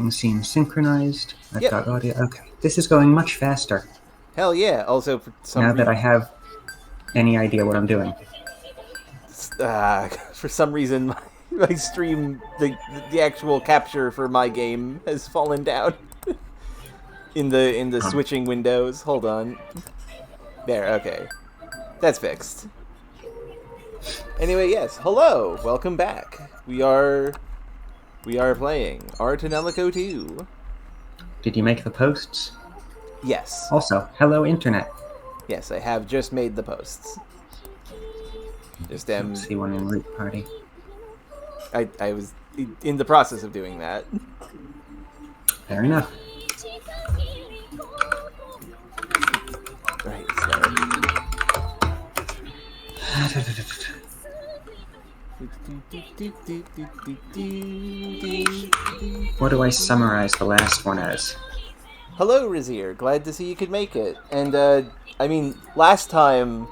Everything seems synchronized. I've Yep. got audio. Okay, this is going much faster Hell yeah. Also, for some now that I have any idea what I'm doing. for some reason, my stream, the actual capture for my game has fallen down in the switching windows. Hold on. There. Okay, that's fixed. Anyway, yes. Hello. Welcome back. We are playing Tonelico 2. Did you make the posts? Yes. Also, hello internet. Yes, I have just made the posts. Just See one in Root Party. I was in the process of doing that. Fair enough. Right, What do I summarize the last one as? Hello, Razier. Glad to see you could make it. And, I mean, last time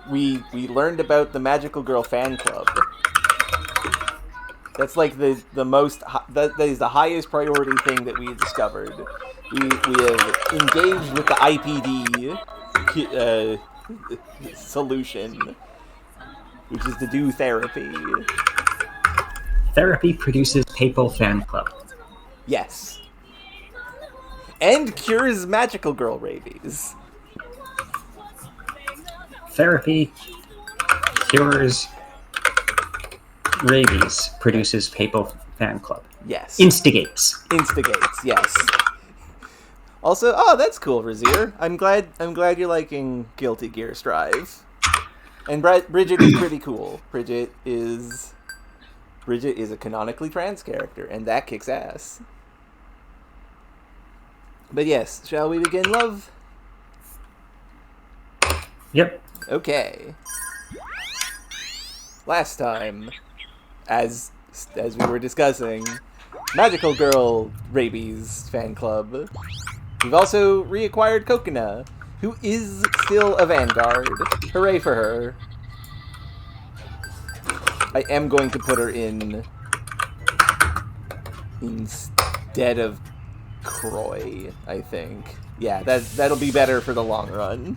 we learned about the Magical Girl fan club. That's like the most... That is the highest priority thing that we discovered. We have engaged with the IPD solution, which is to do therapy. Therapy produces papal fan club. Yes. And cures Magical Girl rabies. Therapy cures rabies, produces papal fan club. Yes. Instigates, yes. Also, oh, that's cool, Razier. I'm glad you're liking Guilty Gear Strive. And Bridget is pretty cool. Bridget is a canonically trans character, and that kicks ass. But yes, shall we begin, love? Yep. Okay. Last time, as we were discussing, Magical Girl Rabies fan club. We've also reacquired Kokina, who is still a Vanguard. Hooray for her. I am going to put her in instead of Croy, I think. Yeah, that'll be better for the long run.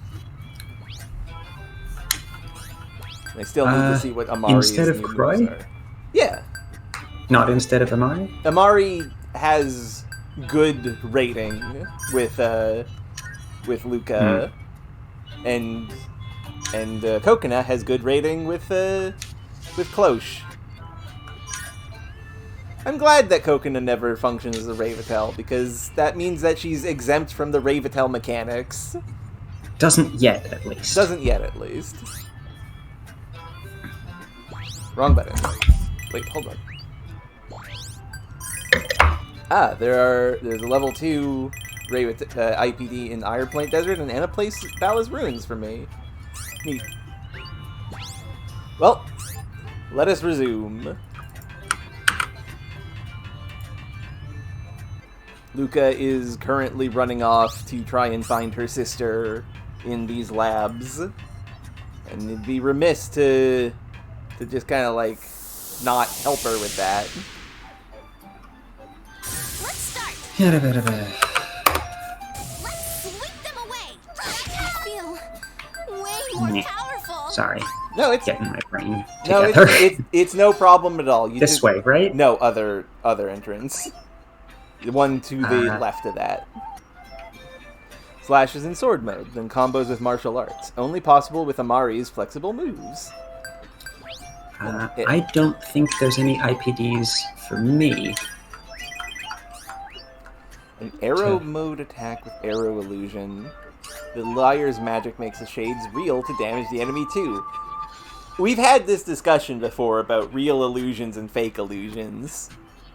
I still need to see what Amari's instead of new Croy? moves are. Yeah. Not instead of Amari? Amari has good rating with Luca, and Kokina has good rating with Cloche. I'm glad that Kokina never functions as a Ravetel, because that means that she's exempt from the Ravetel mechanics. Doesn't yet, at least. Wrong button. Wait, hold on. Ah, there's a level 2 IPD in Iron Plain Desert and a place Bala's Ruins for me. Neat. Well, let us resume. Luca is currently running off to try and find her sister in these labs. And it'd be remiss to just kind of, like, not help her with that. Let's start. Let's sweep them away. I feel way more powerful. Sorry. No, it's getting my brain no, together. it's no problem at all. You this way, right? No, other entrance. The one to the left of that. Slash is in sword mode, then combos with martial arts. Only possible with Amari's flexible moves. I don't think there's any IPDs for me. An arrow mode attack with arrow illusion. The liar's magic makes the shades real to damage the enemy too. We've had this discussion before about real illusions and fake illusions.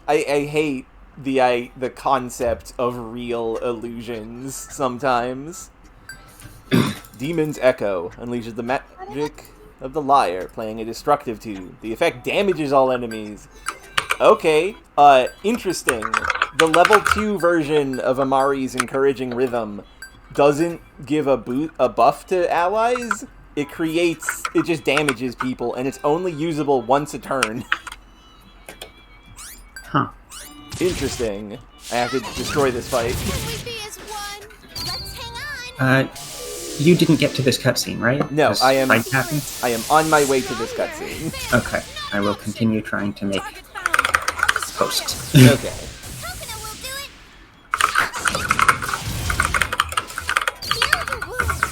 I hate the concept of real illusions sometimes. Demon's Echo unleashes the magic of the liar, playing a destructive tune. The effect damages all enemies. Okay, interesting. The level 2 version of Amari's Encouraging Rhythm doesn't give a buff to allies. It just damages people, and it's only usable once a turn. Huh. Interesting. I have to destroy this fight. Can we be as one? Let's hang on. You didn't get to this cutscene, right? No, This I am. fight happened? I am on my way to this cutscene. Okay, I will continue trying to make posts. Okay. Coconut will do it. Heal the wound.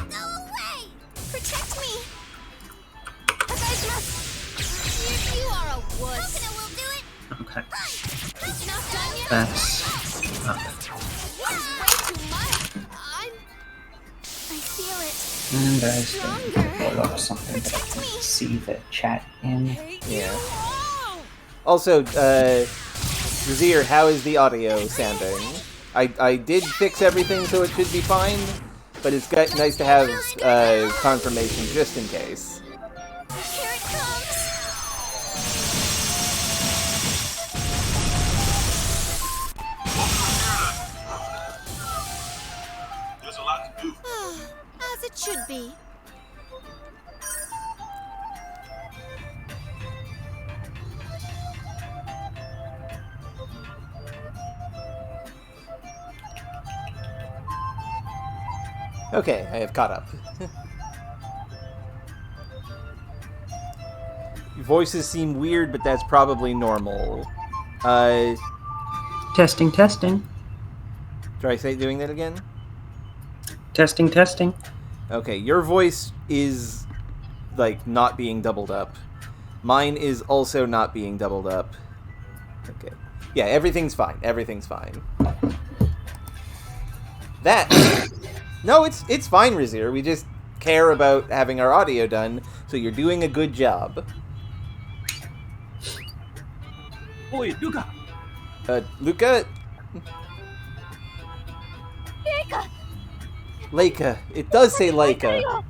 Go away. Protect me. You are a wuss. Coconut will do it. Okay, Not done yet. that's up. Way too much. I feel it. And I can pull up something that I Protect can me. see the chat in. Yeah. Also, Razir, how is the audio sounding? I did fix everything so it should be fine, but it's nice to have confirmation just in case. Here it comes. There's a lot to do. As it should be. Okay, I have caught up. Your voices seem weird, but that's probably normal. Testing, testing. Try doing that again? Testing, testing. Okay, your voice is, like, not being doubled up. Mine is also not being doubled up. Okay. Yeah, everything's fine. Everything's fine. That... No, it's fine, Razir. We just care about having our audio done, so you're doing a good job. Oi, Luca! Luca? Leica. It does say Leica.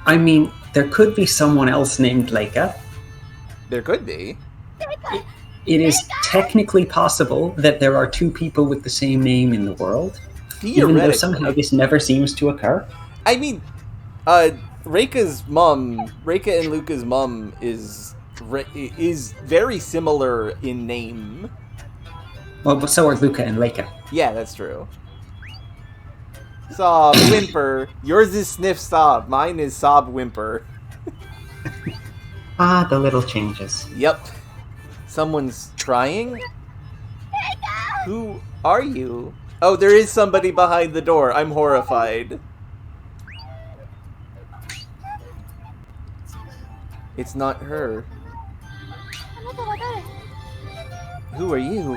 I mean, there could be someone else named Leica. There could be. It is technically possible that there are two people with the same name in the world, even though somehow this never seems to occur. I mean, Reika and Luca's mom is very similar in name. Well, but so are Luca and Leica. Yeah, that's true. Sob, whimper. Yours is sniff sob. Mine is sob whimper. Ah, the little changes. Yep. Someone's trying? Who are you? Oh, there is somebody behind the door. I'm horrified. It's not her. Who are you?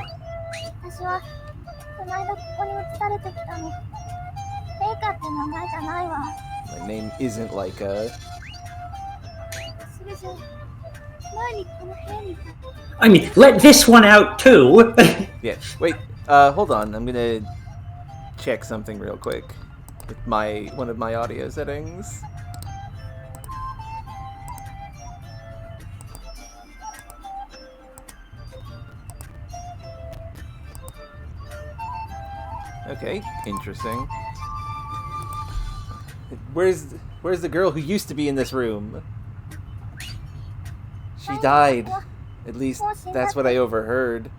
My name isn't Leica. I mean, let this one out too! Yeah, wait, hold on. I'm gonna check something real quick with one of my audio settings. Okay, interesting. Where's the girl who used to be in this room? She died. At least that's what I overheard.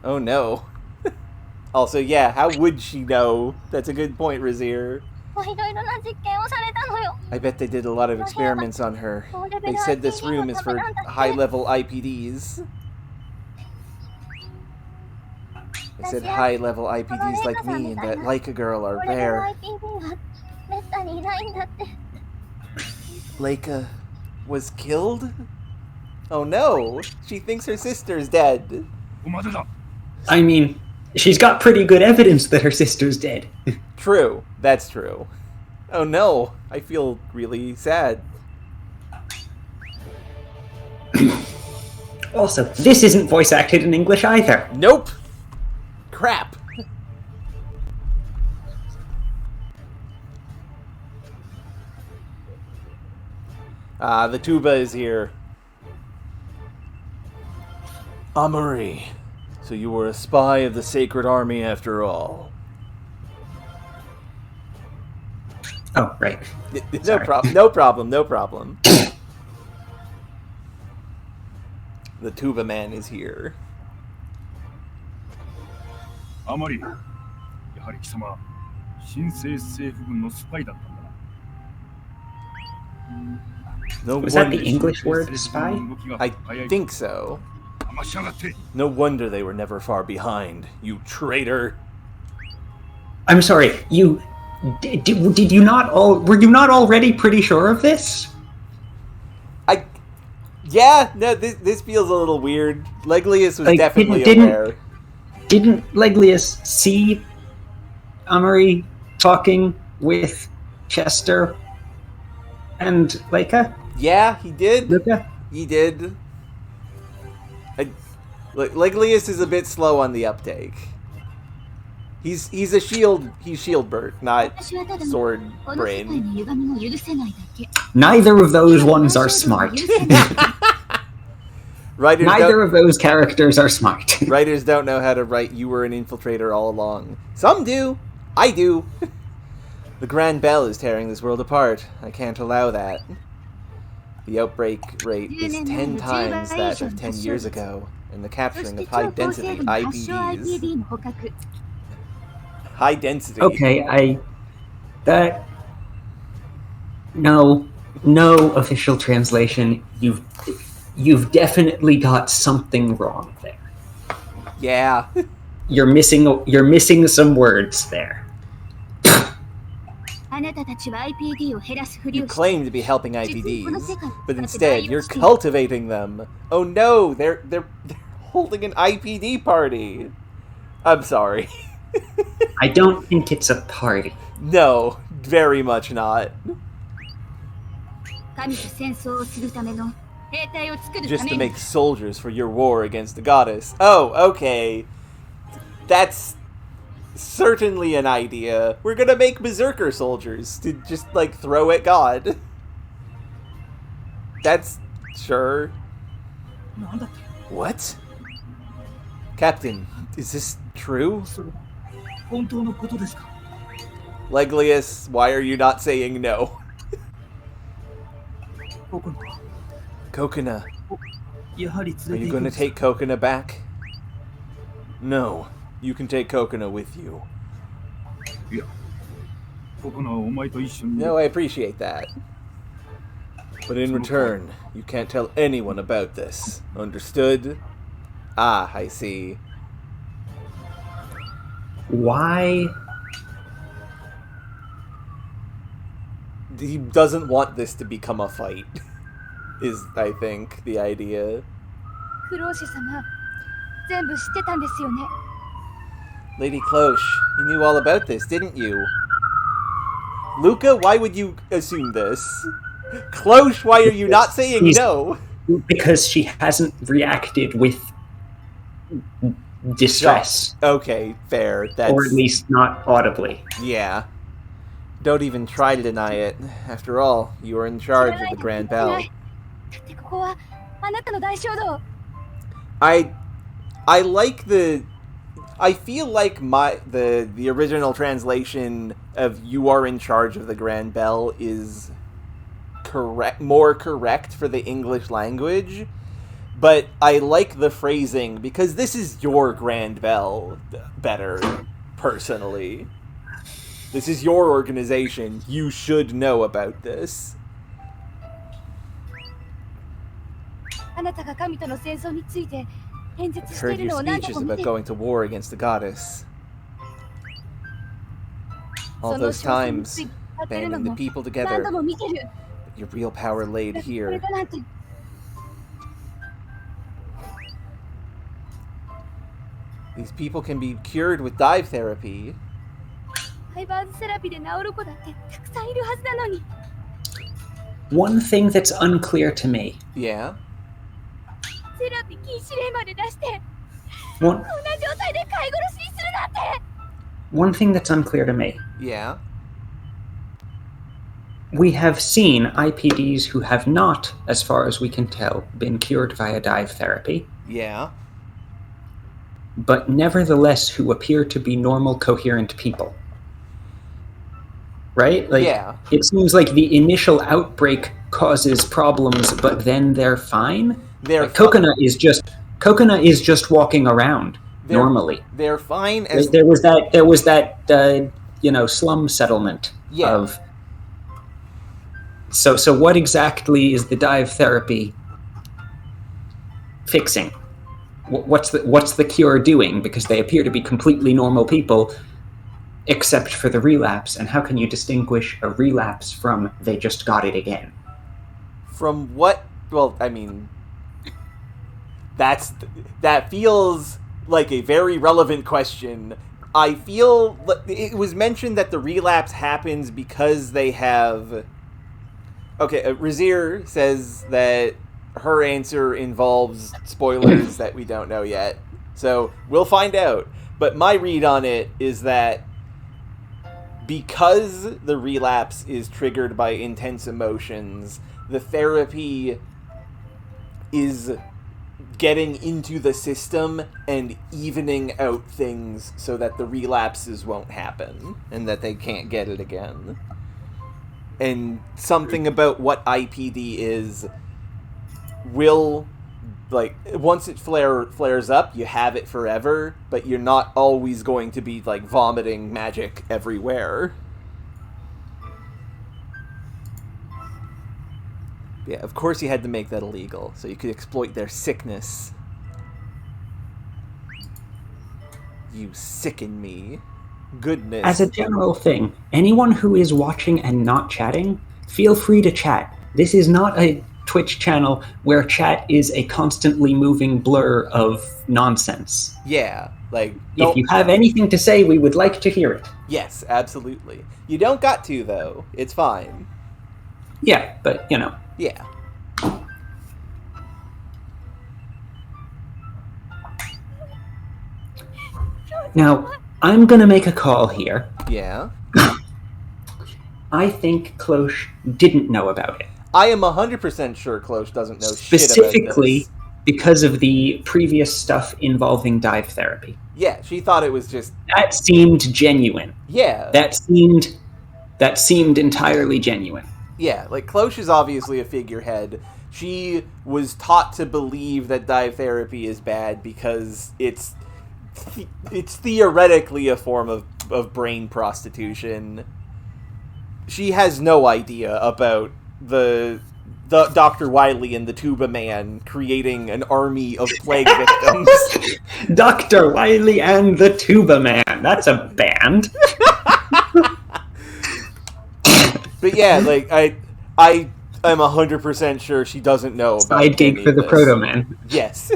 Oh no. Also, yeah, how would she know? That's a good point, Razir. I bet they did a lot of experiments on her. They said this room is for high-level IPDs. They said high-level IPDs like me and that Leica girl are rare. Leica was killed? Oh no! She thinks her sister's dead. I mean, she's got pretty good evidence that her sister's dead. True. That's true. Oh no! I feel really sad. Also, this isn't voice acted in English either. Nope! Crap! Ah, the tuba is here. Amari, so you were a spy of the Sacred Army after all. Oh, right. No problem, no problem, no problem. The tuba man is here. あまり、やはり貴様、新生政府軍のスパイだったんだな。 No Was that the wonder, English word, spy? I think so. No wonder they were never far behind, you traitor. I'm sorry, you... Did you not all... Were you not already pretty sure of this? Yeah, no, this feels a little weird. Leglius was definitely aware. Didn't Leglius see Amari talking with Chester and Leica? Yeah, he did. Luca? He did. Leglius is a bit slow on the uptake. He's shield bird, not sword brain. Neither of those ones are smart. Neither of those characters are smart. Writers don't know how to write "you were an infiltrator all along." Some do. I do. The Grand Bell is tearing this world apart. I can't allow that. The outbreak rate is 10 times that of 10 years ago, and the capturing of high-density IPDs. High density. Okay, No official translation. You've definitely got something wrong there. Yeah. You're missing some words there. You claim to be helping IPDs, but instead you're cultivating them. Oh no, they're holding an IPD party. I'm sorry. I don't think it's a party. No, very much not. Just to make soldiers for your war against the goddess. Oh, okay. That's certainly an idea. We're gonna make berserker soldiers to just, like, throw at God. That's... sure. What? Captain, is this true? Leglius, why are you not saying no? Kokona. Are you going to take Kokona back? No. You can take Kokona with you. No, I appreciate that. But in return, you can't tell anyone about this. Understood? Ah, I see. Why? He doesn't want this to become a fight, is, I think, the idea. Lady Cloche, you knew all about this, didn't you? Luca, why would you assume this? Cloche, why are you not saying no? Because she hasn't reacted with distress. Okay, fair. That's... Or at least not audibly. Yeah. Don't even try to deny it. After all, you are in charge of the Grand Bell. I like the... I feel like the original translation of "you are in charge of the Grand Bell" is more correct for the English language, but I like the phrasing because this is your Grand Bell better, personally. This is your organization. You should know about this. I've heard your speeches about going to war against the goddess. All those times, banding the people together. But your real power laid here. These people can be cured with dive therapy. One thing that's unclear to me. Yeah? One thing that's unclear to me. Yeah? We have seen IPDs who have not, as far as we can tell, been cured via dive therapy. Yeah? But nevertheless who appear to be normal, coherent people. Right? Like, yeah. It seems like the initial outbreak causes problems, but then they're fine. Coconut is just walking around normally. They're fine as there was that slum settlement of. So what exactly is the dive therapy fixing? What's the cure doing? Because they appear to be completely normal people, except for the relapse. And how can you distinguish a relapse from they just got it again? From what? Well, I mean, that feels like a very relevant question. I feel it was mentioned that the relapse happens because they have. Okay, Razir says that her answer involves spoilers that we don't know yet. So we'll find out. But my read on it is that because the relapse is triggered by intense emotions, the therapy is getting into the system and evening out things so that the relapses won't happen and that they can't get it again. And something about what IPD is will, like, once it flares up, you have it forever, but you're not always going to be, like, vomiting magic everywhere. Yeah, of course you had to make that illegal, so you could exploit their sickness. You sicken me. Goodness. As a general thing, anyone who is watching and not chatting, feel free to chat. This is not a Twitch channel where chat is a constantly moving blur of nonsense. Yeah, like... If you have anything to say, we would like to hear it. Yes, absolutely. You don't got to, though. It's fine. Yeah, but, Yeah. Now, I'm going to make a call here. Yeah? I think Cloche didn't know about it. I am 100% sure Cloche doesn't know shit about this. Specifically because of the previous stuff involving dive therapy. Yeah, she thought it was just... That seemed genuine. Yeah. That seemed entirely genuine. Yeah, like, Cloche is obviously a figurehead. She was taught to believe that dive therapy is bad because it's theoretically a form of brain prostitution. She has no idea about the Dr. Wily and the Tuba Man creating an army of plague victims. Dr. Wily and the Tuba Man. That's a band. But yeah, like, I'm 100% sure she doesn't know about side gig for the Proto Man. Yes.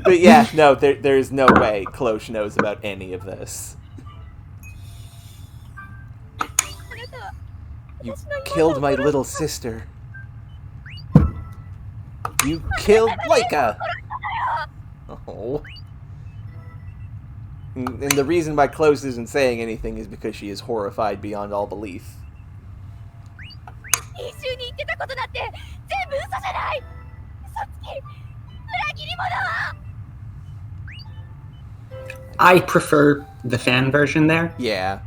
But yeah, no, there's no way Cloche knows about any of this. You killed my little sister. You killed Laika! Oh. And the reason why Cloche isn't saying anything is because she is horrified beyond all belief. I prefer the fan version there. Yeah.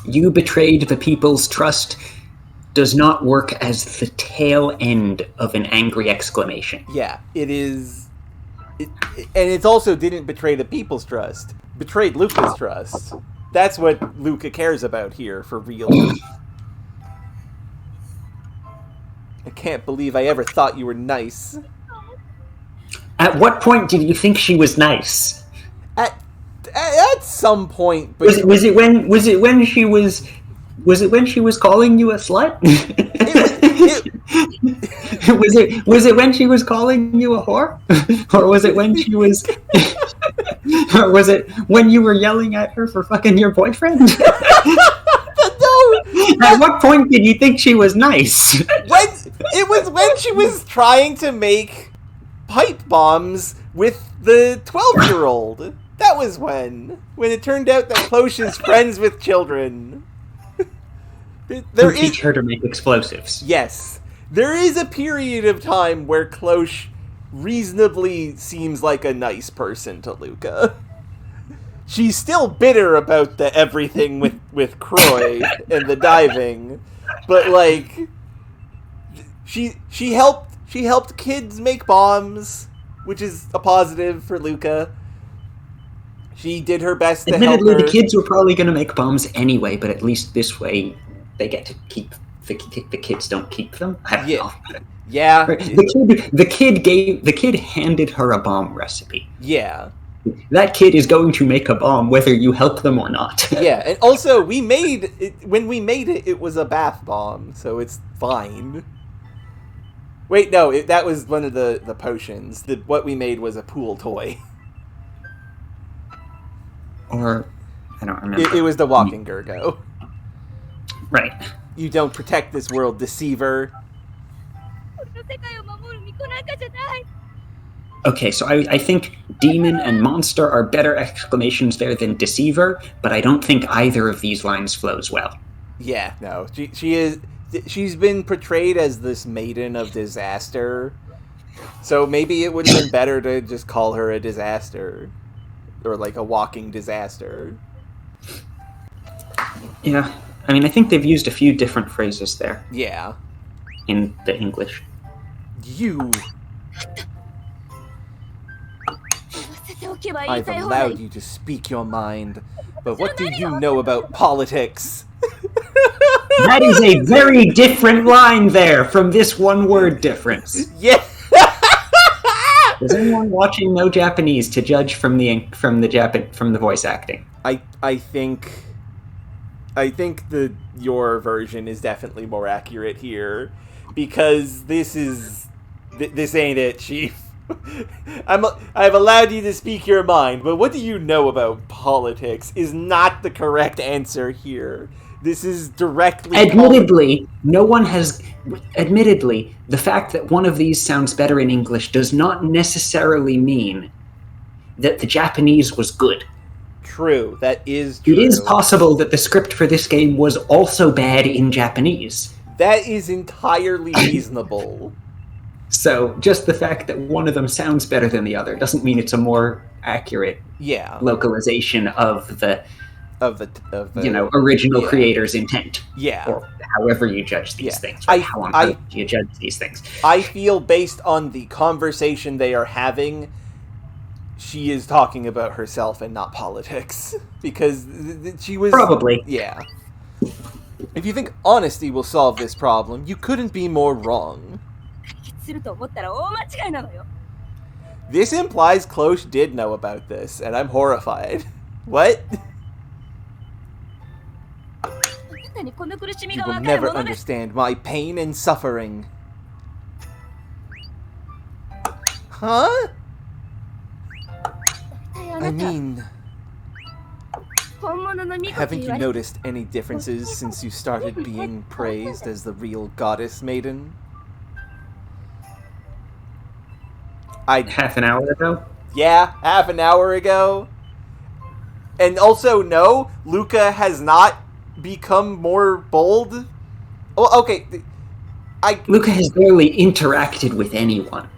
You betrayed the people's trust does not work as the tail end of an angry exclamation. Yeah, it is... and it also didn't betray the people's trust. Betrayed Luca's trust. That's what Luca cares about here, for real. I can't believe I ever thought you were nice. At what point did you think she was nice? At some point, but was it when she was calling you a slut? Was it when she was calling you a whore? Or was it when she was or was it when you were yelling at her for fucking your boyfriend? At what point did you think she was nice? It was when she was trying to make pipe bombs with the 12-year-old. That was when it turned out that Cloche is friends with children. Teach her to make explosives. Yes. There is a period of time where Cloche reasonably seems like a nice person to Luca. She's still bitter about the everything with Croy and the diving, but like she helped She helped kids make bombs, which is a positive for Luca. She did her best to help Admittedly, her. the kids were probably going to make bombs anyway, but at least this way they get to keep the kids don't keep them. I don't know. Yeah. The kid handed her a bomb recipe. Yeah. That kid is going to make a bomb whether you help them or not. Yeah, and also when we made it, it was a bath bomb, so it's fine. Wait, no, that was one of the potions. What we made was a pool toy. Or, I don't remember. It was the walking Gurgo. Right. You don't protect this world, deceiver. Okay, so I think demon and monster are better exclamations there than deceiver, but I don't think either of these lines flows well. Yeah, no. She's been portrayed as this maiden of disaster. So maybe it would have been better to just call her a disaster. Or like a walking disaster. Yeah. I mean, I think they've used a few different phrases there. Yeah. In the English. You. I've allowed you to speak your mind, but what do you know about politics? That is a very different line there from this one word difference. Yeah. Is anyone watching No Japanese to judge from the voice acting? I think your version is definitely more accurate here, because this ain't it, Chief. I've allowed you to speak your mind, but what do you know about politics is not the correct answer here. This is directly... Admittedly, the fact that one of these sounds better in English does not necessarily mean that the Japanese was good. True, that is true. It is possible that the script for this game was also bad in Japanese. That is entirely reasonable. So, just the fact that one of them sounds better than the other doesn't mean it's a more accurate localization of the original creator's intent. Yeah. Or however you judge these things. Right? How you judge these things. I feel based on the conversation they are having, she is talking about herself and not politics. Because she was... Probably. Yeah. If you think honesty will solve this problem, you couldn't be more wrong. This implies Cloche did know about this, and I'm horrified. What? You will never understand my pain and suffering. Huh? I mean... haven't you noticed any differences since you started being praised as the real goddess maiden? Half an hour ago? Yeah, half an hour ago. And also, no, Luca has not become more bold. Oh, okay. Luca has barely interacted with anyone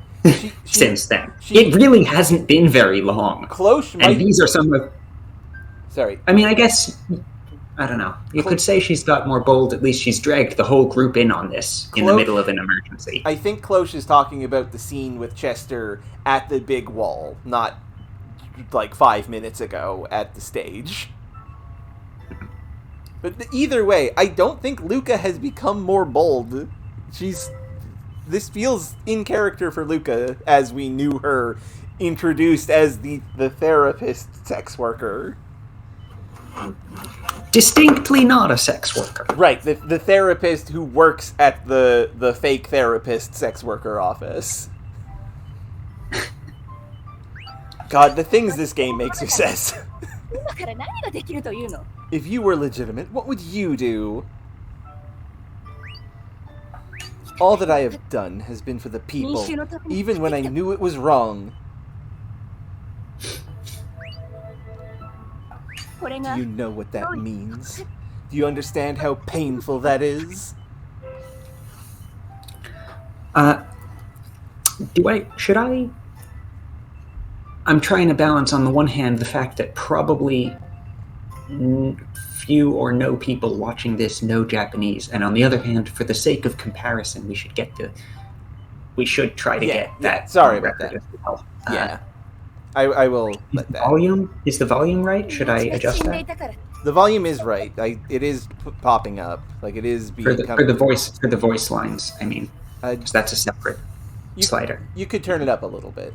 since then. It really hasn't been very long. Cloche might... And these are some of... Sorry. I mean, I guess... I don't know. You could say she's got more bold. At least she's dragged the whole group in on this in the middle of an emergency. I think Cloche is talking about the scene with Chester at the big wall, not like 5 minutes ago at the stage. But either way, I don't think Luca has become more bold. This feels in character for Luca, as we knew her introduced as the therapist sex worker. Distinctly not a sex worker. Right, the therapist who works at the fake therapist sex worker office. God, the things this game makes me says. If you were legitimate, what would you do? All that I have done has been for the people, even when I knew it was wrong. Do you know what that means? Do you understand how painful that is? Should I? I'm trying to balance on the one hand the fact that probably few or no people watching this know Japanese, and on the other hand, for the sake of comparison, we we should try to get that. Sorry on about record that. as well. Yeah. I will let that. Is the volume right? Should I adjust that? The volume is right. It is popping up. Like, it is For the voice lines, I mean. 'Cause that's a separate slider. You could turn it up a little bit.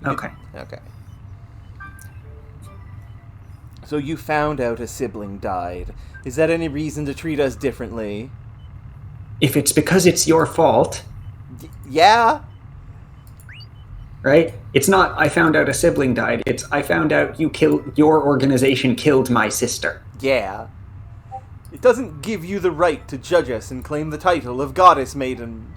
Okay. Okay. So you found out a sibling died. Is that any reason to treat us differently? If it's because it's your fault, Yeah. right? It's not I found out a sibling died. It's I found out your organization killed my sister. Yeah. It doesn't give you the right to judge us and claim the title of Goddess Maiden.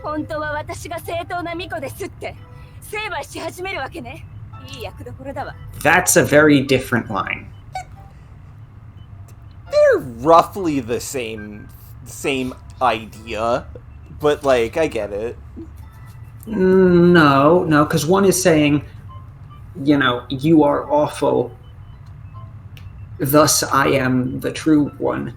本当は私が正当な巫女ですって成敗し始めるわけね。いい役どころだわ。 That's a very different line. They're roughly the same idea, but like I get it. No, because one is saying, you are awful, thus I am the true one,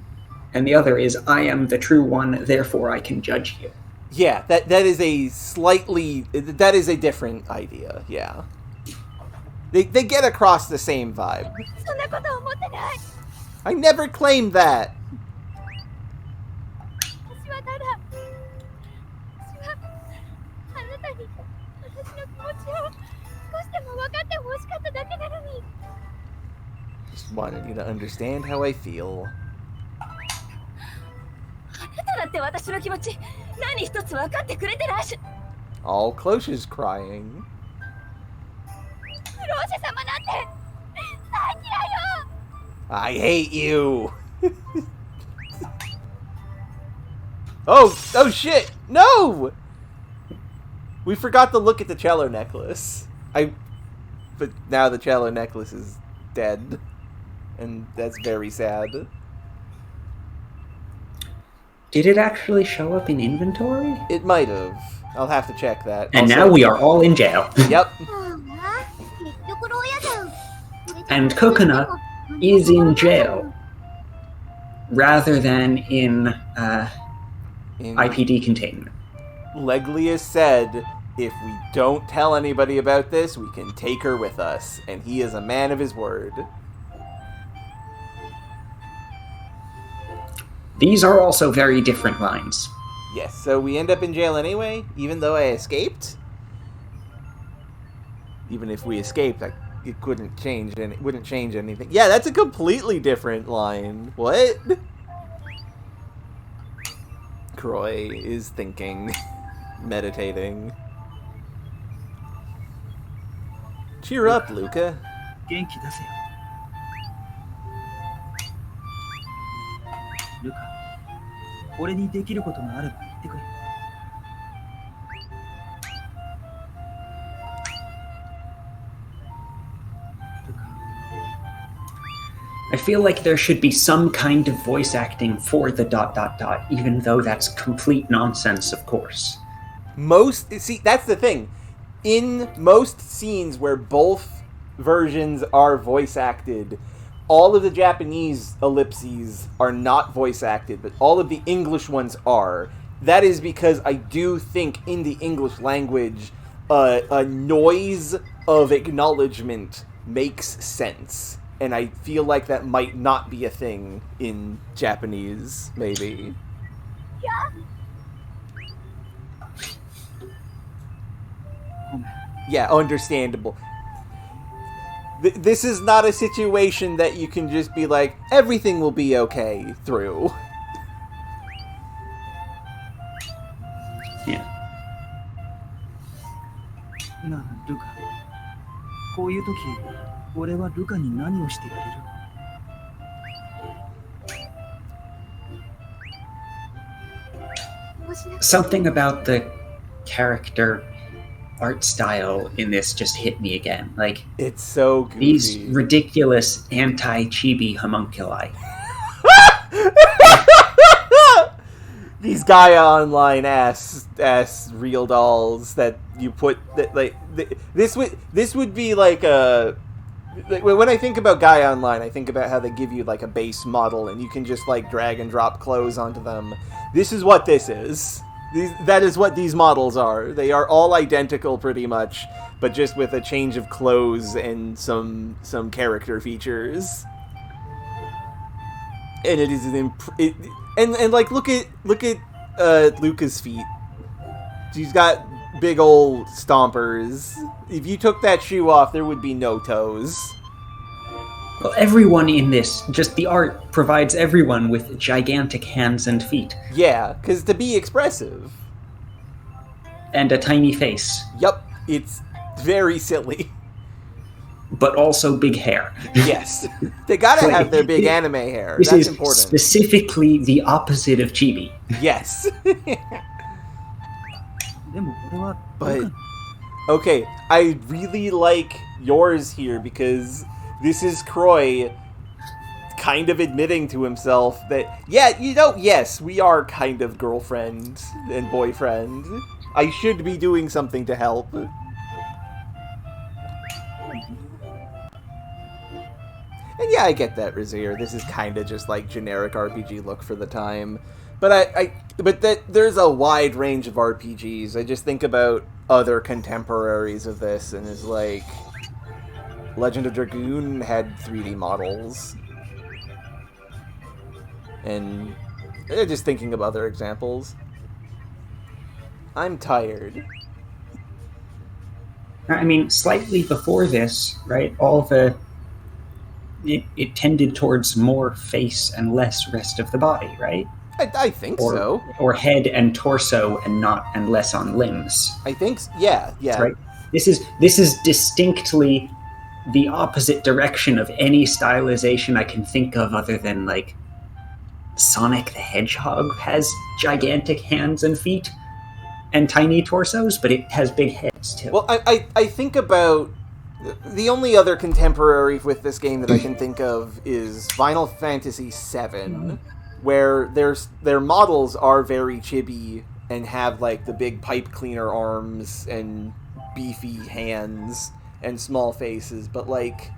and the other is I am the true one, therefore I can judge you. Yeah, that is a different idea. Yeah, they get across the same vibe. そんなこと思ってない。 I never claimed that. 私はただ、私はあなたに私の気持ちを少しでも分かってほしかっただけなのに。 Just wanted you to understand how I feel. あなただって私の気持ち何一つ分かってくれてないし。 All Cloche's crying. クローシェ様なんて大嫌いよ。 I hate you. Oh shit! No! We forgot to look at the cello necklace. But now the cello necklace is dead. And that's very sad. Did it actually show up in inventory? It might have. I'll have to check that. And Also, now we are all in jail. Yep. ああ、結局牢屋じゃん。 And Coconut is in jail rather than in IPD containment. Leglius said, if we don't tell anybody about this, we can take her with us. And he is a man of his word. These are also very different lines. Yes, so we end up in jail anyway, even though I escaped. Even if we escaped, it wouldn't change anything. Yeah, that's a completely different line. What? Croy is thinking, meditating. Cheer up, Luca. 元気出せよルカ俺にできることがあれば言ってくれ I feel like there should be some kind of voice acting for the ... even though that's complete nonsense, of course. See, that's the thing. In most scenes where both versions are voice acted, all of the Japanese ellipses are not voice acted, but all of the English ones are. That is because I do think in the English language, a noise of acknowledgement makes sense. And I feel like that might not be a thing in Japanese, maybe. Yeah, understandable. This is not a situation that you can just be like, everything will be okay through. Yeah. なあルカこういう時俺はルカに何をしてやれる Something about the character art style in this just hit me again. Like, It's so goofy. these ridiculous anti-chibi homunculi. These Gaia Online ass real dolls that you put that like this would be like a when I think about Gaia Online, I think about how they give you like a base model and you can just like drag and drop clothes onto them. This is what this is. That is what these models are. They are all identical pretty much, but just with a change of clothes and some character features. And it is and like look at Luca's feet. She's got big old stompers. If you took that shoe off, there would be no toes. Well, everyone in this, just the art provides everyone with gigantic hands and feet. Yeah, because to be expressive. And a tiny face. Yup, it's very silly. But also big hair. Yes. They gotta have their big anime hair. This That's is important. Specifically the opposite of chibi. Yes. But, okay, I really like yours here because this is Croy kind of admitting to himself that, yeah, yes, we are kind of girlfriend and boyfriend. I should be doing something to help. And yeah, I get that, Razir. This is kind of just like generic RPG look for the time. But there's a wide range of RPGs. I just think about other contemporaries of this, and it's like Legend of Dragoon had 3D models, and just thinking of other examples. I'm tired. I mean, slightly before this, right? It tended towards more face and less rest of the body, right? I think so. Or head and torso and less on limbs. I think yeah. Right. This is distinctly the opposite direction of any stylization I can think of, other than like Sonic the Hedgehog has gigantic hands and feet and tiny torsos, but it has big heads too. Well, I think about the only other contemporary with this game that I can think of is Final Fantasy VII, where their models are very chibi and have like the big pipe cleaner arms and beefy hands and small faces, but like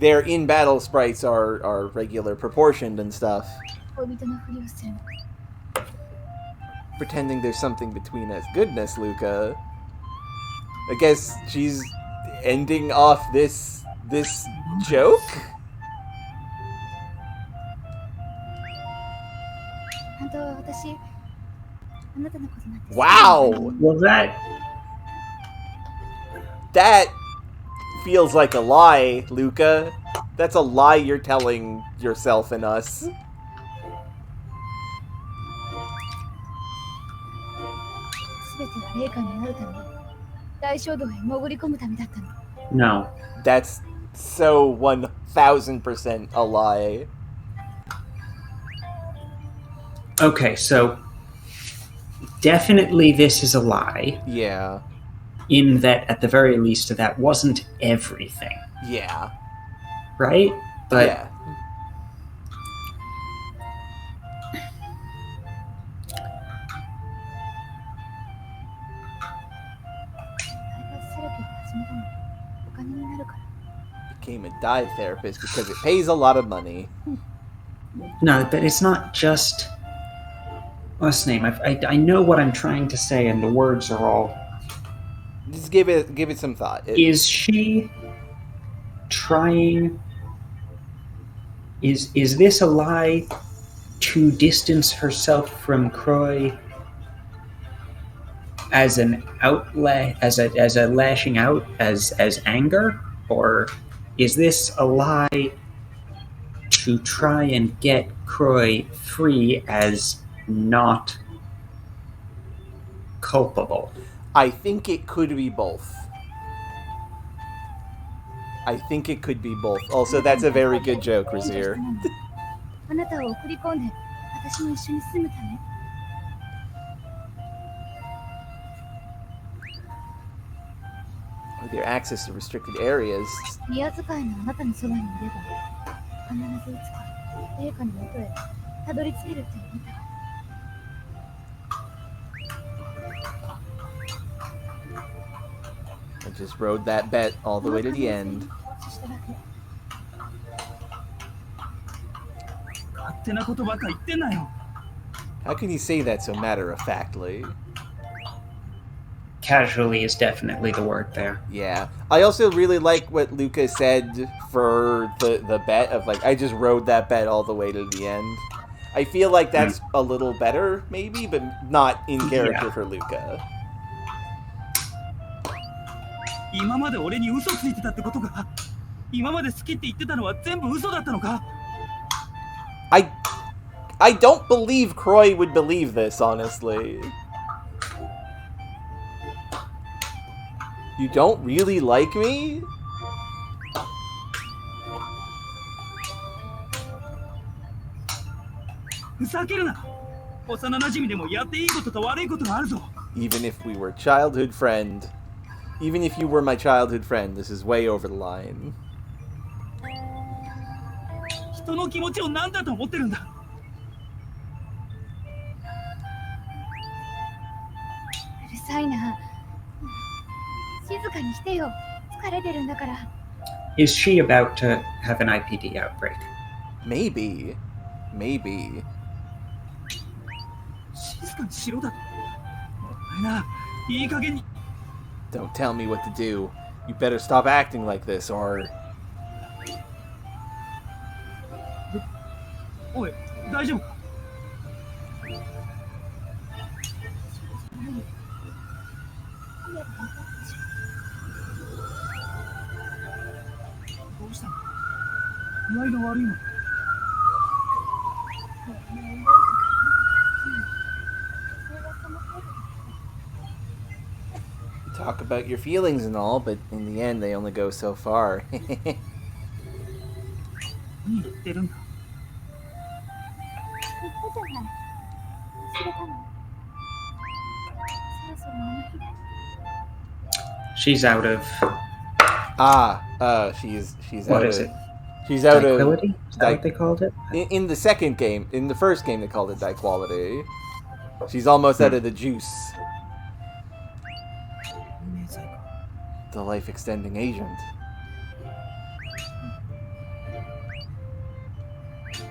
their in-battle sprites are regular proportioned and stuff. Pretending there's something between us. Goodness, Luca. I guess she's ending off this joke? Wow! Well, that feels like a lie, Luca. That's a lie you're telling yourself and us. No. That's so 1000% a lie. Okay, so definitely this is a lie. Yeah. In that, at the very least, that wasn't everything. Yeah. Right? But yeah. Became a dive therapist because it pays a lot of money. No, but it's not just... What's the name? I know what I'm trying to say, and the words are all... Just give it some thought. Is she trying... Is this a lie to distance herself from Croy as an outlet, as a lashing out, as anger? Or is this a lie to try and get Croy free as not culpable? I think it could be both. Also, that's a very good joke, Razir. With your access to restricted areas. I just rode that bet all the way to the end. How can you say that so matter-of-factly? Casually is definitely the word there. Yeah. I also really like what Luca said for the bet of, like, I just rode that bet all the way to the end. I feel like that's a little better, maybe, but not in character for Luca. 今まで俺に嘘ついてたってことか。今まで好きって言ってたのは全部嘘だったのか。I don't believe Croy would believe this, honestly. You don't really like me? ふざけるな。幼馴染でもやっていいことと悪いことがあるぞ。 Even if we were childhood friend. Even if you were my childhood friend, this is way over the line. 人の気持ちを何だと思ってるんだ。 うるさいな。静かにしてよ。疲れてるんだから。 Is she about to have an IPD outbreak? Maybe. Maybe. 静かにしろだ。お前な、いい加減に。 Don't tell me what to do. You better stop acting like this, or... おい、大丈夫か。 どうしたの？具合が悪いの？ Talk about your feelings and all, but in the end, they only go so far. 何言ってるんだ。 言ったじゃない。忘れたの。そろそろあの日だ。 She's out of... She's What out is of... it? She's out Diquility? of... Is that what they called it? In the second game, in the first game, they called it Diquality. She's almost out of the juice. The life-extending agent.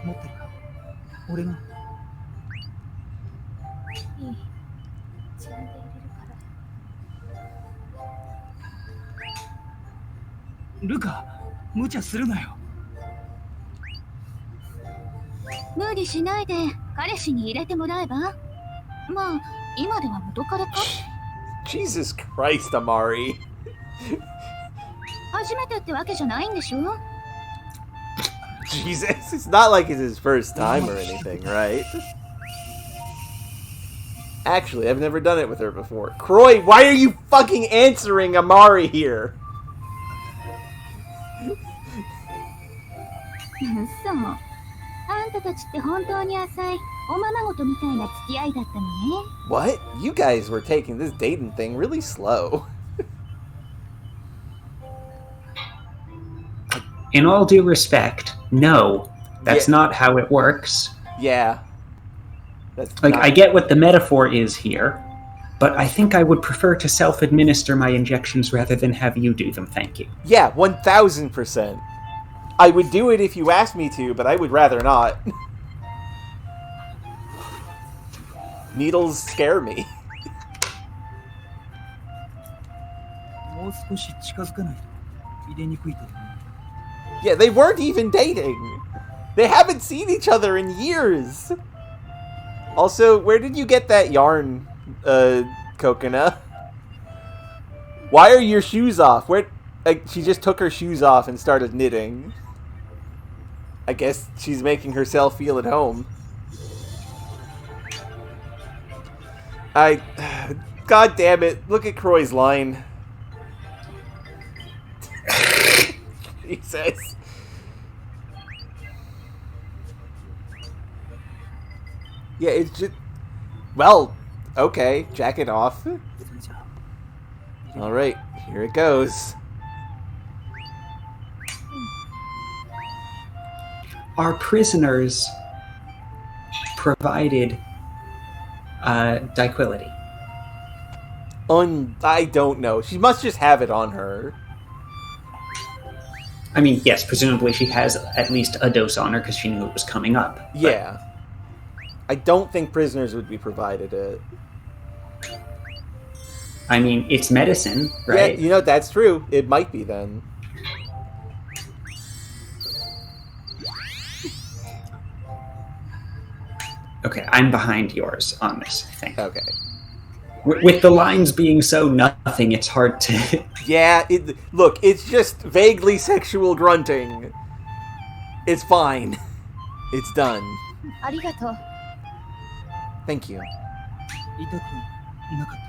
持ってるか。俺が。いい。自分で入れるから。 ルカ、無茶するなよ。 無理しないで彼氏に入れてもらえば。まあ今では元彼か。 Jesus Christ, Amari. 初めてってわけじゃないんでしょ。 Jesus, it's not like it's his first time or anything, right? Actually, I've never done it with her before. Croy, why are you fucking answering Amari here? そう。あんたたちって本当に浅いおままごとみたいな付き合いだったのね。 What? You guys were taking this dating thing really slow. In all due respect, no. That's not how it works. Yeah. That's Like, not... I get what the metaphor is here, but I think I would prefer to self-administer my injections rather than have you do them, thank you. Yeah, 1000%. I would do it if you asked me to, but I would rather not. Needles scare me. もう少し近づかないと入れにくいと思う。 Yeah, they weren't even dating. They haven't seen each other in years. Also, where did you get that yarn, Coconut? Why are your shoes off? Where? She just took her shoes off and started knitting. I guess she's making herself feel at home. God damn it. Look at Croy's line. Jesus. Yeah, it's just... Well, okay. Jacket off. それじゃあ Alright, here it goes. Our prisoners provided Diquility. I don't know. She must just have it on her. I mean, yes, presumably she has at least a dose on her because she knew it was coming up. But Yeah. I don't think prisoners would be provided it. I mean, it's medicine, right? Yeah, that's true. It might be then. Okay, I'm behind yours on this, I think. Okay. With the lines being so nothing, it's hard to... Yeah, look, it's just vaguely sexual grunting. It's fine. It's done. ありがとう。 Thank you. 痛くなかった。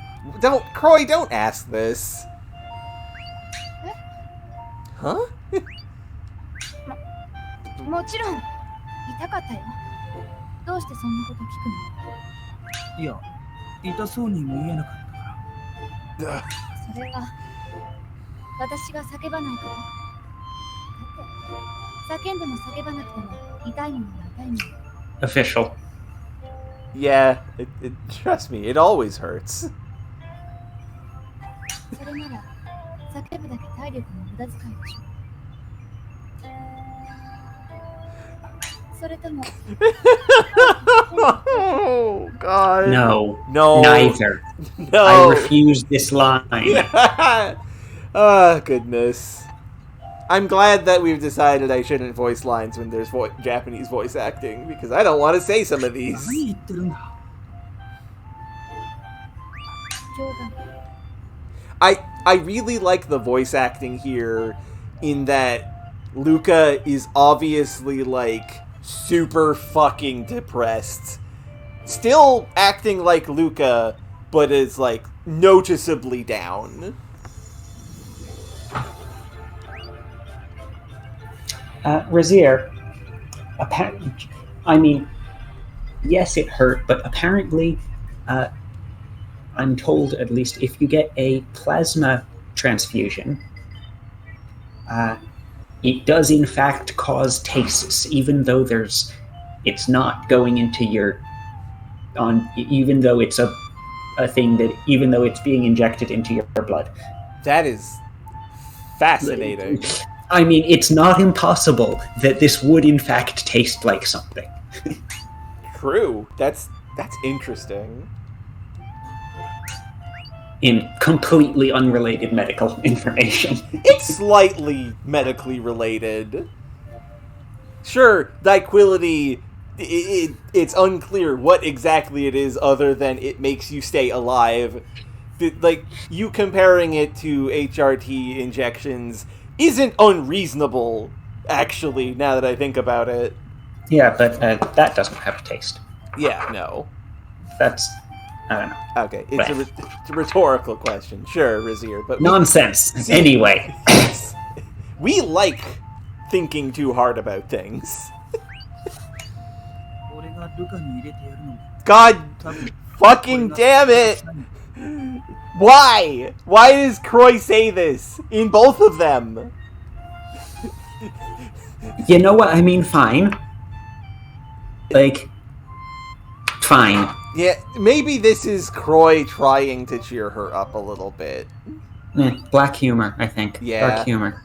Croy, don't ask this. Huh? もちろん痛かったよ。どうしてそんなこと聞くの？いや、痛そうに見えなかったから。それは私が叫ばないから。だって叫んでも叫ばなくても痛いものは痛いもの。 Official. Yeah, trust me, it always hurts. それなら叫ぶだけ体力の無駄遣いでしょ。それとも Oh, God. No. No. Neither. No. I refuse this line. Oh, goodness. I'm glad that we've decided I shouldn't voice lines when there's Japanese voice acting, because I don't want to say some of these. 何言ってるんだ。冗談。 I really like the voice acting here in that Luca is obviously, like, super fucking depressed. Still acting like Luca, but is, like, noticeably down. Razier, I mean, yes, it hurt, but apparently, I'm told, at least, if you get a plasma transfusion, it does in fact cause tastes, even though it's not going into even though it's a thing that, even though it's being injected into your blood. That is fascinating. I mean, it's not impossible that this would in fact taste like something. True. That's interesting. In completely unrelated medical information. It's slightly medically related. Sure, Dyquility, it's unclear what exactly it is other than it makes you stay alive. Like, you comparing it to HRT injections isn't unreasonable, actually, now that I think about it. Yeah, but that doesn't have a taste. Yeah, no. That's... I don't know. Okay, it's a rhetorical question. Sure, Razier, but... Nonsense! Anyway. We like thinking too hard about things. God fucking damn it! Why? Why does Croy say this? In both of them? You know what? I mean, fine. Like, fine. Yeah, maybe this is Croy trying to cheer her up a little bit. Black humor, I think. Yeah. Dark humor.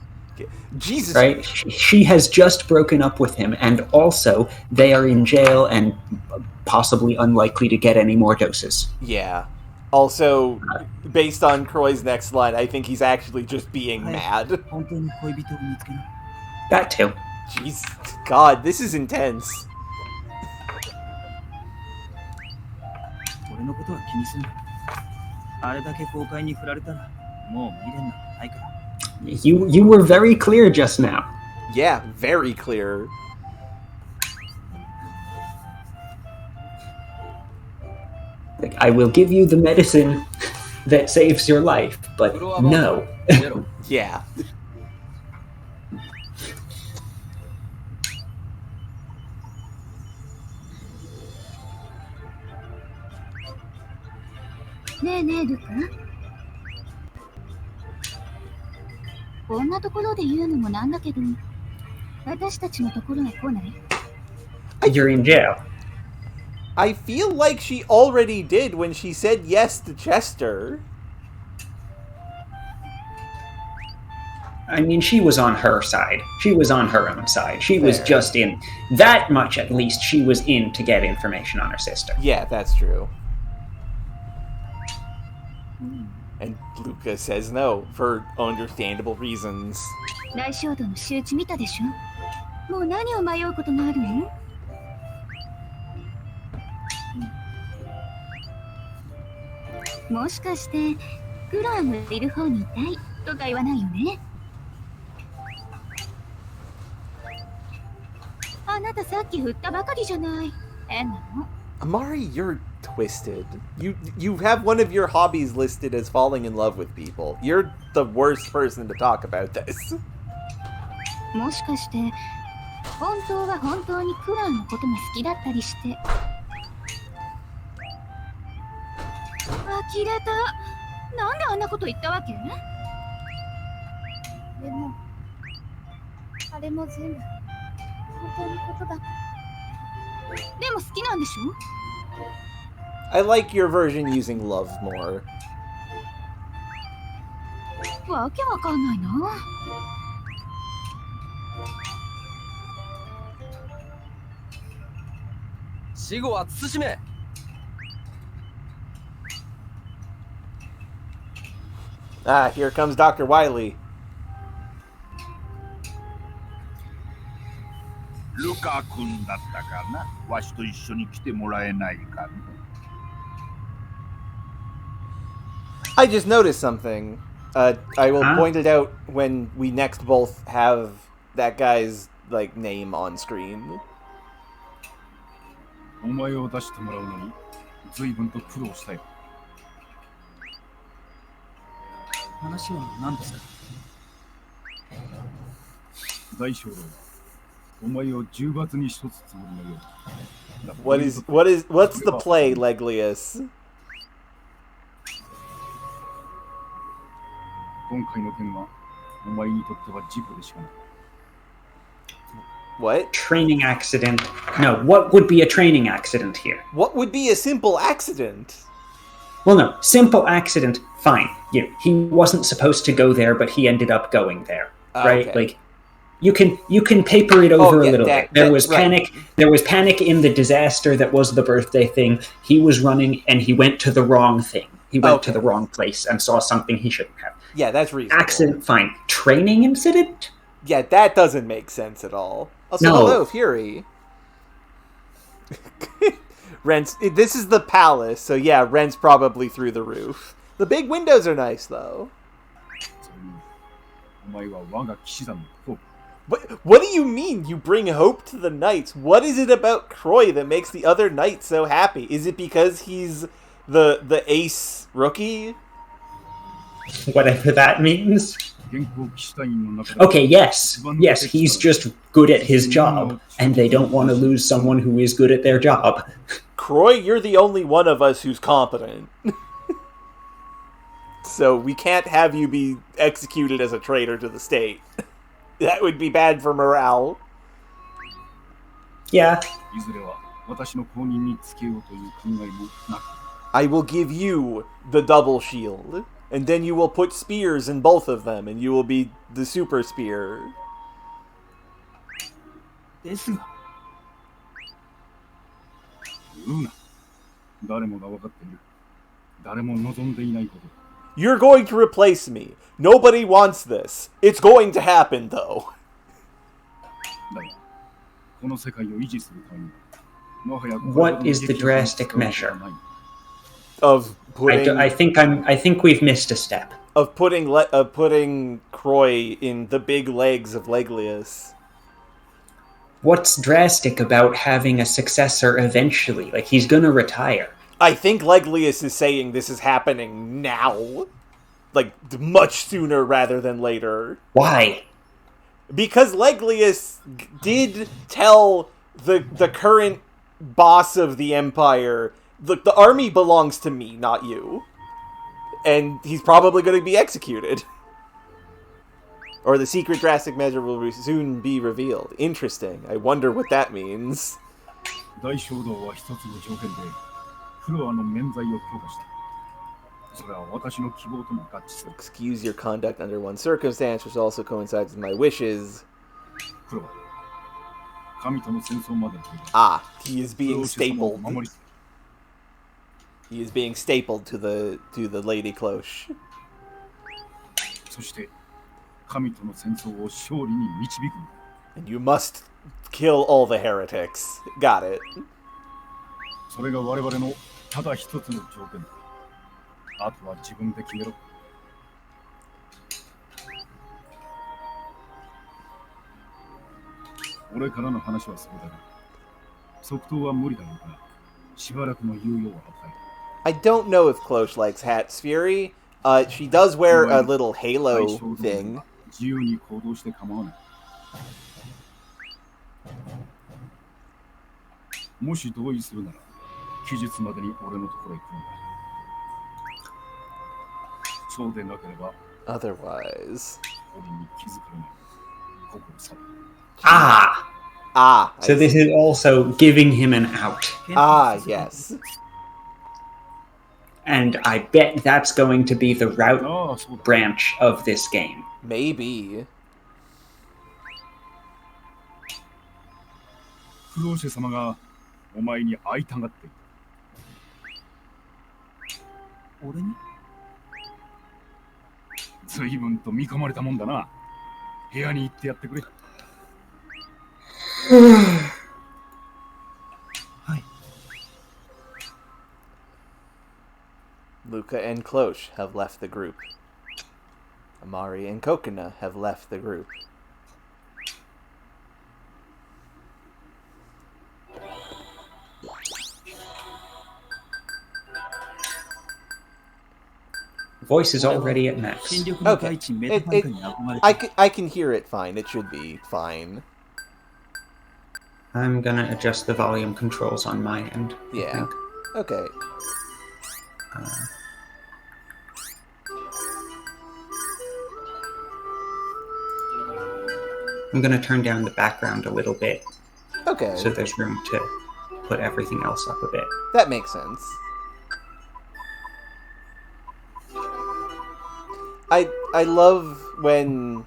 Jesus. Right? She has just broken up with him, and also they are in jail and possibly unlikely to get any more doses. Yeah. Also, based on Croy's next line, I think he's actually just being mad. That too. Jeez. God, this is intense. You were very clear just now. Yeah, very clear. Like, I will give you the medicine that saves your life, but no. Yeah. ねえねえルカ、こんなところで言うのもなんだけど、私たちのところへ来ない？ You're in jail. I feel like she already did when she said yes to Chester. I mean, she was on her side. She was on her own side. She was just in. That much, at least, she was in to get information on her sister. Yeah, that's true. And Luca says no, for understandable reasons. 大衝動の仕打ち見たでしょ。もう何を迷うことがあるの？もしかしてクロアのいる方にいたいとか言わないよね。あなたさっき振ったばかりじゃない。変なの。Amari, you're twisted. You have one of your hobbies listed as falling in love with people. You're the worst person to talk about this. もしかして本当は本当にクランのことが好きだったりして。呆れた。なんであんなこと言ったわけ？でもあれも全部本当のことだ。でも好きなんでしょ？ I like your version using love more. わけわかんないな。死後は慎め。Ah, here comes Dr. Wily. ルカ君だったかな。わしと一緒に来てもらえないか。I just noticed something. I will point it out when we next both have that guy's like name on screen. お前を出してもらうのに随分と苦労したよ。話は何ですか？大将軍、お前を重罰に処すつもりのよう。What's the play, Leglius? 今回の件はお前にとっては事故でしかない。What? Training accident. No, what would be a training accident here? What would be a simple accident? Well, no, simple accident, fine. He wasn't supposed to go there, but he ended up going there, right? Okay. Like, you can paper it over a little bit. There was panic. Right. There was panic in the disaster that was the birthday thing. He was running, and he went to the wrong thing. He went to the wrong place and saw something he shouldn't have. Yeah, that's reasonable. Accident, fine. Training incident? Yeah, that doesn't make sense at all. Also, No. hello, Fury. Rent's. This is the palace, so yeah, rent's probably through the roof. The big windows are nice, though. お前は我が騎士団のトップ。 What do you mean you bring hope to the knights? What is it about Croy that makes the other knights so happy? Is it because he's the ace rookie? Whatever that means. 現行騎士団員の中で Okay, yes, he's just good at his job, and they don't want to lose someone who is good at their job. Croy, you're the only one of us who's competent. So we can't have you be executed as a traitor to the state. That would be bad for morale. Yeah. いずれは私の後任につけようという考えもなく。 I will give you the double shield, and then you will put spears in both of them, and you will be the super spear. ですが、言うな。誰もが分かっている。誰も望んでいないこと。 You're going to replace me. Nobody wants this. It's going to happen, though. だが、この世界を維持するために、もはや What is the drastic measure? Of putting, I think we've missed a step. of putting Croy in the big legs of Leglius. What's drastic about having a successor eventually? Like, he's gonna retire. I think Leglius is saying this is happening now. Like, much sooner rather than later. Why? Because Leglius did tell the current boss of the Empire, look, the army belongs to me, not you. And he's probably going to be executed. Or the secret drastic measure will soon be revealed. Interesting. I wonder what that means. 大衝動は一つの条件で、フロアの免罪を許可した。それは私の希望とも合致する。 Excuse your conduct under one circumstance, which also coincides with my wishes. フロア、神との戦争まで。 Ah, he is being stapled. He is being stapled to the Lady Cloche. そして神との戦争を勝利に導くんだ。 And you must kill all the heretics. Got it. それが我々のただ一つの条件だ。あとは自分で決めろ。俺からの話はそれだが、即答は無理だろうから、しばらくの猶予を与える。 I don't know if Cloche likes hats, Fury. She does wear a little halo thing. 自由に行動して構わない。もし同意するなら、期日までに俺のところへ来るんだ。そうでなければ、 Otherwise. 俺に気づかれない。心さ。 So this is also giving him an out. Yes. And I bet that's going to be the route branch of this game. Maybe. クローシェ様がお前に会いたがっている。俺に？随分と見込まれたもんだな。部屋に行ってやってくれ。はい。 Luca and Cloche have left the group. Amari and Kokina have left the group. Voice is already at max. Okay. I can hear it fine. It should be fine. I'm gonna adjust the volume controls on my end. Yeah. Okay. I'm gonna turn down the background a little bit. Okay. So there's room to put everything else up a bit. That makes sense. I love when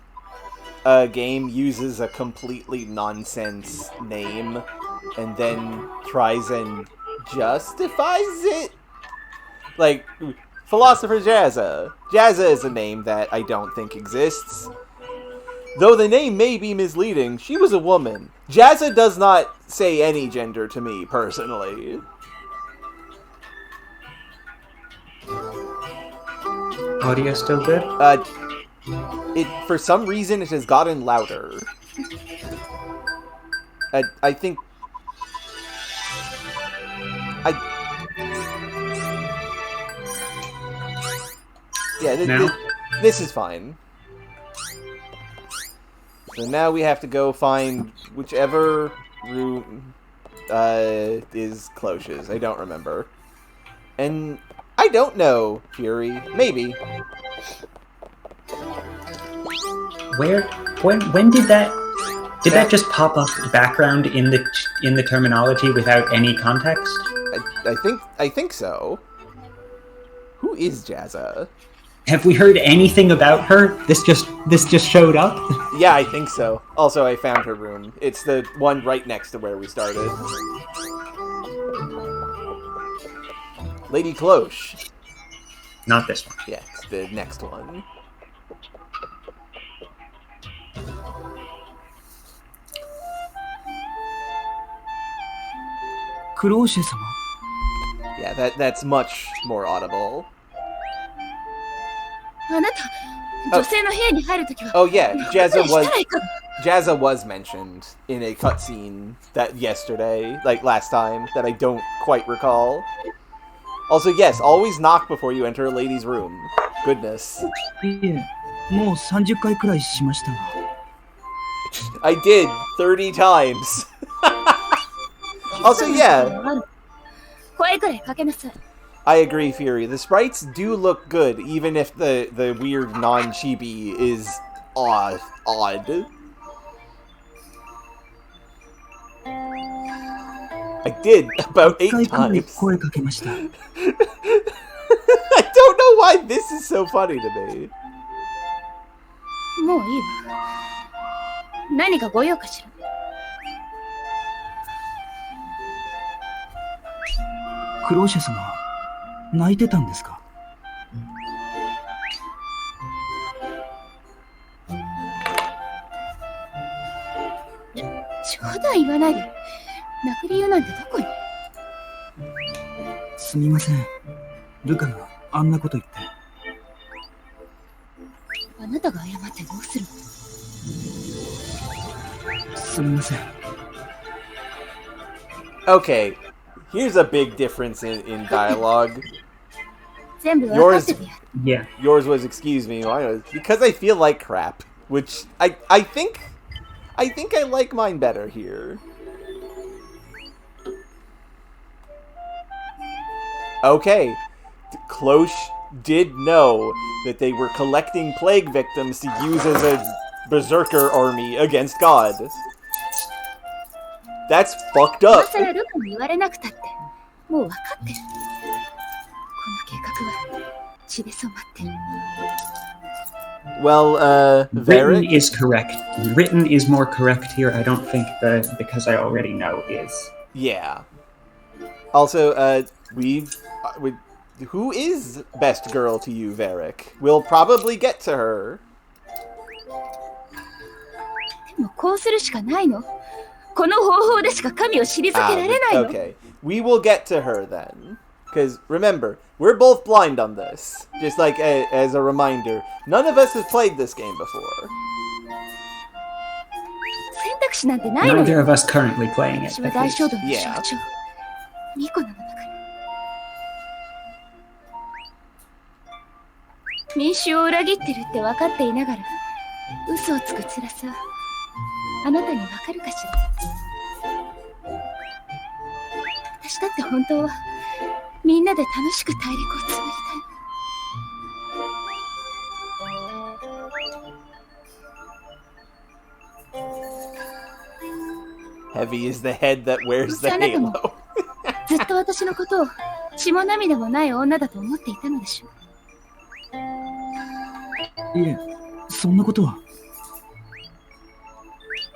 a game uses a completely nonsense name and then tries and justifies it. Like, Philosopher Jazza. Jazza is a name that I don't think exists. Though the name may be misleading, she was a woman. Jazza does not say any gender to me, personally. Audio still good? For some reason, it has gotten louder. I think... Yeah, this is fine. So now we have to go find whichever room is Cloche's. I don't remember. And I don't know, Fury. Maybe. Where? When did that? Did that just pop up background in the terminology without any context? I think so. Who is Jazza? Have we heard anything about her? This just showed up? Yeah, I think so. Also, I found her room. It's the one right next to where we started. Lady Cloche. Not this one. Yeah, it's the next one. Yeah, that's much more audible. Oh yeah, Jazza was mentioned in a cutscene that yesterday, like last time, that I don't quite recall. Also, yes, always knock before you enter a lady's room. Goodness. I did 30 times. Also, yeah. I agree, Fury. The sprites do look good, even if the weird non-chibi is odd. I did about 8 times. I don't know why this is so funny to me. 泣いてたんですか？冗談言わないで。泣く理由なんてどこに？すみません。ルカがあんなこと言って。あなたが謝ってどうするの？すみません。 Okay, here's a big difference in dialogue. 全部分かっててやる。Yeah. Yours was excuse me, mine was because I feel like crap, which I think I like mine better here. Okay, Cloche did know that they were collecting plague victims to use as a berserker army against God. That's fucked 今 up. さらルカに言われなくたって、もう分かってる。この計画は血で染まってる。Well, Written Varric? is correct. Written is more correct here. I don't think the because I already know is. Yeah. Also, who is best girl to you, Varric? We'll probably get to her. でもこうするしかないの。この方法でしか神を退けられないの。Okay. We will get to her then. Because, remember, we're both blind on this. Just like as a reminder, none of us has played this game before. 選択肢なんてないの Neither よ。 of us currently playing it. 私は at 大 least. 衝動の象徴。ミコなのだから。民衆を裏切ってるって分かっていながら、嘘をつく辛さ、あなたに分かるかしら。私だって本当は、みんなで楽しく大陸を紡ぎたい。Heavy is the head that wears the あなたも halo. ずっと私のことを血も涙もない女だと思っていたのでしょう。いえ、そんなことは。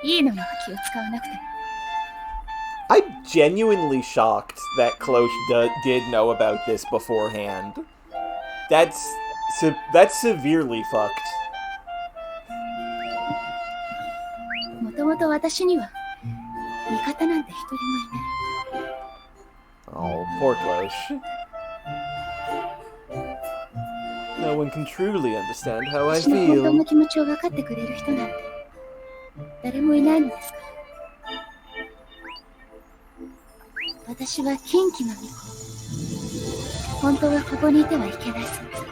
いいのよ、気を使わなくても。I'm genuinely shocked that Cloche did know about this beforehand. That's severely fucked. もともと私には味方なんて一人もいない。Oh, poor Cloche. No one can truly understand how I 私の本当 feel. の気持ちを分かってくれる人なんて誰もいないのですから。私は禁忌の巫女。本当はここにいてはいけない存在。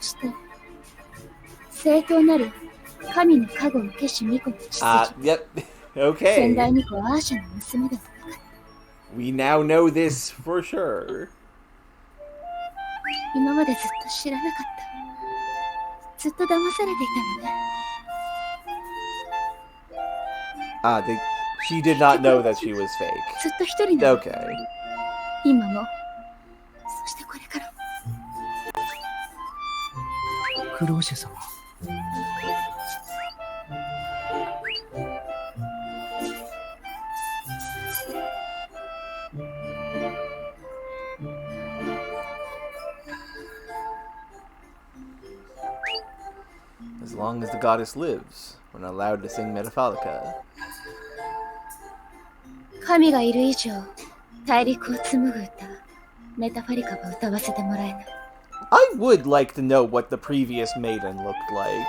そして正当なる神の加護を消し巫女の血筋。Yep. 先 Okay. 代巫女アーシャの娘でもなかった。 We now know this for sure. 今までずっと知らなかった。ずっと騙されていたのね。She did not know that she was fake. ずっと一人なの。 Okay. 今も、そしてこれからも。クローシェ様。As long as the goddess lives, we're not allowed to sing Metaphorica. 神がいる以上、大陸を紡ぐ歌、メタファリカは歌わせてもらえない。I would like to know what the previous maiden looked like.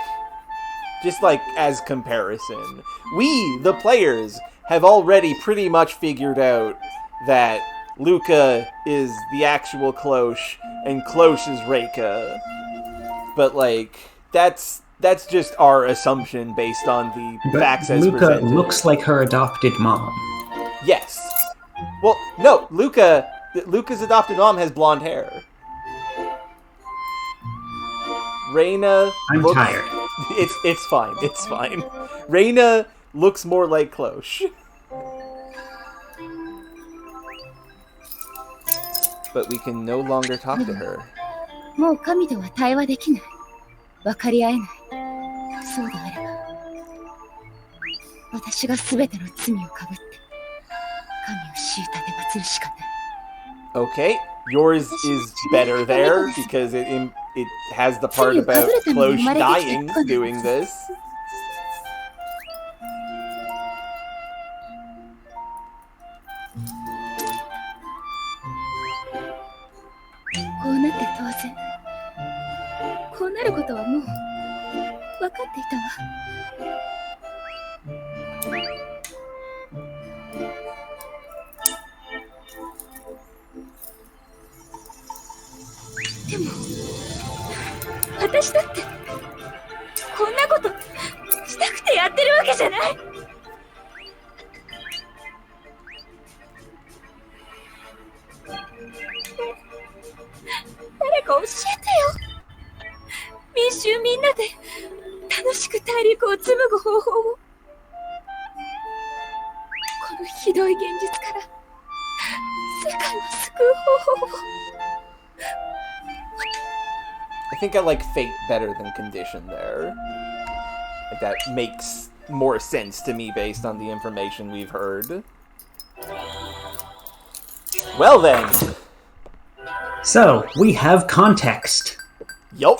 Just like as comparison. We, the players, have already pretty much figured out that Luca is the actual Cloche and Cloche is Reika. But like, that's just our assumption based on the But facts as Luca presented. looks like her adopted mom. Yes. Well, no, Luca's adopted mom has blonde hair. Reina I'm looks, tired. It's fine. It's fine. Reina looks more like Cloche. But we can no longer talk to her. もう神とは対話できない。分かり合えない。そうであれば、私が全ての罪をかぶって Okay, yours is better there because it has the part about Cloche dying doing this. こうなって当然。こうなることはもう分かっていたわ。でも私だってこんなことしたくてやってるわけじゃない。誰か教えてよ。民衆みんなで楽しく大陸を紡ぐ方法を。このひどい現実から世界を救う方法を。I think I like fate better than condition there. Like that makes more sense to me based on the information we've heard. Well then. So, we have context. Yup.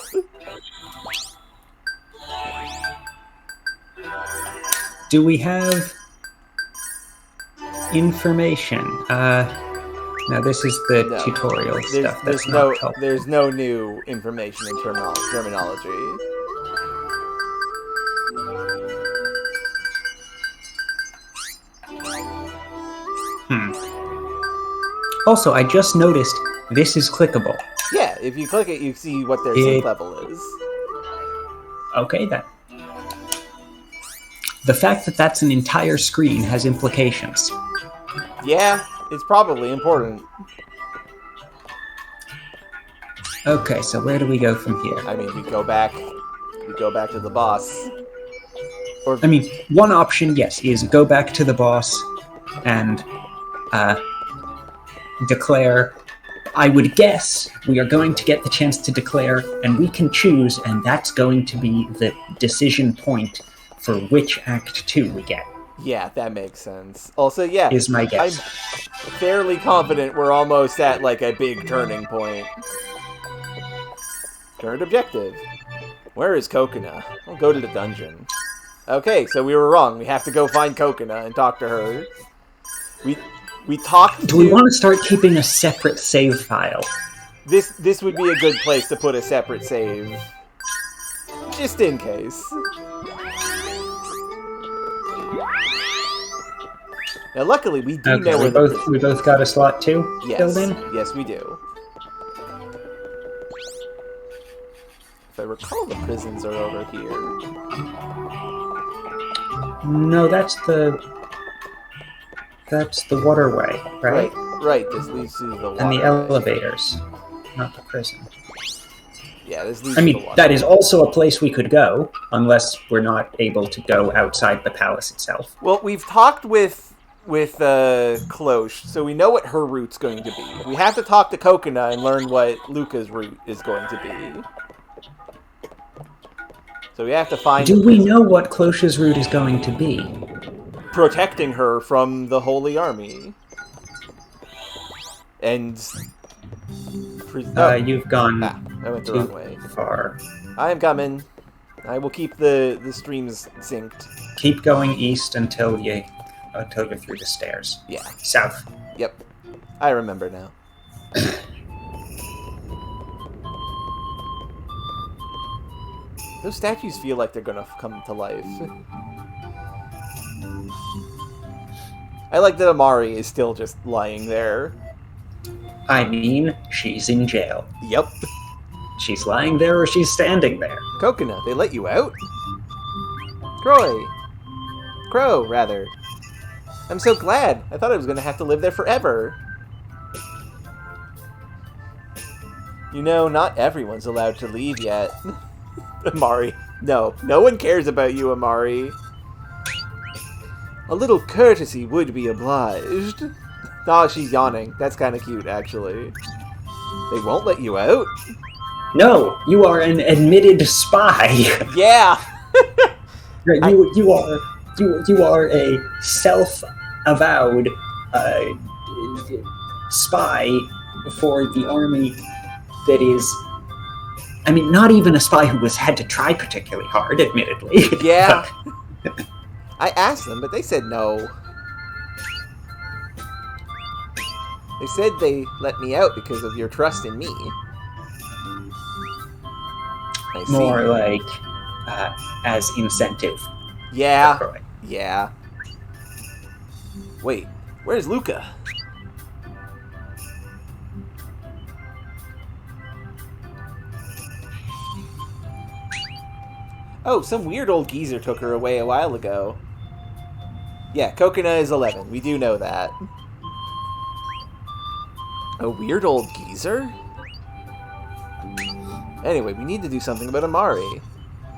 Do we have information? Now this is the No. tutorial stuff. There's That's not no helpful. there's no new information in terminology. Also, I just noticed this is clickable. Yeah, if you click it, you see what their It- sync level is. Okay, then. The fact that that's an entire screen has implications. Yeah, it's probably important. Okay, so where do we go from here? I mean, we go back to the boss. Or I mean, one option, yes, is go back to the boss and declare. I would guess we are going to get the chance to declare, and we can choose, and that's going to be the decision point for which Act 2 we get. yeah, that makes sense. Also, yeah, Is my guess. I'm fairly confident we're almost at like a big turning point. Current objective. Where is Kokona? I'll go to the dungeon. Okay, so we were wrong. We have to go find Kokona and talk to her. We talked. Do we want to start keeping a separate save file? This would be a good place to put a separate save, just in case. Now, luckily, we do know where we both got a slot too filled in? Yes, we do. If I recall, the prisons are over here. No, that's the waterway, right? Right. This leads to the water. And the elevators, not the prison. Yeah, this leads I to the mean, water. that is also a place we could go, unless we're not able to go outside the palace itself. Well, we've talked with Cloche, so we know what her route's going to be. We have to talk to Kokona and learn what Luca's route is going to be. So we have to find... Do we know what Cloche's route is going to be? Protecting her from the Holy Army. And... You've gone I went the too wrong way. far. I am coming. I will keep the streams synced. Keep going east until you're through the stairs. Yeah. South. Yep. I remember now. Those statues feel like they're gonna come to life. I like that Amari is still just lying there. I mean, she's in jail. Yep. She's lying there or she's standing there. Coconut, they let you out? Crow, rather. I'm so glad. I thought I was gonna have to live there forever. You know, not everyone's allowed to leave yet. Amari. No one cares about you, Amari. A little courtesy would be obliged. Oh, she's yawning. That's kind of cute, actually. They won't let you out? No, you are an admitted spy. Yeah! You are a self-avowed spy for the army that is, I mean, not even a spy who has had to try particularly hard, admittedly. Yeah. I asked them, but they said no. They said they let me out because of your trust in me. I see. More like as incentive. Yeah. Croy. Yeah. Wait, where's Luca? Oh, some weird old geezer took her away a while ago. Yeah, Kokona is 11. We do know that. A weird old geezer? Anyway, we need to do something about Amari.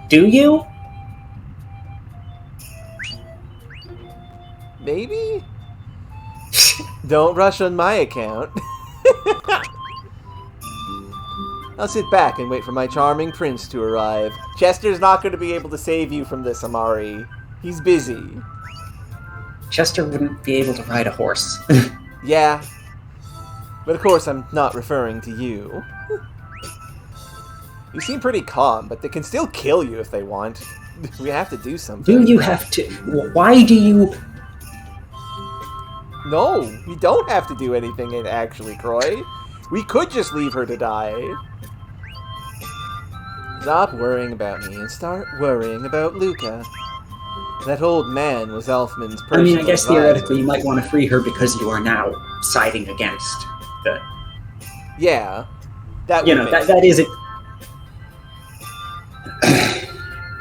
Do you? Maybe? Don't rush on my account. I'll sit back and wait for my charming prince to arrive. Chester's not going to be able to save you from this, Amari. He's busy. Chester wouldn't be able to ride a horse. Yeah. But of course, I'm not referring to you. You seem pretty calm, but they can still kill you if they want. We have to do something. Do you have to? Why do you? No, we don't have to do anything, actually, Croy. We could just leave her to die. Stop worrying about me and start worrying about Luca. That old man was Elfman's personal I mean, I guess advisor. theoretically you might want to free her because you are now siding against the. Yeah. That You would know, make that is it.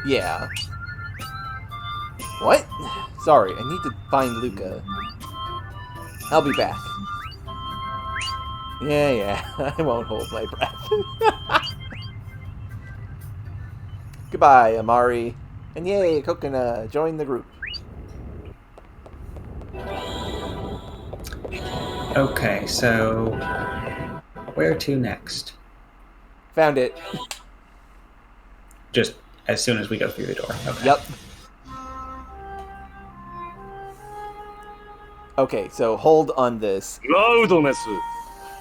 Yeah. What? Sorry, I need to find Luca. I'll be back. Yeah, I won't hold my breath. Goodbye, Amari. And yay, Kokona, join the group. Okay, so where to next? Found it. Just as soon as we go through the door. Okay. Yep. Okay, so hold on this. ラウドネス、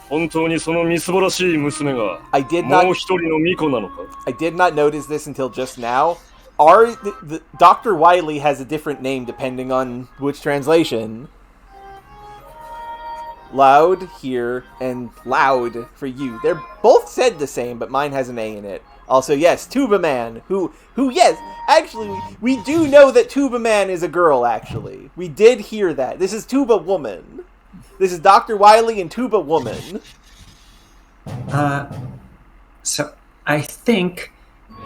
本当にそのみすぼらしい娘が I did もう not 一人の巫女なのか I did not notice this until just now. Dr. Wiley has a different name depending on which translation. Loud here and loud for you. They're both said the same, but mine has an A in it. Also, yes, Tuba Man, who yes, actually, we do know that Tuba Man is a girl, actually. We did hear that. This is Tuba Woman. This is Dr. Wiley and Tuba Woman. So I think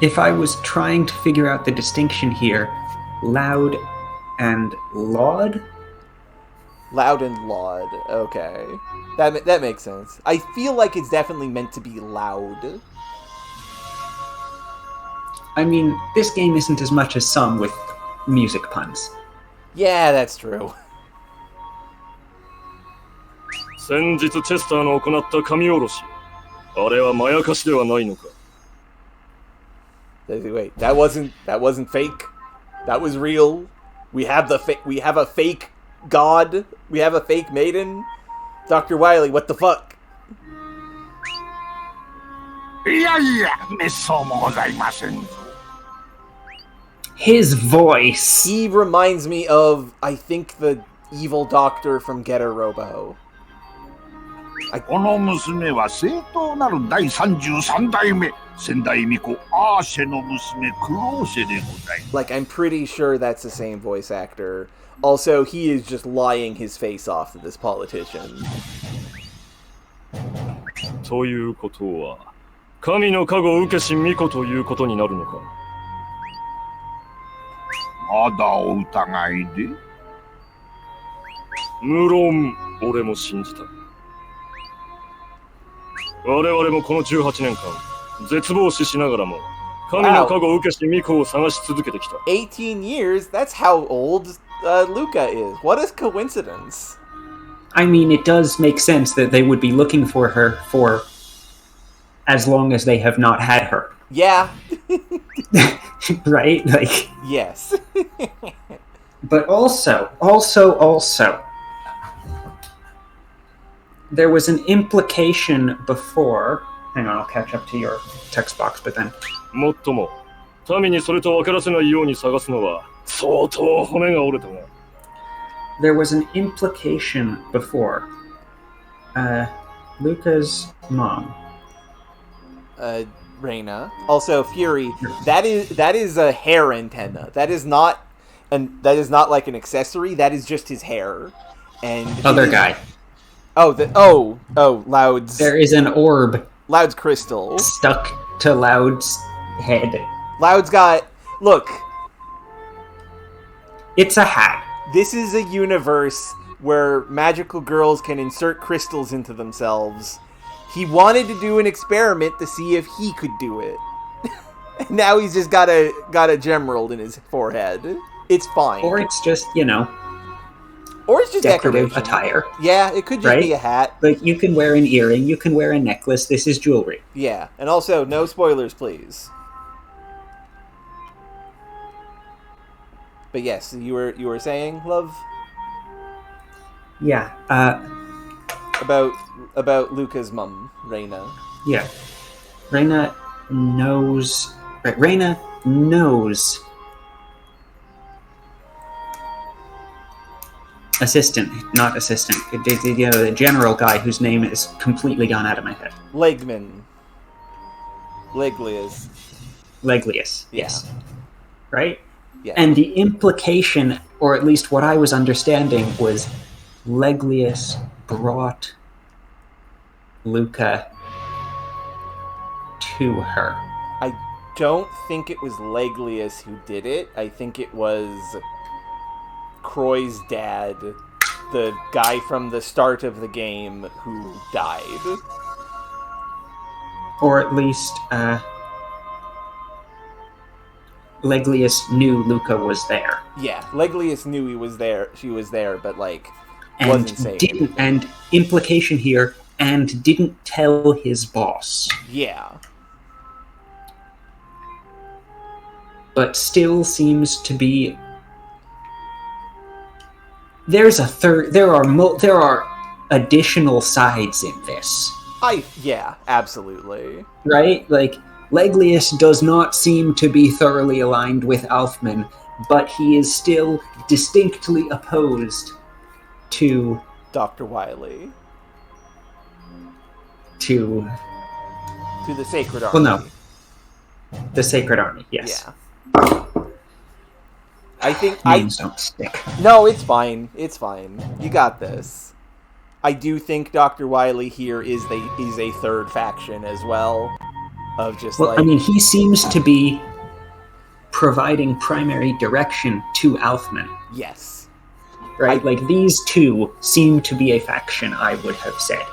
if I was trying to figure out the distinction here, loud and laud. Loud and laud. Okay. That makes sense. I feel like it's definitely meant to be loud. I mean, this game isn't as much as some with music puns. Yeah, that's true. 先日チェスターの行った神下ろし、あれはまやかしではないのか Wait, that wasn't fake. That was real. We have a fake god. We have a fake maiden. Dr. Wiley, what the fuck? いやいや、めっそうもございません。 His voice. He reminds me of, I think, the evil doctor from Getter Robo. この娘は正当なる第33代目、先代巫女アーシェの娘クローシェでございます。 Like, I'm pretty sure that's the same voice actor. Also, he is just lying his face off to this politician. ということは、神の加護受けし巫女ということになるのか。まだお疑いで？無論、俺も信じた。我々もこの18年間、絶望視しながらも、神の加護受けし巫女を探し続けてきた。18 years? That's how old Luca is. What a coincidence. I mean, it does make sense that they would be looking for her for as long as they have not had her. Yeah. Right? Like. Yes. But also, There was an implication before. Hang on, I'll catch up to your text box, but then. もっとも、民にそれと分からせないように探すのは相当骨が折れたが。There was an implication before. Luca's mom. Reina. Also, Fury. That is a hair antenna. That is not like an accessory. That is just his hair. And Other guy. Loud's. There is an orb. Loud's crystal stuck to Loud's head. Loud's got. Look. It's a hat. This is a universe where magical girls can insert crystals into themselves. He wanted to do an experiment to see if he could do it. And now he's just got a gemerald in his forehead. It's fine. Or it's just, or it's just decorative attire. Yeah, it could just be a hat. Like, you can wear an earring, you can wear a necklace, this is jewelry. Yeah, and also, no spoilers, please. But yes, you were saying, love? Yeah, About Luca's mum, Reina. Yeah. Reina knows... Right, Reina knows... Not assistant. The general guy whose name is completely gone out of my head. Leglius. Leglius, Yeah. yes. Right? Yeah. And the implication, or at least what I was understanding, was Leglius brought Luca to her. I don't think it was Leglius who did it. I think it was Croy's dad, the guy from the start of the game who died. Or at least, Leglius knew Luca was there. Yeah, Leglius knew she was there, but, wasn't saying. And implication here, and didn't tell his boss. Yeah. But still seems to be... There are additional sides in this. Yeah, absolutely. Right? Like, Leglius does not seem to be thoroughly aligned with Alfman, but he is still distinctly opposed to... Dr. Wily. To the Sacred Army. Well, no. The Sacred Army, yes. Yeah. I think Names don't stick. No, it's fine. It's fine. You got this. I do think Dr. Wily here is a third faction as well. Of just he seems to be providing primary direction to Alfman. Yes. Right? These two seem to be a faction, I would have said.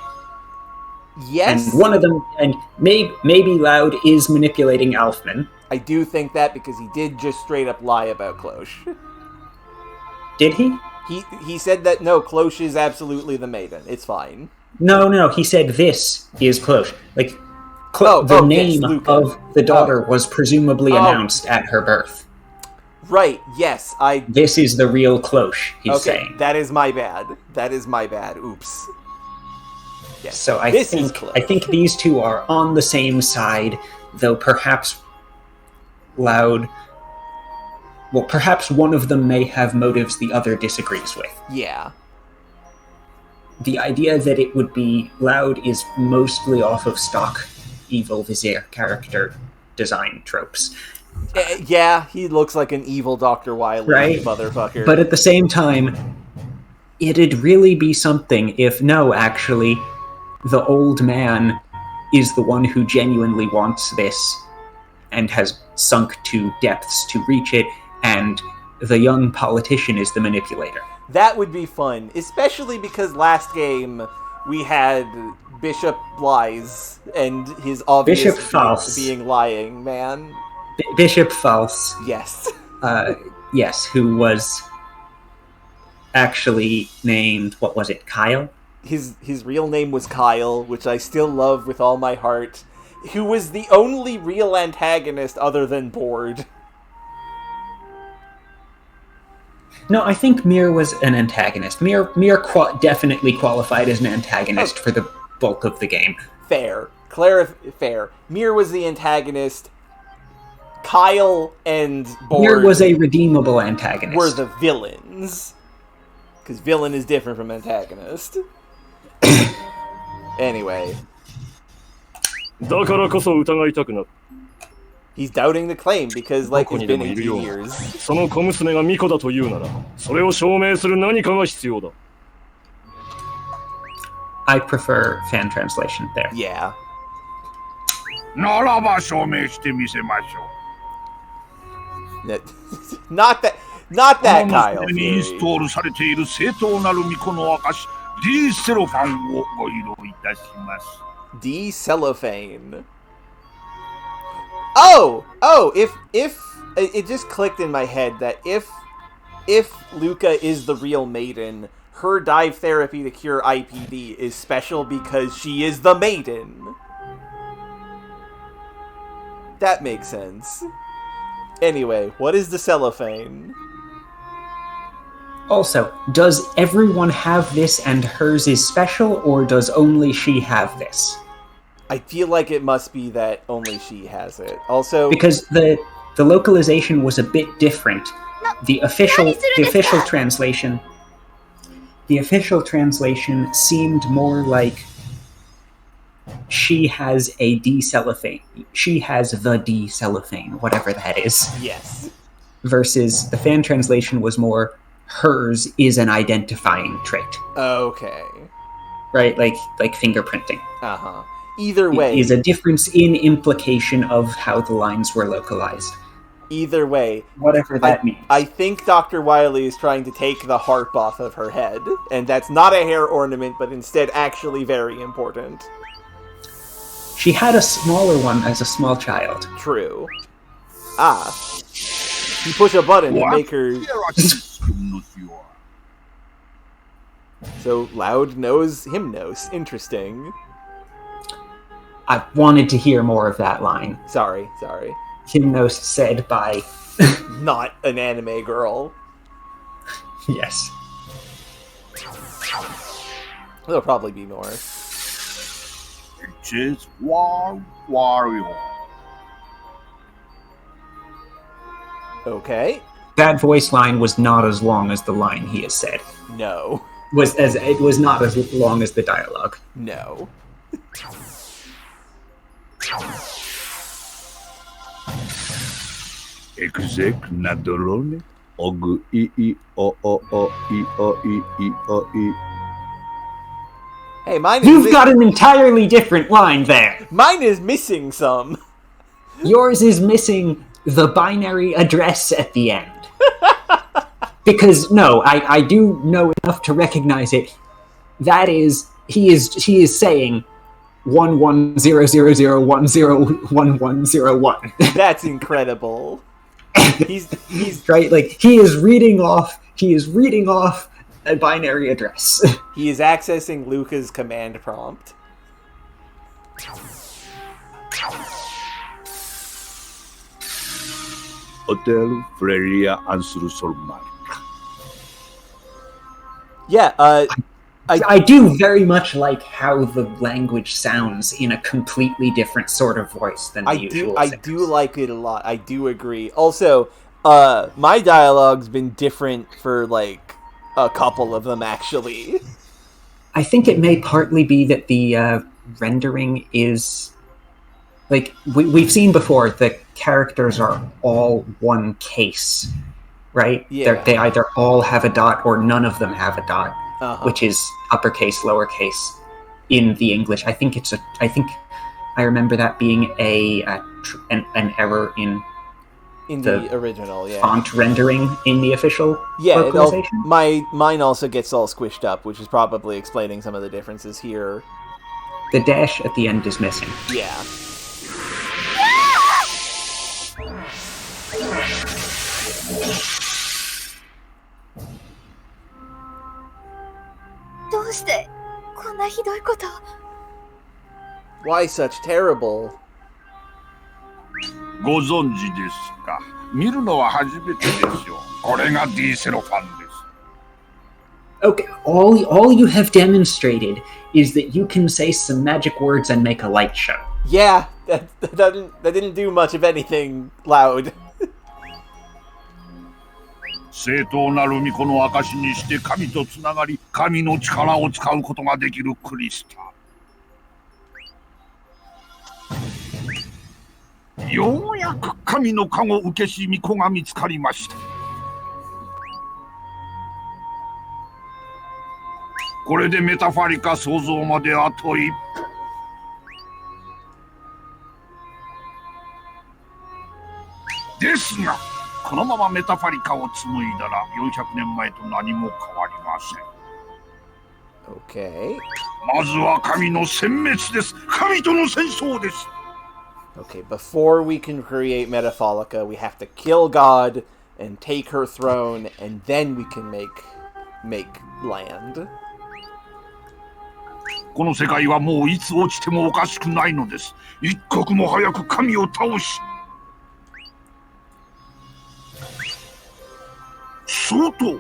Yes. And one of them, and maybe Loud is manipulating Alfman. I do think that because he did just straight up lie about Cloche. Did he? He said that, no, Cloche is absolutely the maiden. It's fine. No, he said this is Cloche. The name of the daughter was presumably announced at her birth. Right, yes, This is the real Cloche, he's saying. That is my bad. Oops. Yes. So I think these two are on the same side, though perhaps perhaps one of them may have motives the other disagrees with. Yeah. The idea that it would be Loud is mostly off of stock evil vizier character design tropes. Yeah, he looks like an evil Dr. Wily motherfucker. But at the same time, it'd really be something if, actually, the old man is the one who genuinely wants this and has sunk to depths to reach it, and the young politician is the manipulator. That would be fun, especially because last game we had Bishop Lies and his obvious Bishop False being lying, man. Bishop False. Yes. Yes, who was actually named, what was it, Kyle? His real name was Kyle, which I still love with all my heart. Who was the only real antagonist other than Bored. No, I think Mir was an antagonist. Mir definitely qualified as an antagonist for the bulk of the game. Fair. Fair. Mir was the antagonist. Kyle and Bord Mir was a redeemable antagonist. were the villains. Because villain is different from antagonist. Anyway. だからこそ疑いたくなる。 He's doubting the claim because, like, it's been 18 years. その小娘が巫女だというなら、それを証明する何かが必要だ。 I prefer fan translation there. Yeah. ならば証明してみせましょ Not that う。この Kyle. 娘にインストールされている正当なる巫女の証 D セロファンをご披露いたします。 D cellophane. Oh, if it just clicked in my head that if Luca is the real maiden, her dive therapy to cure IPD is special because she is the maiden. That makes sense. Anyway, what is the cellophane? Also, does everyone have this and hers is special, or does only she have this? I feel like it must be that only she has it. Also, Because the localization was a bit different. The official translation seemed more like she has a D-cellophane. She has the D-cellophane, whatever that is. yes. Versus the fan translation was more hers is an identifying trait. Okay. Right? Like fingerprinting. Uh-huh. Either way. Is a difference in implication of how the lines were localized. Either way. Whatever that means. I think Dr. Wily is trying to take the harp off of her head, and that's not a hair ornament, but instead actually very important. She had a smaller one as a small child. True. Ah. You push a button to make her... So, Loud knows Hymnos. Interesting. I wanted to hear more of that line. Sorry. Hymnos said by... Not an anime girl. Yes. There'll probably be more. It is Wario. Okay. That voice line was not as long as the line he has said. No. It was not as long as the dialogue. No. Exec nadolone og I o o o I o I o I. Hey, mine You've got an entirely different line there. Mine is missing some. Yours is missing the binary address at the end. Because no, I do know enough to recognize it. That is, he is saying 1100101101. That's incredible. He's right, like he is reading off a binary address. He is accessing Luca's command prompt. Hotel Freria Ansuru Solmark. Yeah, I do very much like how the language sounds in a completely different sort of voice than the usual. I do like it a lot. I do agree. Also, my dialogue's been different for like a couple of them actually. I think it may partly be that the rendering is like we've seen before. The characters are all one case, right? Yeah. They either all have a dot or none of them have a dot. Uh-huh. Which is uppercase, lowercase in the English. I think I remember that being an error in the original, yeah. Font rendering in the official yeah, localization. Mine also gets all squished up, which is probably explaining some of the differences here. The dash at the end is missing. Yeah. Why such terrible? ご存知ですか。見るのは初めてですよ。これが D セロファンです。Okay, all you have demonstrated is that you can say some magic words and make a light show. Yeah, that didn't do much of anything loud. 正当なる巫女の証にして神とつながり、神の力を使うことができるクリスタ。ようやく神の加護受けし巫女が見つかりました。これでメタファリカ創造まであと一歩。ですが、このままメタファリカを紡いだら400年前と何も変わりません。Okay. まずは神の殲滅です。神との戦争です。Okay, before we can create Metapholica, we have to kill God and take her throne, and then we can make land. この世界はもういつ落ちてもおかしくないのです。一刻も早く神を倒し。相当。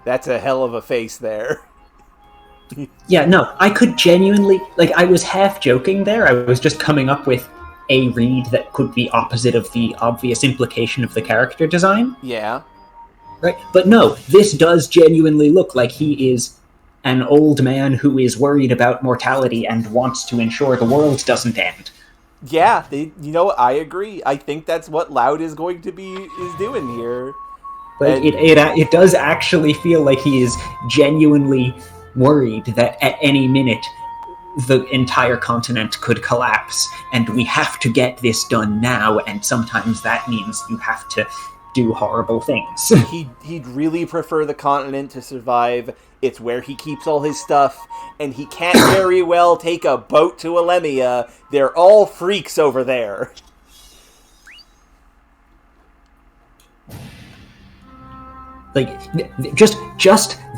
That's a hell of a face there. Yeah, no, I could genuinely, like, I was half joking there. I was just coming up with a read that could be opposite of the obvious implication of the character design. Yeah. Right? But no, this does genuinely look like he is an old man who is worried about mortality and wants to ensure the world doesn't end. Yeah, you know what? I agree. I think that's what Loud is going to be doing here. Like, it does actually feel like he is genuinely worried that at any minute the entire continent could collapse, and we have to get this done now, and sometimes that means you have to do horrible things. He'd really prefer the continent to survive. It's where he keeps all his stuff, and he can't very well take a boat to Alemia. They're all freaks over there. Like, just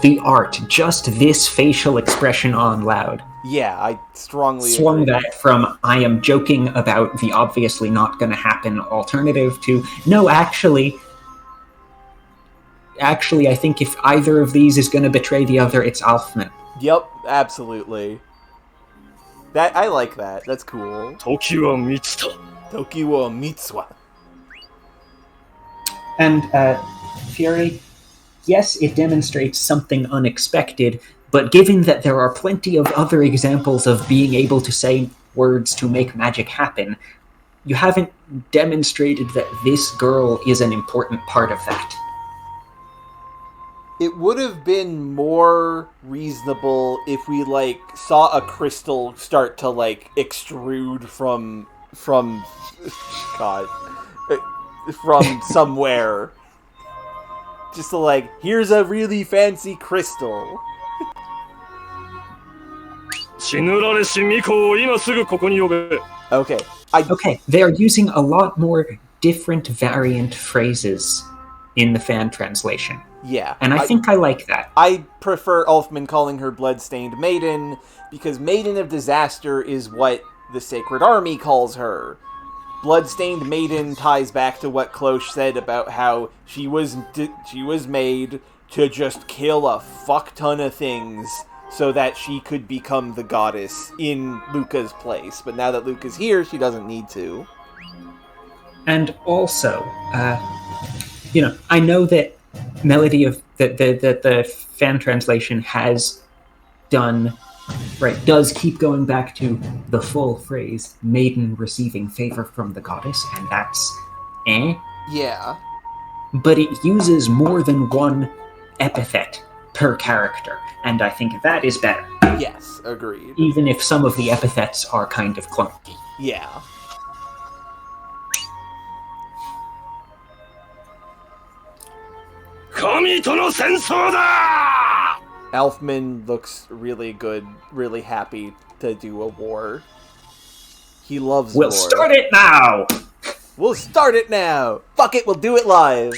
the art, just this facial expression on Loud. Yeah, I strongly swung agree. that from I am joking about the obviously not going to happen alternative to no, actually, I think if either of these is going to betray the other, it's Alfman. Yep, absolutely. I like that. That's cool. Toki wa mitsuta. Toki wa mitsuwa. And Fury, yes, it demonstrates something unexpected, but given that there are plenty of other examples of being able to say words to make magic happen, you haven't demonstrated that this girl is an important part of that. It would have been more reasonable if we, like, saw a crystal start to, like, extrude from somewhere. Just to, like, here's a really fancy crystal. Okay. Okay, they are using a lot more different variant phrases in the fan translation. Yeah. And I think I like that. I prefer Ulfman calling her Bloodstained Maiden, because Maiden of Disaster is what the Sacred Army calls her. Bloodstained Maiden ties back to what Klosh said about how she was made to just kill a fuck ton of things so that she could become the goddess in Luca's place. But now that Luca's here, she doesn't need to. And also, I know that Melody of the fan translation has does keep going back to the full phrase, maiden receiving favor from the goddess, and that's Yeah. But it uses more than one epithet per character, and I think that is better. Yes, agreed. Even if some of the epithets are kind of clunky. Yeah. Elfman looks really good, really happy to do a war. He loves war. We'll start it now! We'll start it now! Fuck it, we'll do it live!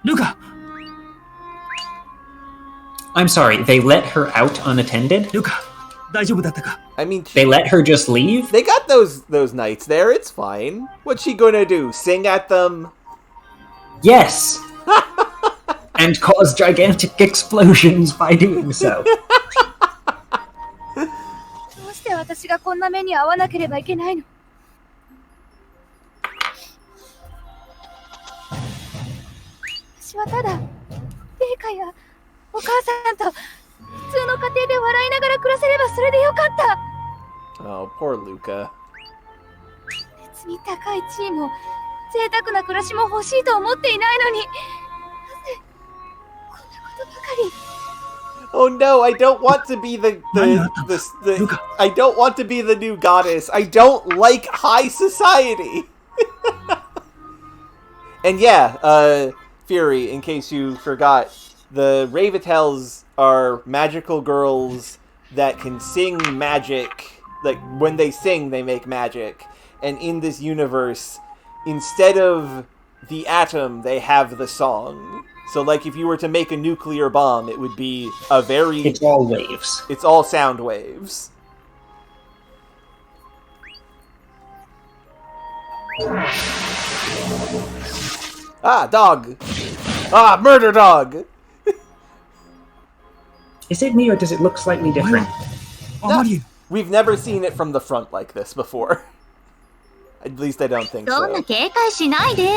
Luca! I'm sorry, they let her out unattended? Luca, 大丈夫だったか I mean, They let her just leave? they got those knights there. It's fine. What's she gonna do? Sing at them? Yes! And cause gigantic explosions by doing so. どうして私がこんな目に遭わなければいけないの？私はただ、陛下やお母さんと普通の家庭で笑いながら暮らせればそれでよかった。 Oh, poor Luca. 別に高い地位も贅沢な暮らしも欲しいと思っていないのに、なぜこんなことばかり。 Oh no, I don't want to be the I don't want to be the new goddess. I don't like high society. And yeah, Fury, in case you forgot, the Ravitels are magical girls that can sing magic. Like, when they sing, they make magic. And in this universe, instead of the atom, they have the song. So, like, if you were to make a nuclear bomb, it would be a very... It's all waves. It's all sound waves. Ah, dog! Ah, murder dog! Is it me or does it look slightly different? あまり We've never seen it from the front like this before. At least I don't think そんな so. 警戒しないで。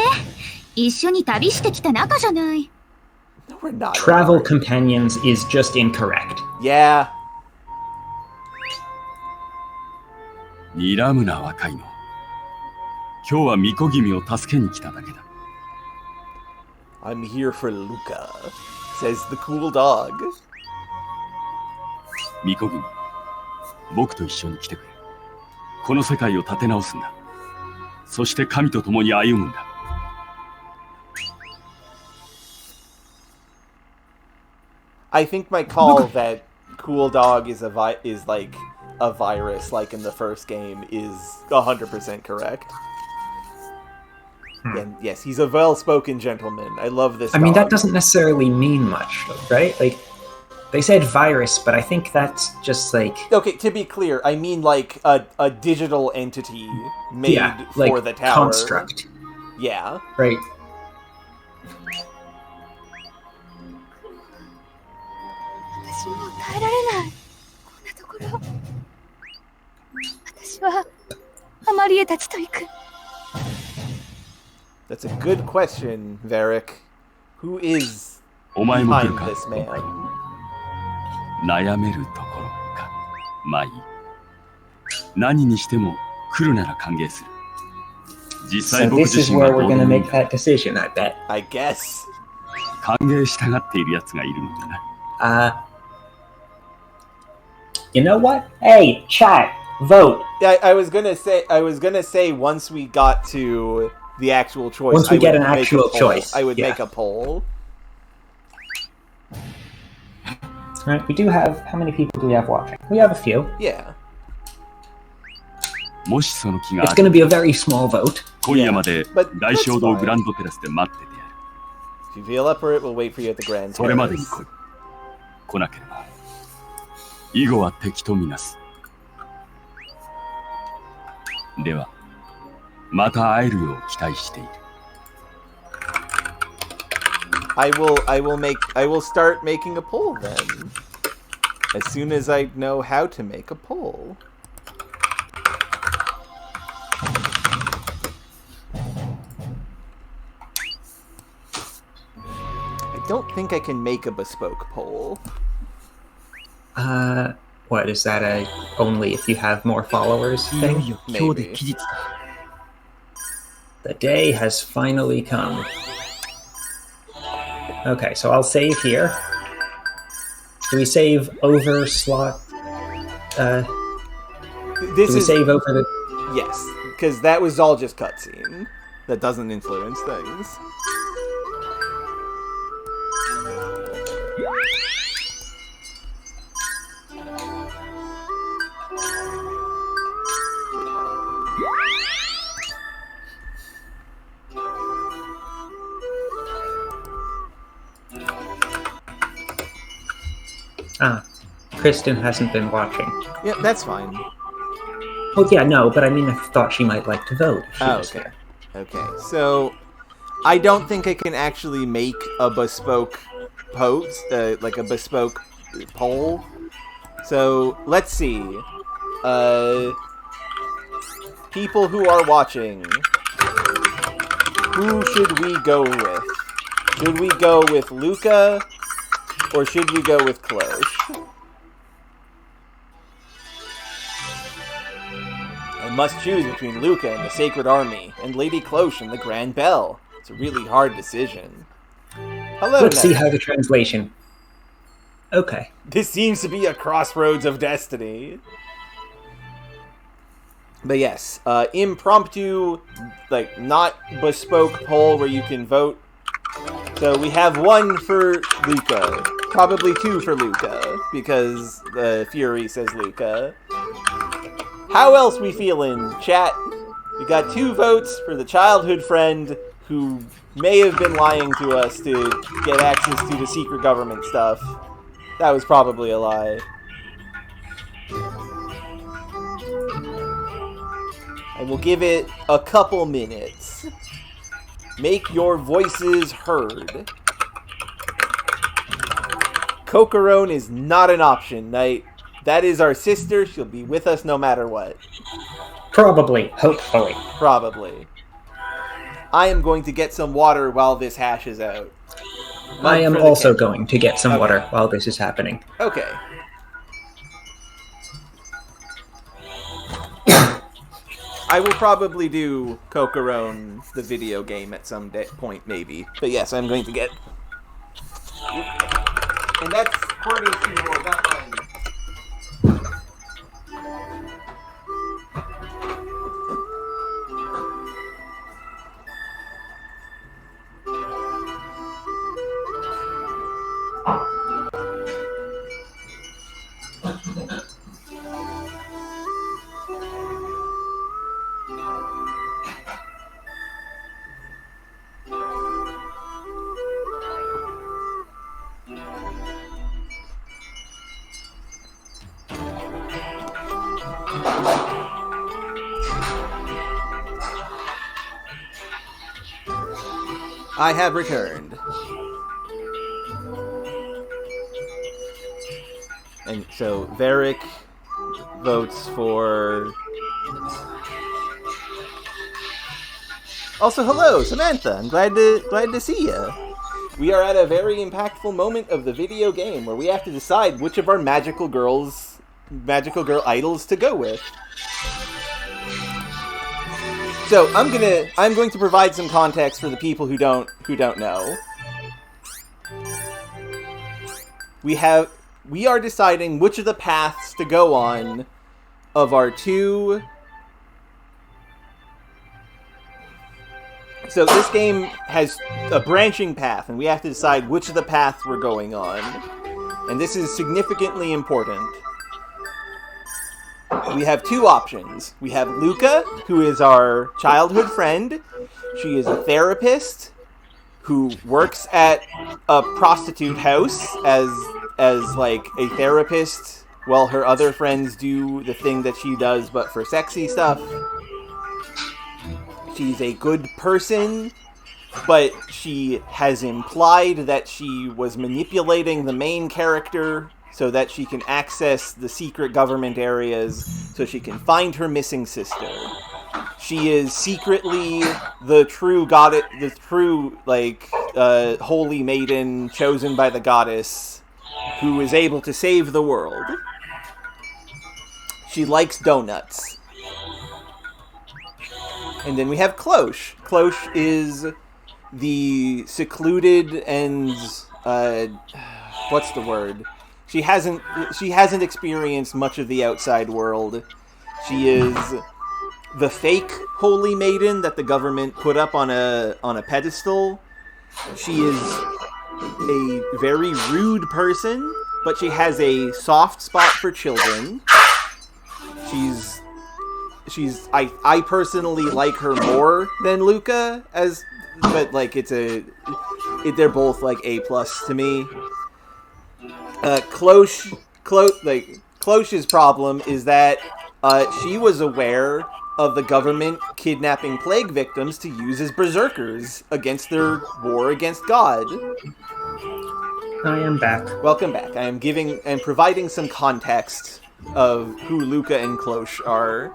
一緒に旅してきた仲じゃない。 No, we're not. Travel companions is just incorrect. Yeah. 睨むな若いの。今日は巫女君を助けに来ただけだ。I'm here for Luca, says the cool dog. 巫女君、僕と一緒に来てくれ。この世界を立て直すんだ。そして神と共に歩むんだ。I think my call that cool dog is like a virus, like in the first game, is 100% correct. And yes, he's a well-spoken gentleman. I love this. I mean, dog. that doesn't necessarily mean much, right? Like, they said virus, but I think that's just like... Okay, to be clear, I mean like a digital entity made for like the tower. construct. Yeah. Right. 私もう耐えられない。こんなところ。私はアマリエたちと行く。 That's a good question, Varric. Who is お前も来る behind か。 this man? 悩めるところか。まあいい。何にしても来るなら歓迎する。実際 So 僕 this 自 is 身は where ど we're うで gonna もいいん make だ。 that decision, I bet. I guess. 歓迎したがっている奴がいるのだな。You know what? Hey, chat, vote. Yeah, I was gonna say once we got to the actual choice. Once we I get would an make a actual poll. choice, I would yeah. make a poll. Alright, we do have... How many people do we have watching? We have a few. Yeah. もしその気が It's あ gonna る be a very small vote. 今夜まで but 大聖 that's 堂 fine. グランドテラスで待っててやる。 If you feel up for it, we'll wait for you at the Grand それまでに Terrace. 来い。来なければ以後は敵とみなす。ではまた会えるよう期待している。I will start making a poll then. As soon as I know how to make a poll. I don't think I can make a bespoke poll. What, is that a only if you have more followers いよい thing? よ今日で期日だ。 The day has finally come. Okay, so I'll save here. Do we save over slot? This Do we is save over the... yes, because that was all just cutscene. That doesn't influence things. Kristen hasn't been watching. Yeah, that's fine. Oh yeah, no, but I mean, I thought she might like to vote. If she was Okay. here. Okay. So, I don't think I can actually make a bespoke post, like a bespoke poll. So, let's see. People who are watching, who should we go with? Should we go with Luca, or should we go with Cloche? I must choose between Luca and the Sacred Army, and Lady Cloche and the Grand Bell. It's a really hard decision. Hello, Let's see Knight. how the translation. Okay. This seems to be a crossroads of destiny. But yes, impromptu, like, not bespoke poll where you can vote. So we have one for Luca. Probably two for Luca, because Fury says Luca. How else we feeling, chat? We got 2 votes for the childhood friend who may have been lying to us to get access to the secret government stuff. That was probably a lie. And we'll give it a couple minutes. Make your voices heard. Cocorone is not an option, Knight. That is our sister. She'll be with us no matter what. Probably. Hopefully. Probably. I am going to get some water while this hashes out. I am also going to get some water while this is happening. Okay. I will probably do Cocorone, the video game, at some point, maybe. But yes, I'm going to get... And that's Courtney's keyboard, not mine. I have returned. And so Varric votes for... Also, hello, Samantha. I'm glad to see you. We are at a very impactful moment of the video game where we have to decide which of our magical girl idols to go with. So I'm going to provide some context for the people who don't know. We are deciding which of the paths to go on of our 2. So this game has a branching path, and we have to decide which of the paths we're going on. And this is significantly important. We have 2 options. We have Luca, who is our childhood friend. She is a therapist who works at a prostitute house as like a therapist while her other friends do the thing that she does but for sexy stuff. She's a good person, but she has implied that she was manipulating the main character so that she can access the secret government areas so she can find her missing sister. She is secretly the true goddess, holy maiden chosen by the goddess who is able to save the world. She likes donuts. And then we have Cloche. Cloche is the secluded and what's the word? She hasn't experienced much of the outside world. She is the fake holy maiden that the government put up on a pedestal. She is a very rude person, but she has a soft spot for children. I personally like her more than Luca, but like they're both like A+ to me. Cloche Cloche's problem is that she was aware of the government kidnapping plague victims to use as berserkers against their war against God. I am back. Welcome back. I am providing some context of who Luca and Cloche are.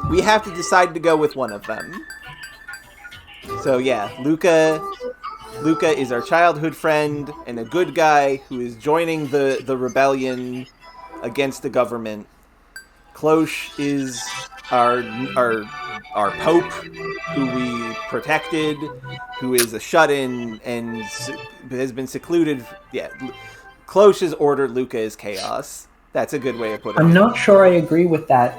We have to decide to go with one of them. So yeah, Luca is our childhood friend and a good guy who is joining the rebellion against the government. Cloche is our pope, who we protected, who is a shut-in and has been secluded. Yeah, Cloche has ordered Luca as chaos. That's a good way of putting it. I'm not sure I agree with that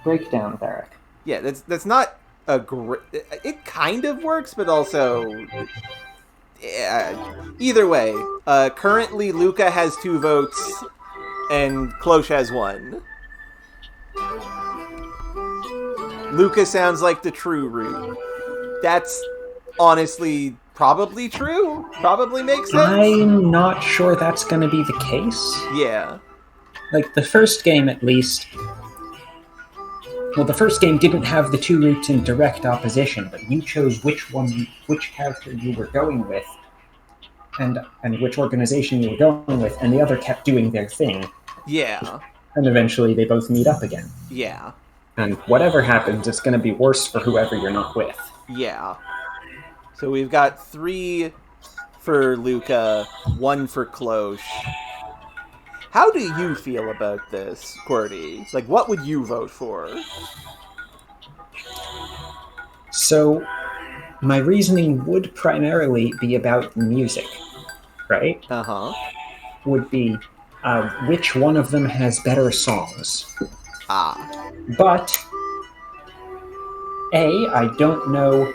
breakdown, Varric. Yeah, that's not a great... It kind of works, but also... either way, currently Luca has 2 votes, and Cloche has 1. Luca sounds like the true route. That's honestly probably true. Probably makes sense. I'm not sure that's going to be the case. Yeah. Like, the first game, at least... Well, the first game didn't have the 2 routes in direct opposition, but you chose which character you were going with, and which organization you were going with, and the other kept doing their thing. Yeah. And eventually they both meet up again. Yeah. And whatever happens, it's going to be worse for whoever you're not with. Yeah. So we've got 3 for Luca, 1 for Cloche. How do you feel about this, Qwerty? Like, what would you vote for? So, my reasoning would primarily be about music, right? Uh-huh. Would be which one of them has better songs. Ah. But, I don't know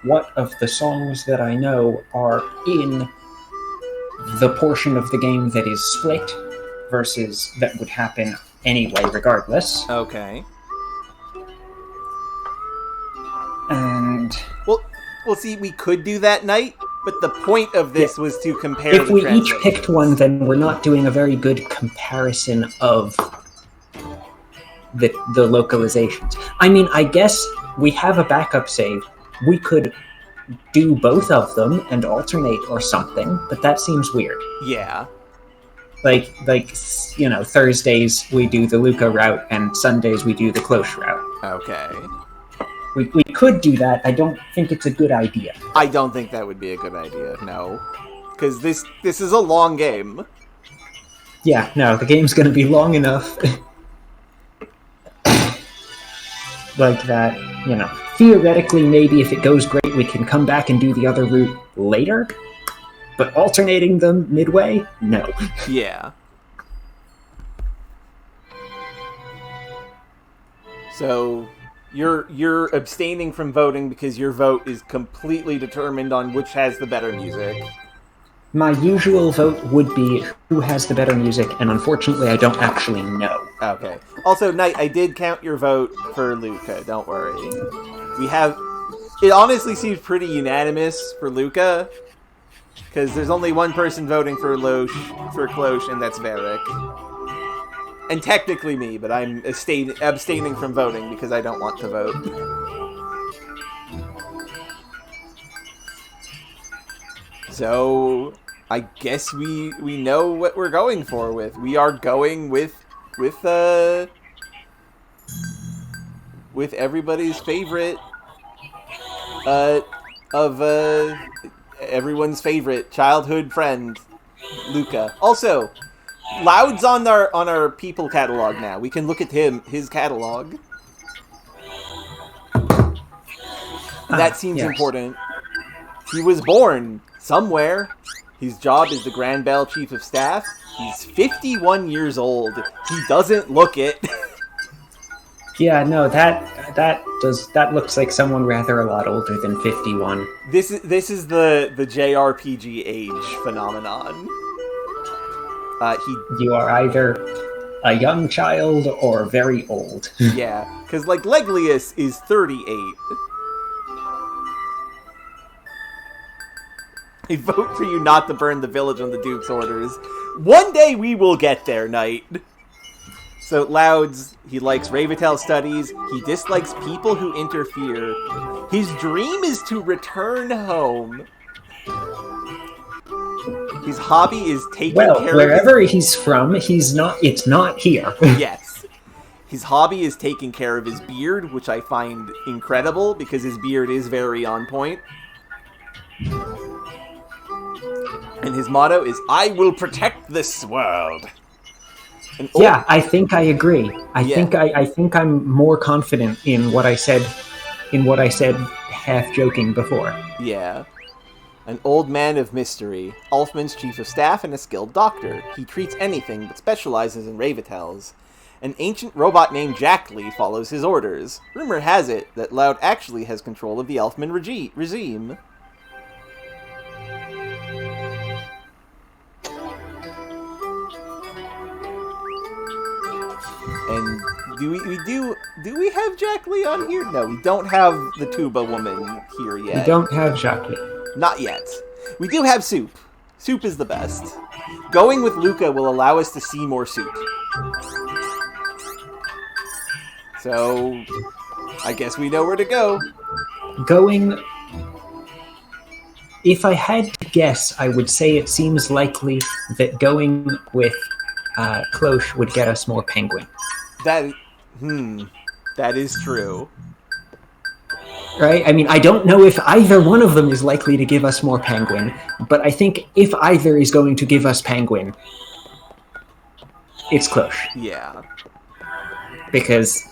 what of the songs that I know are in the portion of the game that is split versus that would happen anyway, regardless. Okay. And... Well, see, we could do that night, but the point of this was to compare if we each picked one, then we're not doing a very good comparison of the localizations. I mean, I guess we have a backup save. We could do both of them and alternate or something, but that seems weird. Yeah. Like you know, Thursdays we do the Luca route and Sundays we do the Cloche route. Okay. We could do that. I don't think it's a good idea. I don't think that would be a good idea, no. Because this is a long game. Yeah, no, the game's going to be long enough. Like that, you know. Theoretically, maybe if it goes great, we can come back and do the other route later. But alternating them midway? No. Yeah. So... You're abstaining from voting because your vote is completely determined on which has the better music. My usual vote would be who has the better music, and unfortunately I don't actually know. Okay. Also, Knight, I did count your vote for Luca, don't worry. We have... It honestly seems pretty unanimous for Luca, because there's only one person voting for Cloche, and that's Varric. And technically me, but I'm abstaining from voting because I don't want to vote. So, I guess we know what we're going for with. We are going with everybody's favorite of everyone's favorite childhood friend, Luca. Also, Loud's on our people catalog now. We can look at his catalog. That seems yes. important. He was born somewhere. His job is the Grand Bell Chief of Staff. He's 51 years old. He doesn't look it. Yeah, no, that looks like someone rather a lot older than 51. This is the JRPG age phenomenon. You are either a young child or very old. Yeah, because like Leglius is 38. I vote for you not to burn the village on the Duke's orders. One day we will get there, Knight. So Louds, he likes Ravetel studies. He dislikes people who interfere. His dream is to return home. His hobby is taking care of wherever he's from, it's not here. Yes. His hobby is taking care of his beard, which I find incredible because his beard is very on point. And his motto is, I will protect this world. Yeah, I think I agree. I think I'm more confident in what I said half joking before. Yeah. An old man of mystery, Ulfman's chief of staff and a skilled doctor. He treats anything but specializes in Ravetels. An ancient robot named Jackley follows his orders. Rumor has it that Loud actually has control of the Elfman regime. And do we have Jackley on here? No, we don't have the tuba woman here yet. We don't have Jackley. Not yet. We do have Soup. Soup is the best. Going with Luca will allow us to see more Soup. So, I guess we know where to go. If I had to guess, I would say it seems likely that going with Cloche would get us more Penguin. That is true. Right? I mean, I don't know if either one of them is likely to give us more Penguin, but I think if either is going to give us Penguin, it's Cloche. Yeah. Because,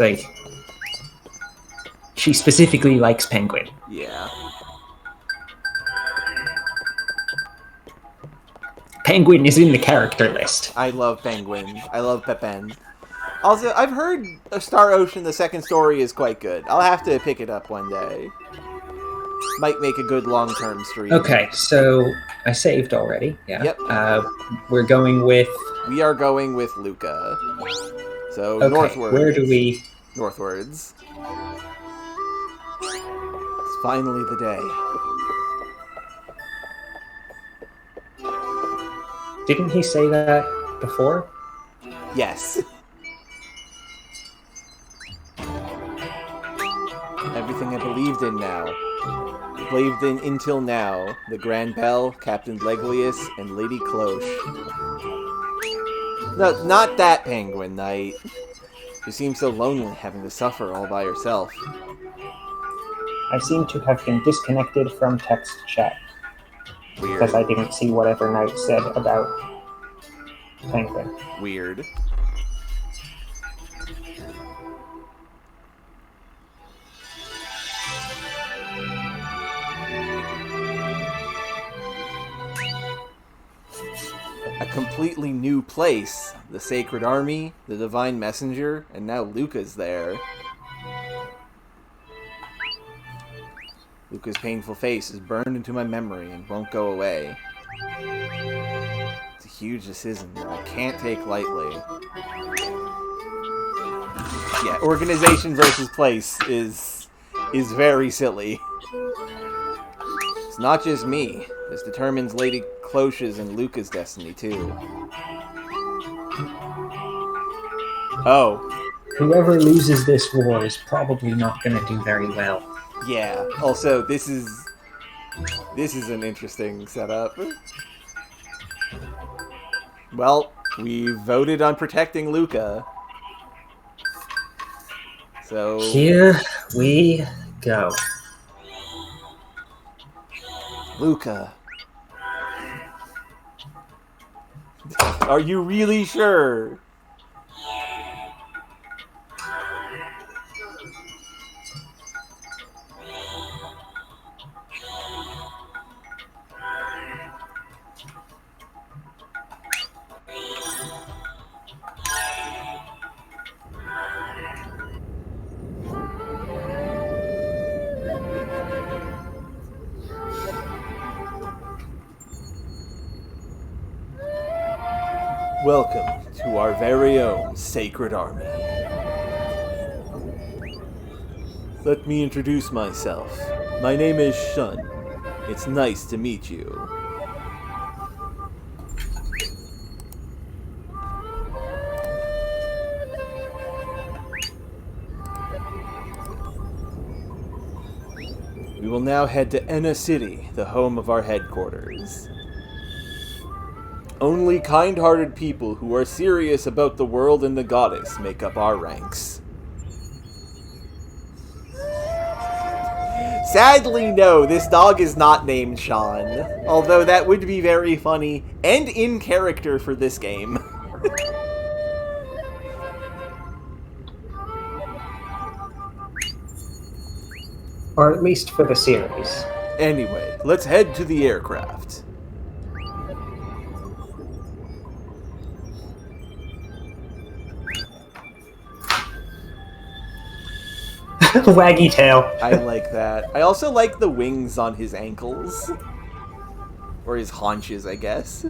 she specifically likes Penguin. Yeah. Penguin is in the character list. I love Penguin. I love Pepin. Also, I've heard Star Ocean, the second story, is quite good. I'll have to pick it up one day. Might make a good long-term stream. Okay, so I saved already. Yeah. Yep. We're going with... We are going with Luca. So, okay, northwards. Where do we... Northwards. It's finally the day. Didn't he say that before? Yes. Everything I believed in now. Believed in until now. The Grand Bell, Captain Leglius, and Lady Cloche. No, not that Penguin Knight. You seem so lonely having to suffer all by yourself. I seem to have been disconnected from text chat. Weird. Because I didn't see whatever Knight said about Penguin. Weird. A completely new place. The Sacred Army, the Divine Messenger, and now Luca's there. Luca's painful face is burned into my memory and won't go away. It's a huge decision that I can't take lightly. Yeah, organization versus place is very silly. It's not just me. This determines Lady Cloche's and Luca's destiny, too. Oh. Whoever loses this war is probably not going to do very well. Yeah. Also, this is an interesting setup. Well, we voted on protecting Luca. So... Here we go. Luca. Are you really sure? Welcome to our very own Sacred Army. Let me introduce myself. My name is Shun. It's nice to meet you. We will now head to Enna City, the home of our headquarters. Only kind-hearted people who are serious about the world and the goddess make up our ranks. Sadly, no, this dog is not named Sean. Although that would be very funny and in character for this game. Or at least for the series. Anyway, let's head to the aircraft. Waggy tail. I like that. I also like the wings on his ankles. Or his haunches, I guess.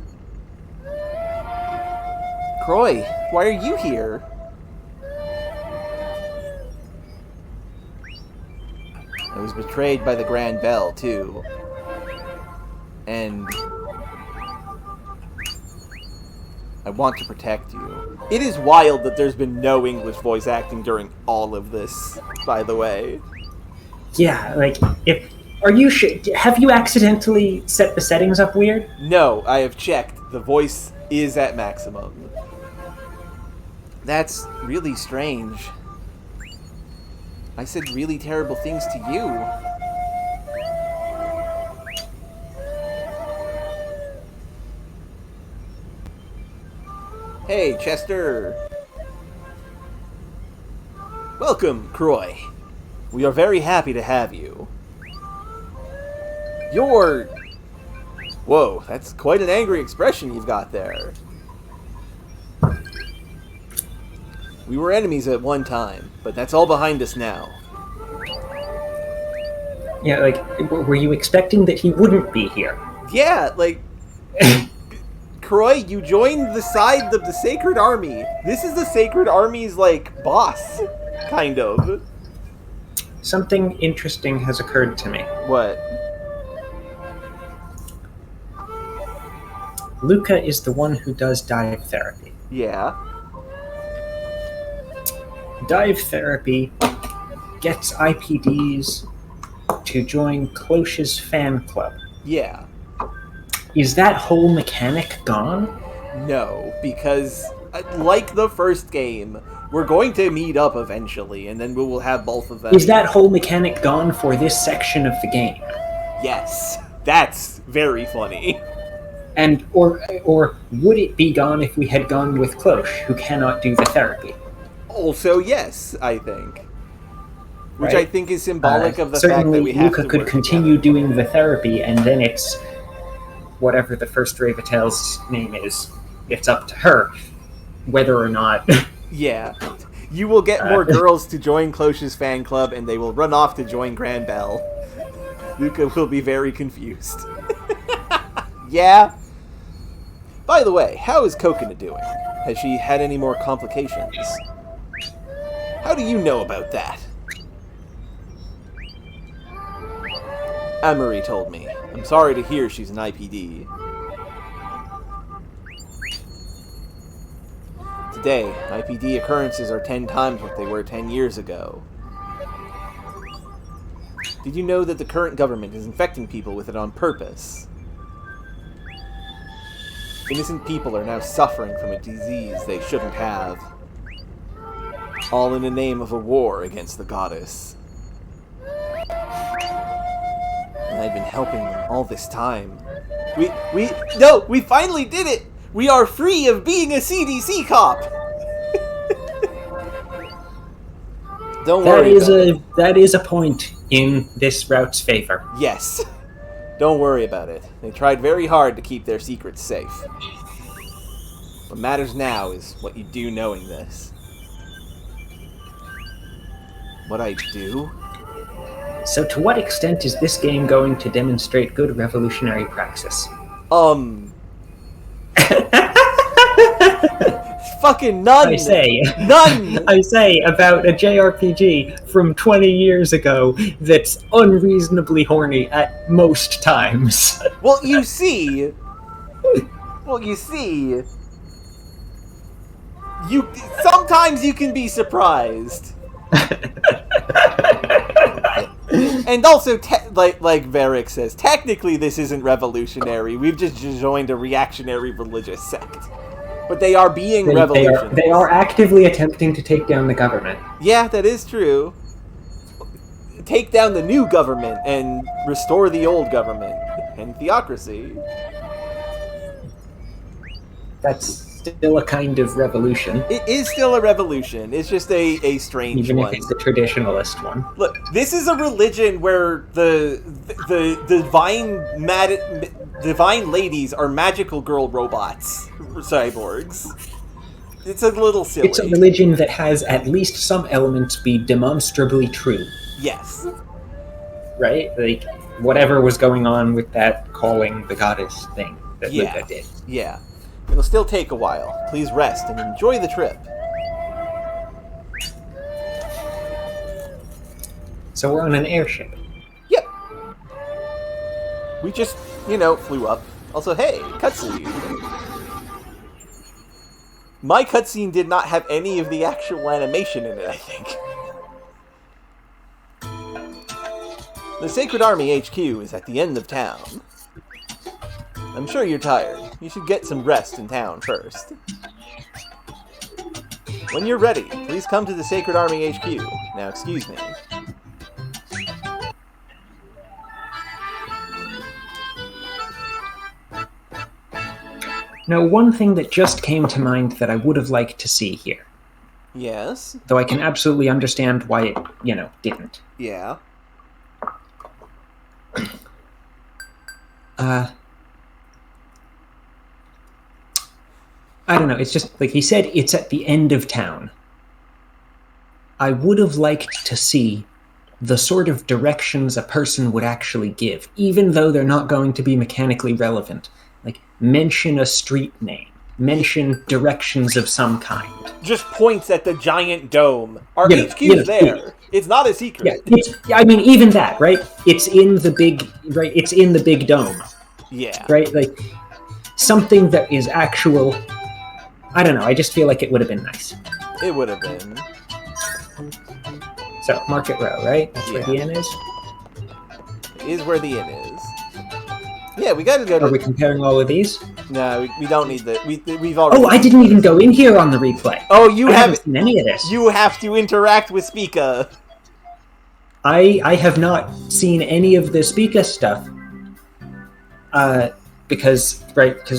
Croy, why are you here? I was betrayed by the Grand Bell, too. And I want to protect you. It is wild that there's been no English voice acting during all of this, by the way. Yeah, like, have you accidentally set the settings up weird? No, I have checked. The voice is at maximum. That's really strange. I said really terrible things to you. Hey, Chester. Welcome, Croy. We are very happy to have you. You're... Whoa, that's quite an angry expression you've got there. We were enemies at one time, but that's all behind us now. Yeah, like, were you expecting that he wouldn't be here? Yeah, like... Croy, you joined the side of the Sacred Army. This is the Sacred Army's, like, boss, kind of. Something interesting has occurred to me. What? Luca is the one who does dive therapy. Yeah. Dive therapy gets IPDs to join Cloche's fan club. Yeah. Is that whole mechanic gone? No, because, like the first game, we're going to meet up eventually, and then we will have both of them. Is that whole mechanic gone for this section of the game? Yes. That's very funny. And or would it be gone if we had gone with Cloche, who cannot do the therapy? Also, yes, I think. Which Right? I think is symbolic of the fact that certainly we have Luca to could work continue together. doing the therapy, and then it's whatever the first Ravatel's name is. It's up to her whether or not. Yeah. You will get more girls to join Cloche's fan club, and they will run off to join Grand Bell. Luca will be very confused. Yeah? By the way, how is Coconut doing? Has she had any more complications? How do you know about that? Amory told me. I'm sorry to hear she's an IPD. Today, IPD occurrences are 10 times what they were 10 years ago. Did you know that the current government is infecting people with it on purpose? Innocent people are now suffering from a disease they shouldn't have. All in the name of a war against the goddess. And I've been helping them all this time. No, we finally did it! We are free of being a CDC cop! Don't worry about it. That is a point in this route's favor. Yes. Don't worry about it. They tried very hard to keep their secrets safe. What matters now is what you do knowing this. What I do? So to what extent is this game going to demonstrate good revolutionary praxis? Fucking none! I say. None! I say about a JRPG from 20 years ago that's unreasonably horny at most times. Well, you see... Sometimes you can be surprised. And also, like Varric says, technically this isn't revolutionary. We've just joined a reactionary religious sect. But they are being revolutionaries. They are actively attempting to take down the government. Yeah, that is true. Take down the new government and restore the old government and theocracy. That's still a kind of revolution. It is still a revolution. It's just a strange even one. if it's the traditionalist one. Look, this is a religion where the divine ladies are magical girl robots, cyborgs. It's a little silly. It's a religion that has at least some elements be demonstrably true. Yes. Right? Like, whatever was going on with that calling the goddess thing that Luca did. Yeah. It'll still take a while. Please rest and enjoy the trip. So we're on an airship. Yep. We just, flew up. Also, hey, cutscene. My cutscene did not have any of the actual animation in it, I think. The Sacred Army HQ is at the end of town. I'm sure you're tired. You should get some rest in town first. When you're ready, please come to the Sacred Army HQ. Now, excuse me. Now, one thing that just came to mind that I would have liked to see here. Yes? Though I can absolutely understand why it, didn't. Yeah. I don't know, it's just, like he said, it's at the end of town. I would have liked to see the sort of directions a person would actually give, even though they're not going to be mechanically relevant. Like, mention a street name. Mention directions of some kind. Just points at the giant dome. Our HQ's there. It's not a secret. Yeah, even that, right? It's in the big dome. Yeah. Right? Like, something that is actual... I don't know, I just feel like it would have been nice. It would have been. So, Market Row, right? That's where the inn is? Is where the inn is. Yeah, we gotta go to... Are we comparing all of these? No, we don't need that. We've already... Oh, I didn't even go in here on the replay. Oh, you haven't seen any of this. You have to interact with Spica. I have not seen any of the Spica stuff. Because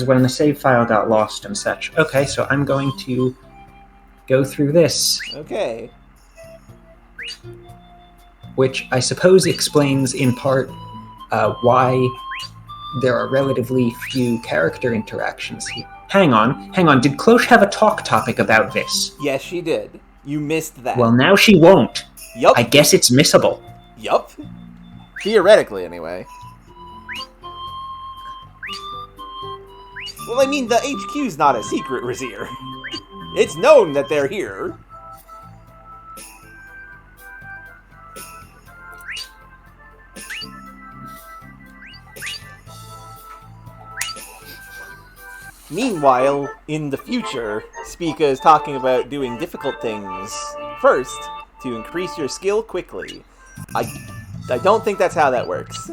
when the save file got lost and such. Okay, so I'm going to go through this. Okay. Which I suppose explains in part why there are relatively few character interactions here. Hang on. Did Cloche have a talk topic about this? Yes, she did. You missed that. Well, now she won't. Yup. I guess it's missable. Yup. Theoretically, anyway. Well, I mean, the HQ's not a secret, Razir. It's known that they're here. Meanwhile, in the future, Spica is talking about doing difficult things first to increase your skill quickly. I don't think that's how that works.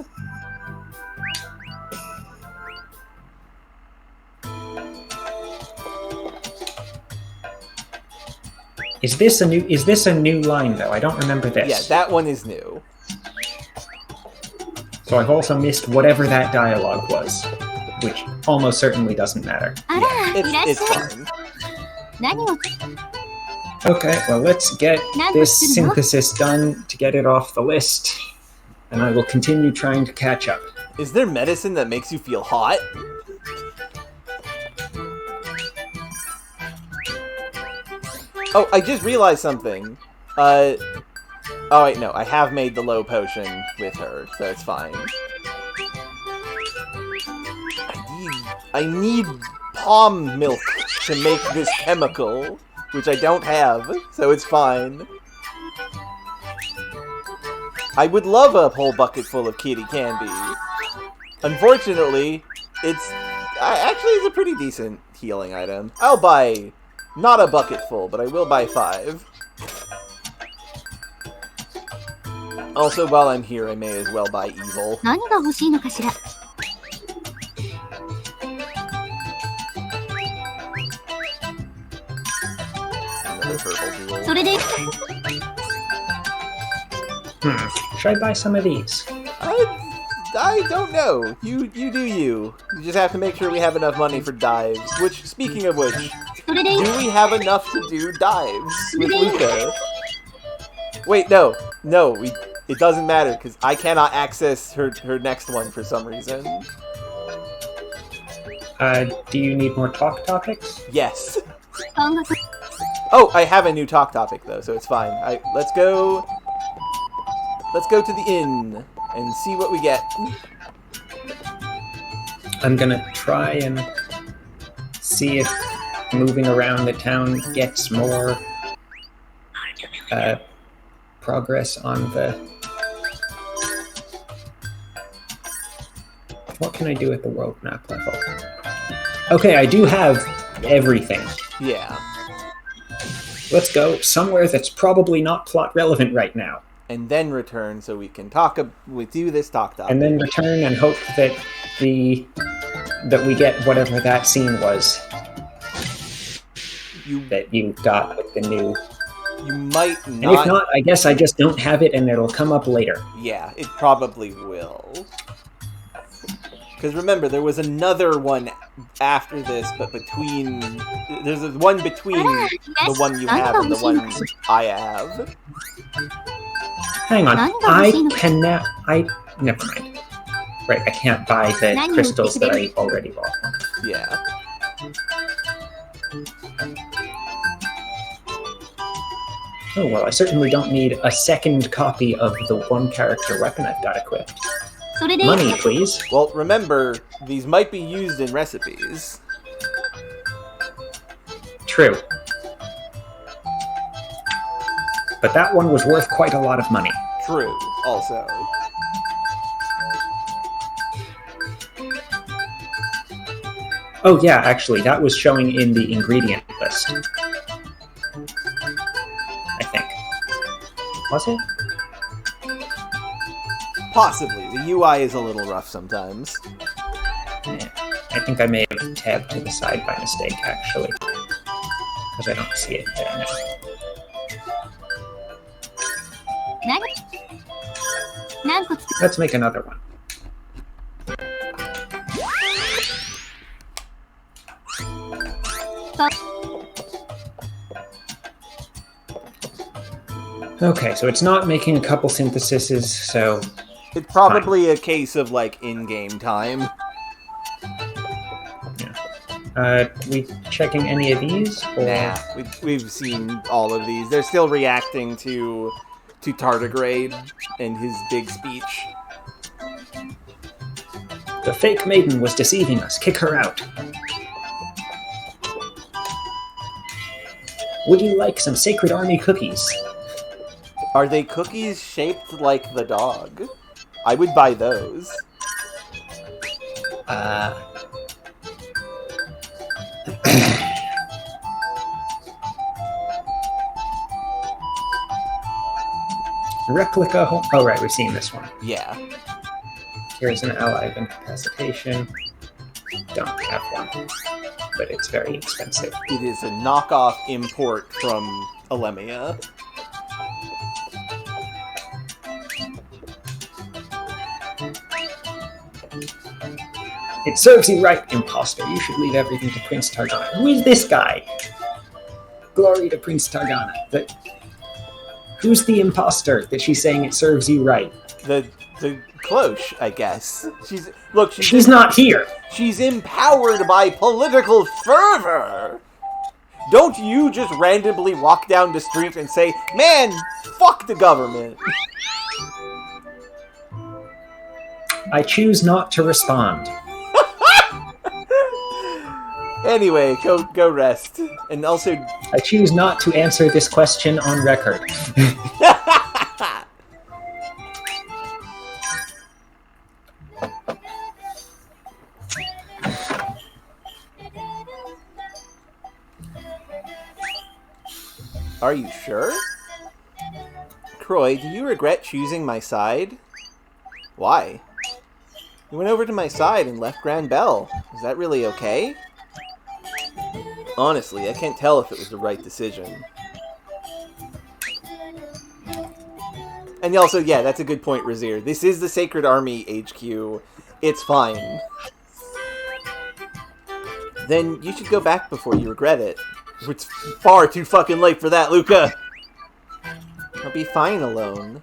Is this a new line though? I don't remember this. Yeah, that one is new. So I've also missed whatever that dialogue was, which almost certainly doesn't matter. Yeah, it's fine. Okay, well let's get this synthesis done to get it off the list, and I will continue trying to catch up. Is there medicine that makes you feel hot? Oh, I just realized something. Oh wait, no, I have made the low potion with her, so it's fine. I need palm milk to make this chemical, which I don't have, so it's fine. I would love a whole bucket full of kitty candy. Unfortunately, it's a pretty decent healing item. I'll buy not a bucket full, but I will buy 5. Also, while I'm here, I may as well buy evil. 何が欲しいのかしら。 Another purple jewel. それで Should I buy some of these? I don't know. You do you. You just have to make sure we have enough money for dives. Which, speaking of which, それで do we have enough to do dives with Luca? Wait, no. It doesn't matter, because I cannot access her next one for some reason. Do you need more talk topics? Yes. 半額 Oh, I have a new talk topic, though, so it's fine. Let's go to the inn and see what we get. I'm gonna try and see if moving around the town gets more progress on the... What can I do at the world map level? Okay, I do have everything. Yeah. Let's go somewhere that's probably not plot relevant right now. And then return so we can do this talk topic. And then return and hope that that we get whatever that scene was that you got with the new. You might not. And if not, I guess I just don't have it and it'll come up later. Yeah, it probably will. Because remember, there was another one after this, but there's one between the one you have and the one I have. Hang on, never mind. Right, I can't buy the crystals that I already bought. Yeah. Oh, well, I certainly don't need a second copy of the one character weapon I've got equipped. それで Money, please. Well, remember, these might be used in recipes. True. But that one was worth quite a lot of money. True, also. Oh yeah, actually, that was showing in the ingredient list. I think. Was it? Possibly. The UI is a little rough sometimes. Yeah. I think I may have tabbed to the side by mistake, actually. Because I don't see it there now. 何個作 Let's make another one. Okay, so it's not making a couple syntheses, so... It's probably a case of, like, in-game time. Yeah. We checking any of these? Or... Nah, we've seen all of these. They're still reacting to Tardigrade and his big speech. The fake maiden was deceiving us. Kick her out. Would you like some Sacred Army cookies? Are they cookies shaped like the dog? I would buy those. Replica... Oh, right, we've seen this one. Yeah. Here's an ally of incapacitation. Don't have one, but it's very expensive. It is a knockoff import from Alemia. It serves you right, imposter. You should leave everything to Prince Targana. Who is this guy? Glory to Prince Targana. Who's the imposter that she's saying it serves you right? The Cloche, I guess. She's not here. She's empowered by political fervor. Don't you just randomly walk down the street and say, "Man, fuck the government." I choose not to respond. Anyway, go rest. And also... I choose not to answer this question on record. Are you sure? Croy, do you regret choosing my side? Why? You went over to my side and left Grand Bell. Is that really okay? Honestly, I can't tell if it was the right decision. And also, yeah, that's a good point, Razir. This is the Sacred Army HQ. It's fine. Then you should go back before you regret it. It's far too fucking late for that, Luca! I'll be fine alone.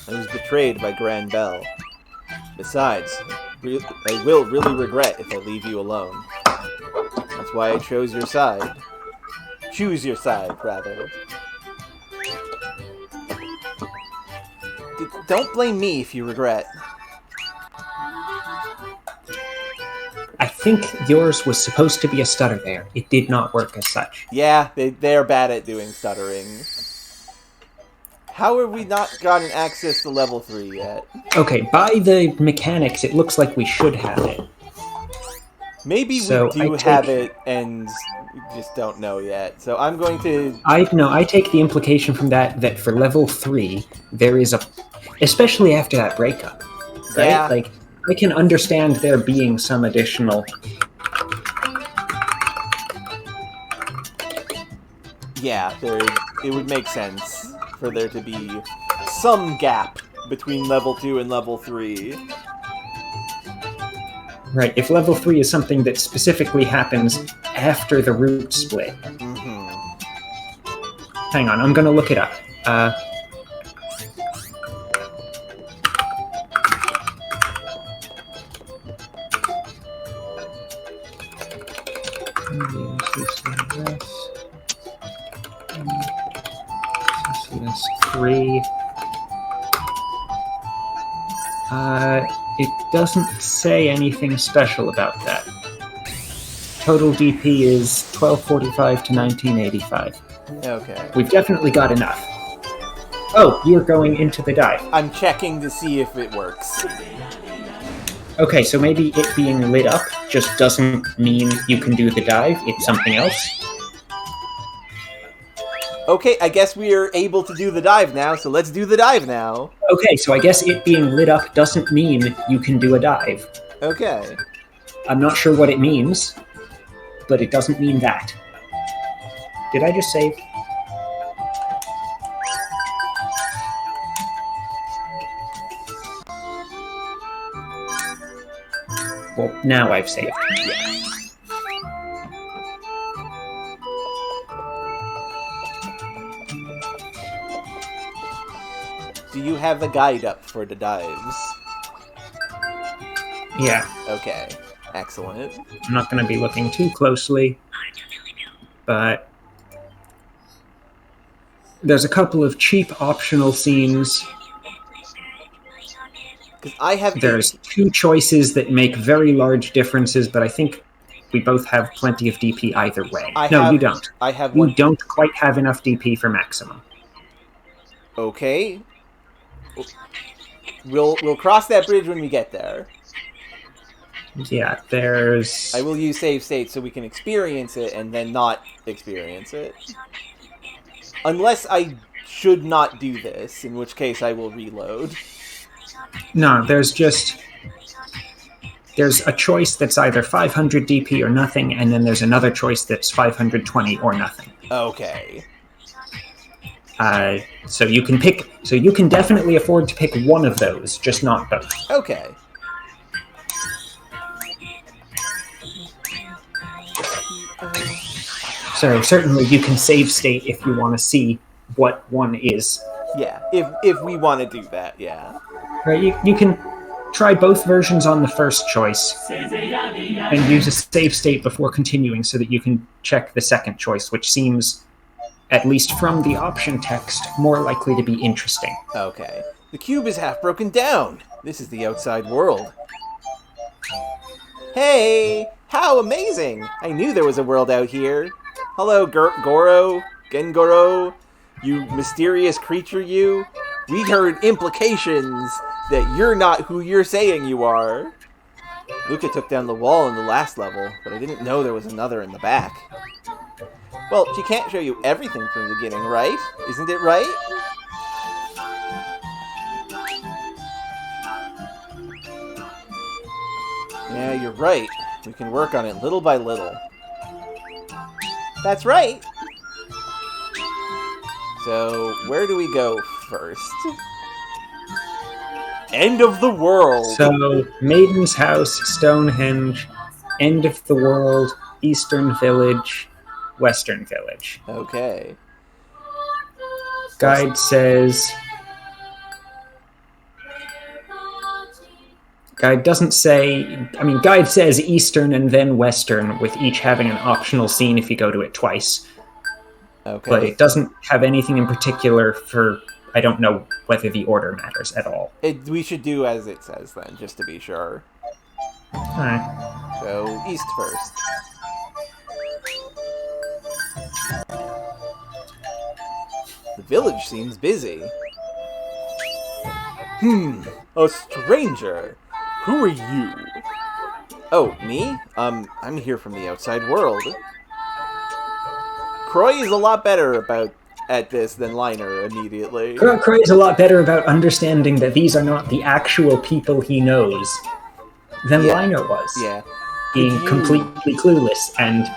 I was betrayed by Grand Bell. Besides, I will really regret if I leave you alone. That's why I chose your side. Choose your side, rather. Don't blame me if you regret. I think yours was supposed to be a stutter there. It did not work as such. Yeah, they're bad at doing stuttering. How have we not gotten access to level 3 yet? Okay, by the mechanics, it looks like we should have it. Maybe So we do have it and we just don't know yet. So I'm going to... I take the implication from that for level 3, there is a... Especially after that breakup, right? Yeah. Like, I can understand there being some additional... Yeah, it would make sense for there to be some gap between level 2 and level 3. Right, if level 3 is something that specifically happens after the route split. Mm-hmm. Hang on, I'm gonna look it up. That's 3. It doesn't say anything special about that. Total DP is 1245 to 1985. Okay. We've definitely got enough. Oh, you're going into the dive. I'm checking to see if it works. Okay, so maybe it being lit up just doesn't mean you can do the dive. It's something else. Okay, I guess we are able to do the dive now, so let's do the dive now. Okay, so I guess it being lit up doesn't mean you can do a dive. Okay. I'm not sure what it means, but it doesn't mean that. Did I just save? Well, now I've saved. Do you have the guide up for the dives? Yeah, Okay. Excellent. I'm not going to be looking too closely, but there's a couple of cheap optional scenes. Because I have... There's 2 choices that make very large differences, but I think we both have plenty of DP either way. You don't. I have You one... don't quite have enough DP for maximum. Okay. We'll cross that bridge when we get there. Yeah, there's... I will use save state so we can experience it and then not experience it. Unless I should not do this, in which case I will reload. No, there's a choice that's either 500 DP or nothing, and then there's another choice that's 520 or nothing. Okay. So you can pick... So you can definitely afford to pick one of those, just not both. Okay. So certainly you can save state if you want to see what one is. Yeah, if we want to do that, yeah. Right, you can try both versions on the first choice and use a save state before continuing so that you can check the second choice, which seems, at least from the option text, more likely to be interesting. Okay. The cube is half broken down. This is the outside world. Hey! How amazing! I knew there was a world out here. Hello, Goro, Gengoro, you mysterious creature, you. We heard implications that you're not who you're saying you are. Luca took down the wall in the last level, but I didn't know there was another in the back. Well, she can't show you everything from the beginning, right? Isn't it right? Yeah, you're right. We can work on it little by little. That's right! So, where do we go first? End of the world! So, Maiden's House, Stonehenge, End of the World, Eastern Village, Western Village. Okay. Guide says... Guide doesn't say... I mean, Guide says Eastern and then Western, with each having an optional scene if you go to it twice. Okay. But it doesn't have anything in particular for... I don't know whether the order matters at all. We should do as it says then, just to be sure. Alright. So, East first. The village seems busy. A stranger. Who are you? Oh, me? I'm here from the outside world. Croy is a lot better at this than Liner immediately. Croy is a lot better about understanding that these are not the actual people he knows than Liner was. Yeah. Being completely clueless and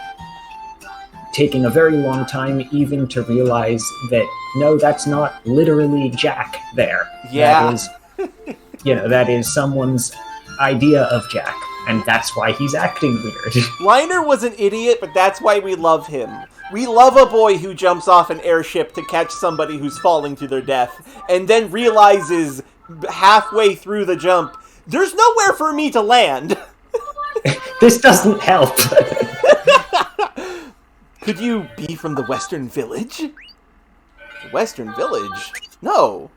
taking a very long time even to realize that, no, that's not literally Jack there. Yeah. That is, that is someone's idea of Jack, and that's why he's acting weird. Liner was an idiot, but that's why we love him. We love a boy who jumps off an airship to catch somebody who's falling to their death, and then realizes halfway through the jump, there's nowhere for me to land. This doesn't help. Could you be from the Western Village? The Western Village? No.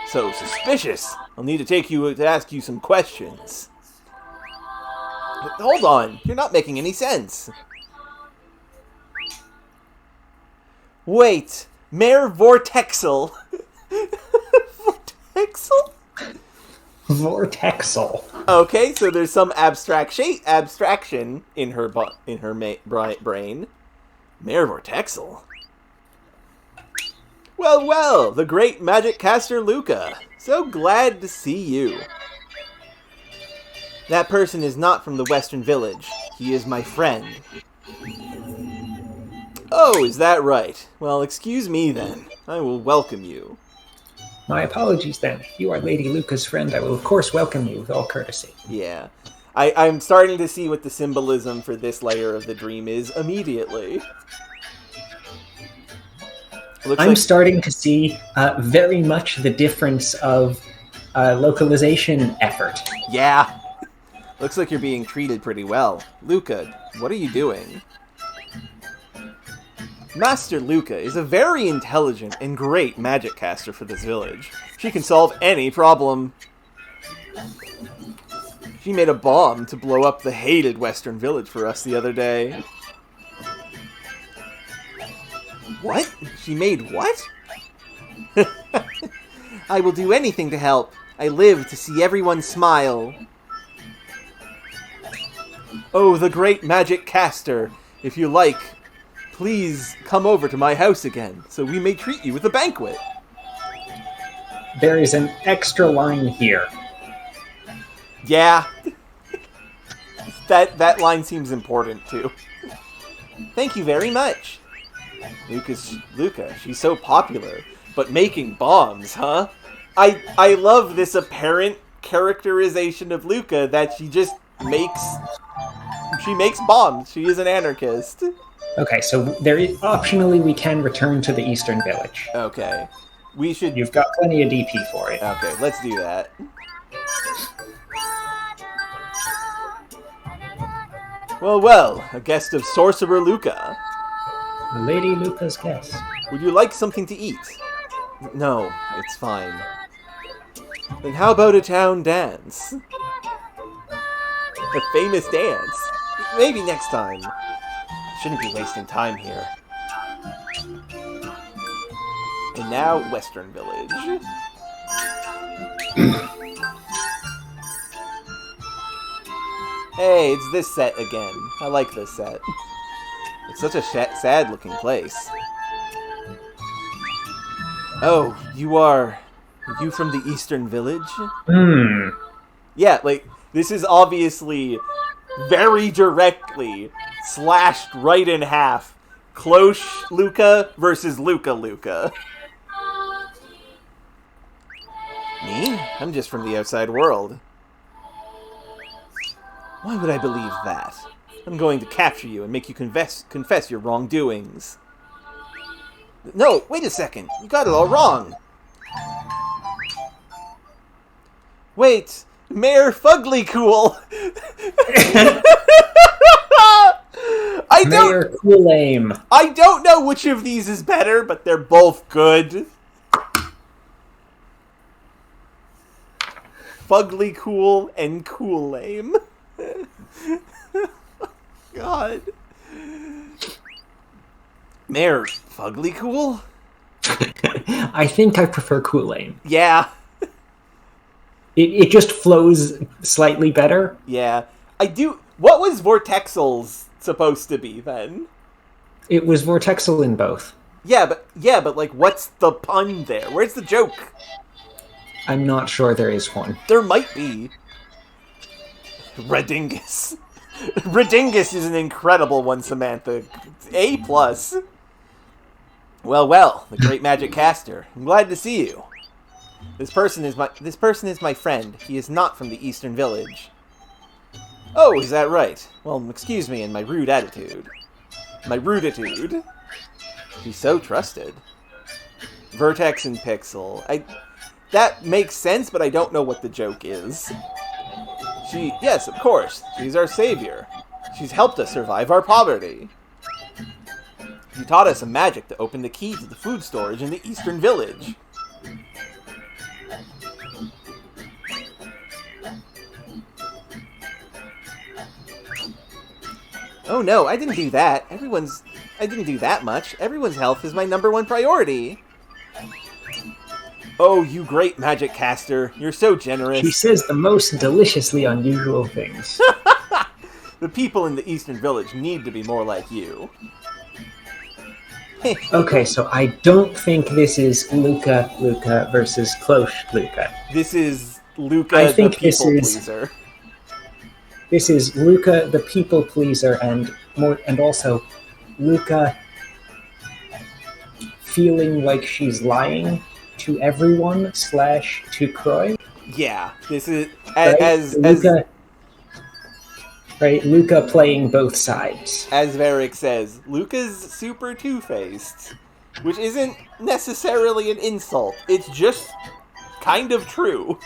So suspicious. I'll need to take you to ask you some questions. But hold on, you're not making any sense. Wait, Mayor Vortexal. Vortexal? Vortexal. Okay, so there's some abstraction in her brain. Mayor Vortexal. Well, the great magic caster Luca. So glad to see you. That person is not from the Western Village. He is my friend. Oh, is that right? Well, excuse me then. I will welcome you. My apologies then. If you are Lady Luca's friend, I will of course welcome you with all courtesy. Yeah. I'm starting to see what the symbolism for this layer of the dream is immediately. I'm starting to see very much the difference of localization effort. Yeah. Looks like you're being treated pretty well. Luca, what are you doing? Master Luca is a very intelligent and great magic caster for this village. She can solve any problem. She made a bomb to blow up the hated Western Village for us the other day. What? She made what? I will do anything to help. I live to see everyone smile. Oh, the great magic caster. If you like, please come over to my house again, so we may treat you with a banquet. There is an extra line here. Yeah. That line seems important, too. Thank you very much. Luca, she's so popular. But making bombs, huh? I love this apparent characterization of Luca that she just makes bombs. She is an anarchist. Okay, so optionally we can return to the Eastern Village. Okay. We should... You've got plenty of DP for it. Okay, let's do that. Well, a guest of Sorcerer Luca. Lady Luca's guest. Would you like something to eat? No, it's fine. Then how about a town dance? A famous dance? Maybe next time. Shouldn't be wasting time here. And now, Western Village. Hey, it's this set again. I like this set. It's such a sad-looking place. Oh, you from the Eastern Village? Yeah, like, this is obviously very directly slashed right in half. Cloche Luca versus Luca. Me? I'm just from the outside world. Why would I believe that? I'm going to capture you and make you confess your wrongdoings. No, wait a second. You got it all wrong. Wait, Mayor Fuglycool. Mayor Cool-Aim. I don't know which of these is better, but they're both good. Fuglycool and Cool-Aim. God. Mayor Fuglycool? I think I prefer Cool-Aim. Yeah. It just flows slightly better. Yeah. I do... What was Vortexal's supposed to be, then? It was Vortexal in both. Yeah, but like, what's the pun there? Where's the joke? I'm not sure there is one. There might be. Redingus. Redingus is an incredible one, Samantha. A+. Well, the great magic caster. I'm glad to see you. This person is my friend. He is not from the Eastern Village. Oh, is that right? Well, excuse me and my rude attitude. My ruditude. He's so trusted. Vertex and Pixel. That makes sense, but I don't know what the joke is. Yes, of course. She's our savior. She's helped us survive our poverty. She taught us a magic to open the key to the food storage in the Eastern Village. Oh no, I didn't do that. I didn't do that much. Everyone's health is my #1 priority. Oh, you great magic caster. You're so generous. She says the most deliciously unusual things. The people in the Eastern Village need to be more like you. Okay, so I don't think this is Luca versus Cloche Luca. This is Luca the people pleaser. This is Luca the people pleaser and also Luca feeling like she's lying to everyone / to Croy. Yeah, this is Luca playing both sides. As Varric says, Luca's super two-faced, which isn't necessarily an insult. It's just kind of true.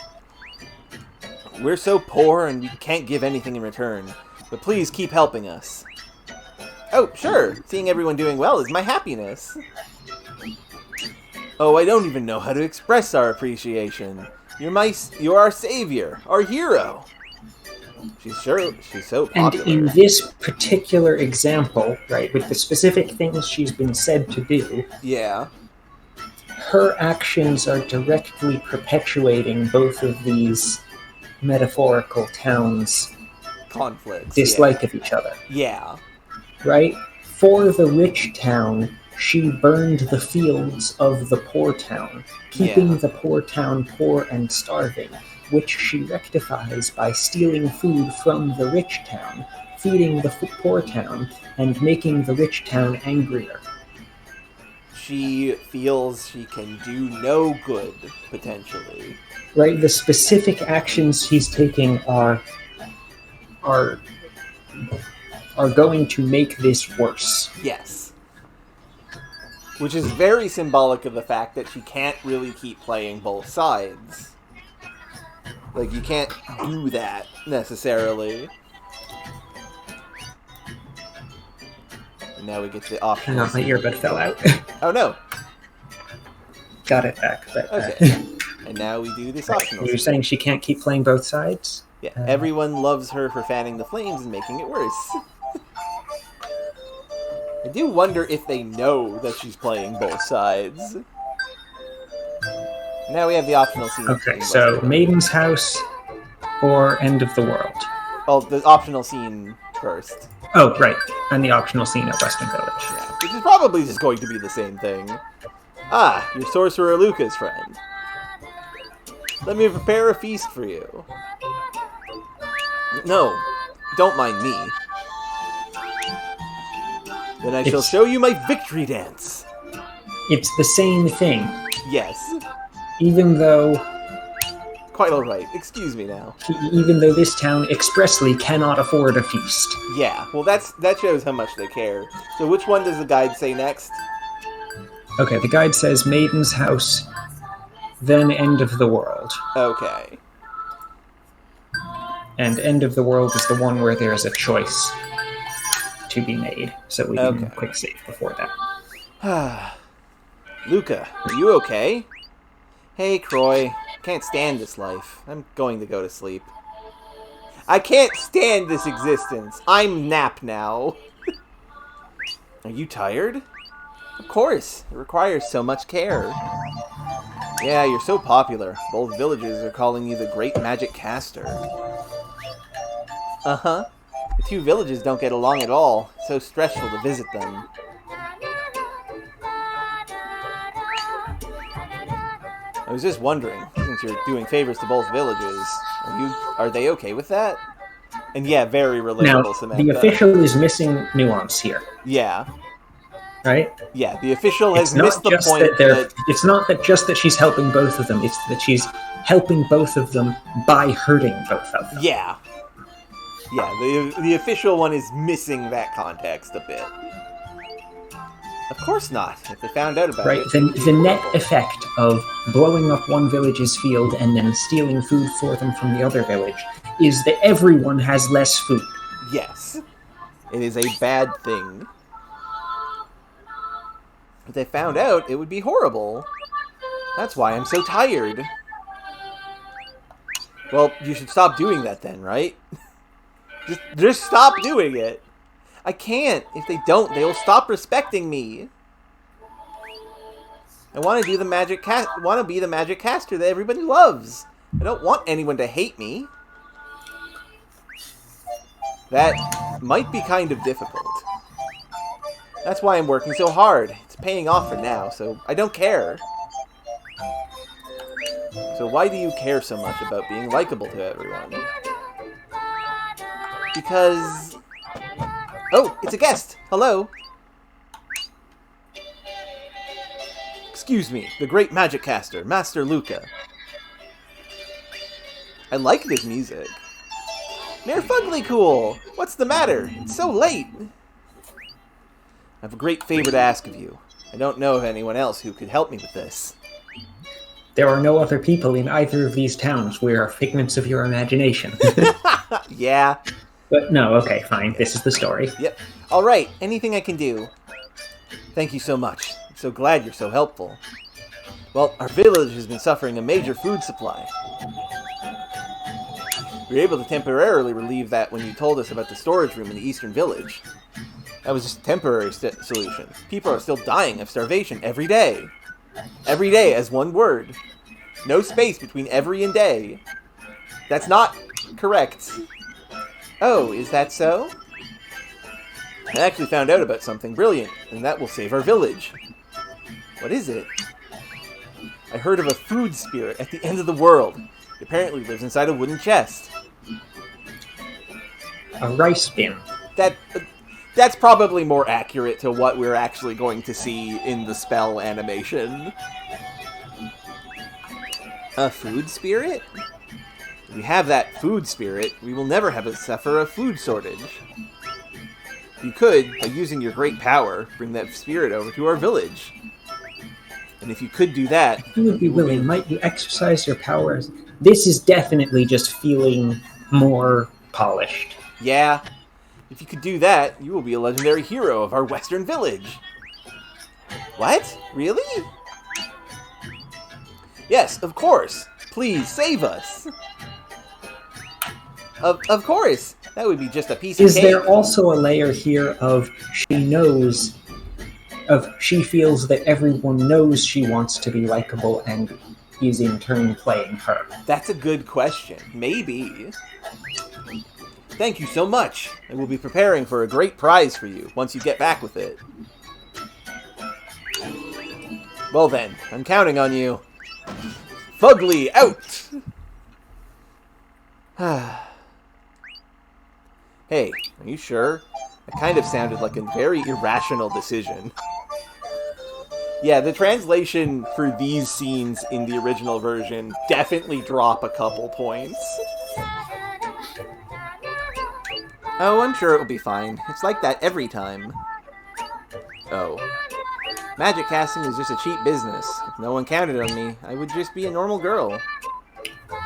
We're so poor and we can't give anything in return, but please keep helping us. Oh, sure. Seeing everyone doing well is my happiness. Oh, I don't even know how to express our appreciation. You're our savior, our hero. She's so popular. And in this particular example, right, with the specific things she's been said to do, yeah, her actions are directly perpetuating both of these metaphorical towns' conflicts, dislike of each other. Yeah. Right? For the rich town, she burned the fields of the poor town, keeping the poor town poor and starving, which she rectifies by stealing food from the rich town, feeding the poor town, and making the rich town angrier. She feels she can do no good, potentially. Right? The specific actions she's taking are going to make this worse. Yes. Which is very symbolic of the fact that she can't really keep playing both sides. Like, you can't do that, necessarily. And now we get the option. Hang on, my earbud fell out. Oh, no. Got it back. Okay. And now we do this optional. You're saying she can't keep playing both sides? Yeah, everyone loves her for fanning the flames and making it worse. I do wonder if they know that she's playing both sides. Now we have the optional scene. Okay, so Maiden's House or End of the World? Oh, the optional scene first. Oh, right. And the optional scene at Western Village. Yeah, which is probably just going to be the same thing. Ah, your sorcerer Luca's friend. Let me prepare a feast for you. No, don't mind me. Then I shall show you my victory dance. It's the same thing. Yes. Even though... Quite alright. Excuse me now. Even though this town expressly cannot afford a feast. Yeah, well that shows how much they care. So which one does the guide say next? Okay, the guide says Maiden's House, then End of the World. Okay. And End of the World is the one where there is a choice to be made. So we can quick save before that. Luca, are you okay? Hey, Croy. Can't stand this life. I'm going to go to sleep. I can't stand this existence. I'm nap now. Are you tired? Of course. It requires so much care. Yeah, you're so popular. Both villages are calling you the Great Magic Caster. Uh-huh. The two villages don't get along at all. It's so stressful to visit them. I was just wondering, since you're doing favors to both villages, are they okay with that? And yeah, very relatable, now, Samantha. The official is missing nuance here. Yeah. Right? Yeah, the official has missed the point that... It's not that just that she's helping both of them, it's that she's helping both of them by hurting both of them. Yeah. Yeah, the official one is missing that context a bit. Of course not. If they found out about it... The net effect of blowing up one village's field and then stealing food for them from the other village is that everyone has less food. Yes. It is a bad thing. If they found out, it would be horrible. That's why I'm so tired. Well, you should stop doing that then, right? Just stop doing it. I can't. If they don't, they will stop respecting me. I want to do the magic want to be the magic caster that everybody loves. I don't want anyone to hate me. That might be kind of difficult. That's why I'm working so hard. It's paying off for now, so I don't care. So why do you care so much about being likable to everyone? Because... Oh, it's a guest! Hello! Excuse me, the great magic caster, Master Luca. I like this music. Mayor Fuglycool! What's the matter? It's so late! I have a great favor to ask of you. I don't know of anyone else who could help me with this. There are no other people in either of these towns. We are figments of your imagination. Yeah. But no, okay, fine. This is the story. Yep. Alright, anything I can do. Thank you so much. I'm so glad you're so helpful. Well, our village has been suffering a major food supply. We were able to temporarily relieve that when you told us about the storage room in the eastern village. That was just a temporary solution. People are still dying of starvation every day. Every day as one word. No space between every and day. That's not correct. Oh, is that so? I actually found out about something brilliant, and that will save our village. What is it? I heard of a food spirit at the end of the world. It apparently lives inside a wooden chest. A rice bin. That's probably more accurate to what we're actually going to see in the spell animation. A food spirit? If we have that food spirit, we will never have to suffer a food shortage. You could, by using your great power, bring that spirit over to our village. And if you could do that... If you would be willing, might you exercise your powers? This is definitely just feeling more polished. Yeah. If you could do that, you will be a legendary hero of our western village. What? Really? Yes, of course. Please, save us. Of course. That would be just a piece of cake. Is there also a layer here of she feels that everyone knows she wants to be likable and is in turn playing her? That's a good question. Maybe. Thank you so much. I will be preparing for a great prize for you once you get back with it. Well then, I'm counting on you. Fugly, out! Hey, are you sure? It kind of sounded like a very irrational decision. Yeah, the translation for these scenes in the original version definitely drop a couple points. Oh, I'm sure it'll be fine. It's like that every time. Oh. Magic casting is just a cheap business. If no one counted on me, I would just be a normal girl.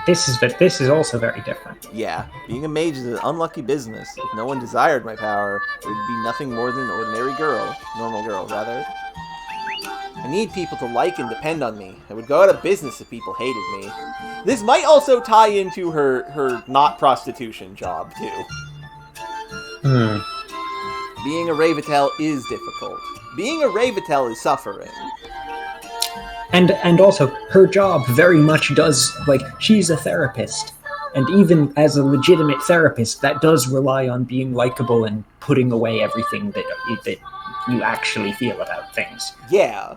This is also very different. Yeah, being a mage is an unlucky business. If no one desired my power, it would be nothing more than an ordinary girl. Normal girl, rather. I need people to like and depend on me. I would go out of business if people hated me. This might also tie into her not prostitution job, too. Being a Ravetel is difficult. Being a Ravetel is suffering. And also, her job very much does, like, she's a therapist. And even as a legitimate therapist, that does rely on being likable and putting away everything that you actually feel about things. Yeah.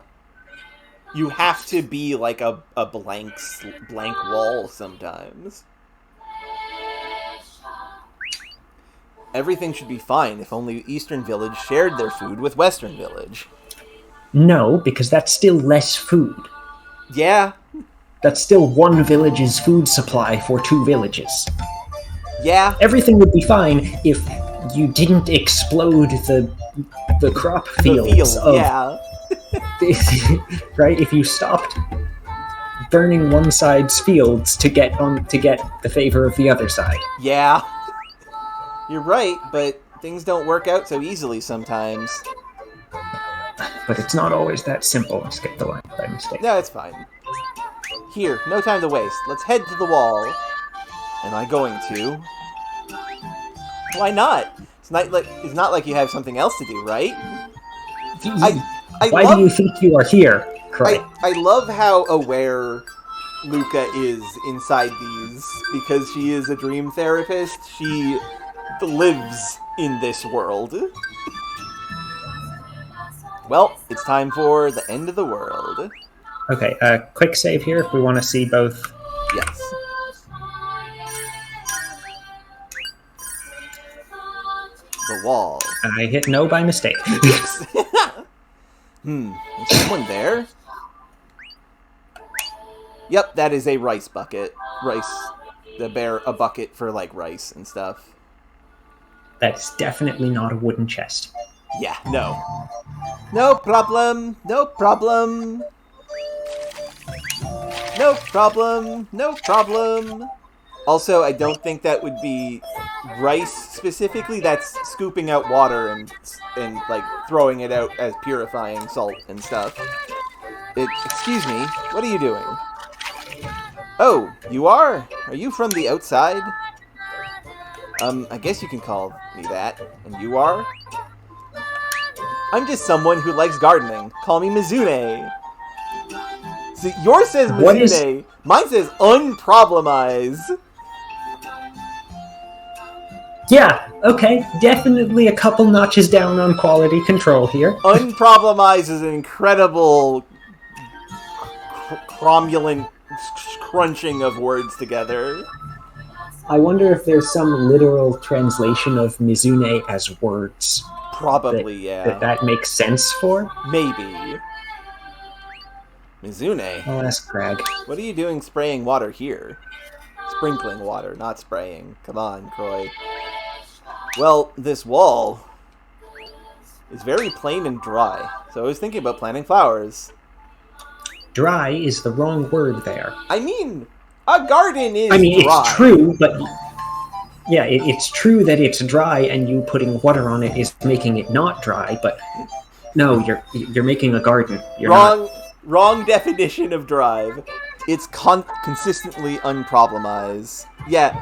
You have to be like a blank wall sometimes. Everything should be fine if only Eastern Village shared their food with Western Village. No, because that's still less food. Yeah. That's still one village's food supply for 2 villages. Yeah. Everything would be fine if you didn't explode the crop fields. Yeah. Right? If you stopped burning one side's fields to get the favor of the other side. Yeah. You're right, but things don't work out so easily sometimes. But it's not always that simple. I skipped the line by mistake. No, it's fine. Here, no time to waste. Let's head to the wall. Am I going to? Why not? It's not like you have something else to do, right? Why do you think you are here, Croy? I love how aware Luca is inside these, because she is a dream therapist. She lives in this world. Well, it's time for the end of the world. Okay, quick save here if we want to see both. Yes. The wall. I hit no by mistake. Yes. Is someone there? Yep, that is a rice bucket. Rice. A bucket for, like, rice and stuff. That's definitely not a wooden chest. Yeah, no. No problem. No problem. No problem. No problem. Also, I don't think that would be rice specifically. That's scooping out water and like throwing it out as purifying salt and stuff. Excuse me. What are you doing? Oh, you are? Are you from the outside? I guess you can call me that. And you are? I'm just someone who likes gardening. Call me Mizune. See, yours says Mizune. Mine says unproblemize. Yeah, okay. Definitely a couple notches down on quality control here. Unproblemize is an incredible cromulent crunching of words together. I wonder if there's some literal translation of Mizune as words. Probably, yeah. That makes sense for? Maybe. Mizune. I'll ask Crag. What are you doing spraying water here? Sprinkling water, not spraying. Come on, Croy. Well, this wall is very plain and dry, so I was thinking about planting flowers. Dry is the wrong word there. I mean, a garden is dry. It's true, but... Yeah, it's true that it's dry, and you putting water on it is making it not dry, but... No, you're making a garden. Wrong definition of drive. It's consistently unproblemize. Yeah,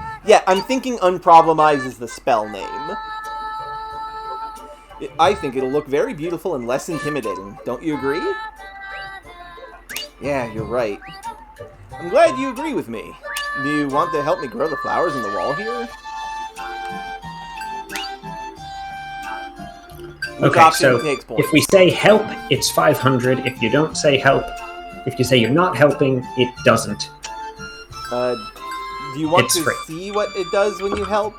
I'm thinking unproblemize is the spell name. I think it'll look very beautiful and less intimidating. Don't you agree? Yeah, you're right. I'm glad you agree with me. Do you want to help me grow the flowers in the wall here? Which Okay, option so takes points? if we say help, it's 500. If you don't say help, if you say you're not helping, it doesn't. Do you want It's to free. see what it does when you help?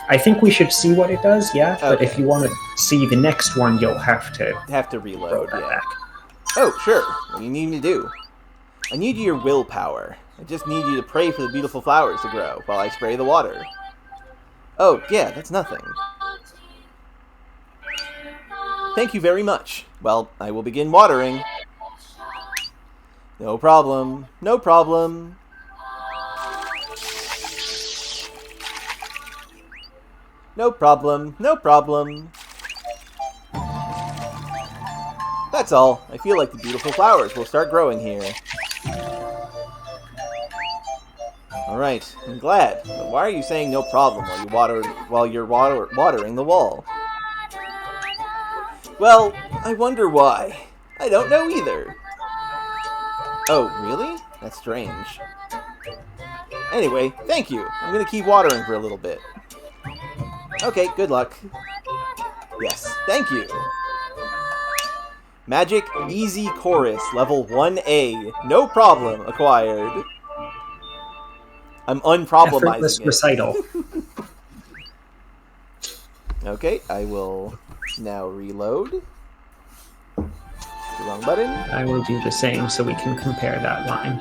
I think we should see what it does, yeah? But Okay. if you want to see the next one, you'll have to Have to roll reload, that yeah. back. Oh, sure. What do you need me to do? I need your willpower. I just need you to pray for the beautiful flowers to grow while I spray the water. Oh, yeah, that's nothing. Thank you very much. Well, I will begin watering. No problem. No problem. No problem. No problem. That's all. I feel like the beautiful flowers will start growing here. Alright, I'm glad. But why are you saying no problem while you're watering the wall? Well, I wonder why. I don't know either. Oh, really? That's strange. Anyway, thank you. I'm gonna keep watering for a little bit. Okay, good luck. Yes, thank you. Magic Easy Chorus, level 1A. No problem acquired. I'm unproblemizing Effortless it. recital. Okay, I will now reload. The wrong button. I will do the same so we can compare that line.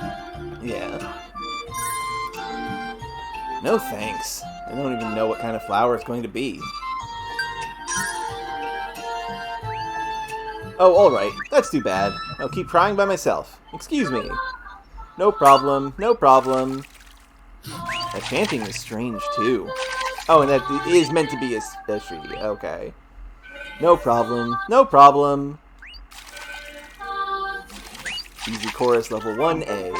Yeah. No thanks. I don't even know what kind of flower it's going to be. Oh, alright. That's too bad. I'll keep trying by myself. Excuse me. No problem. No problem. That chanting is strange, too. Oh, and that is meant to be a she. Okay. No problem. No problem. Easy chorus level 1A.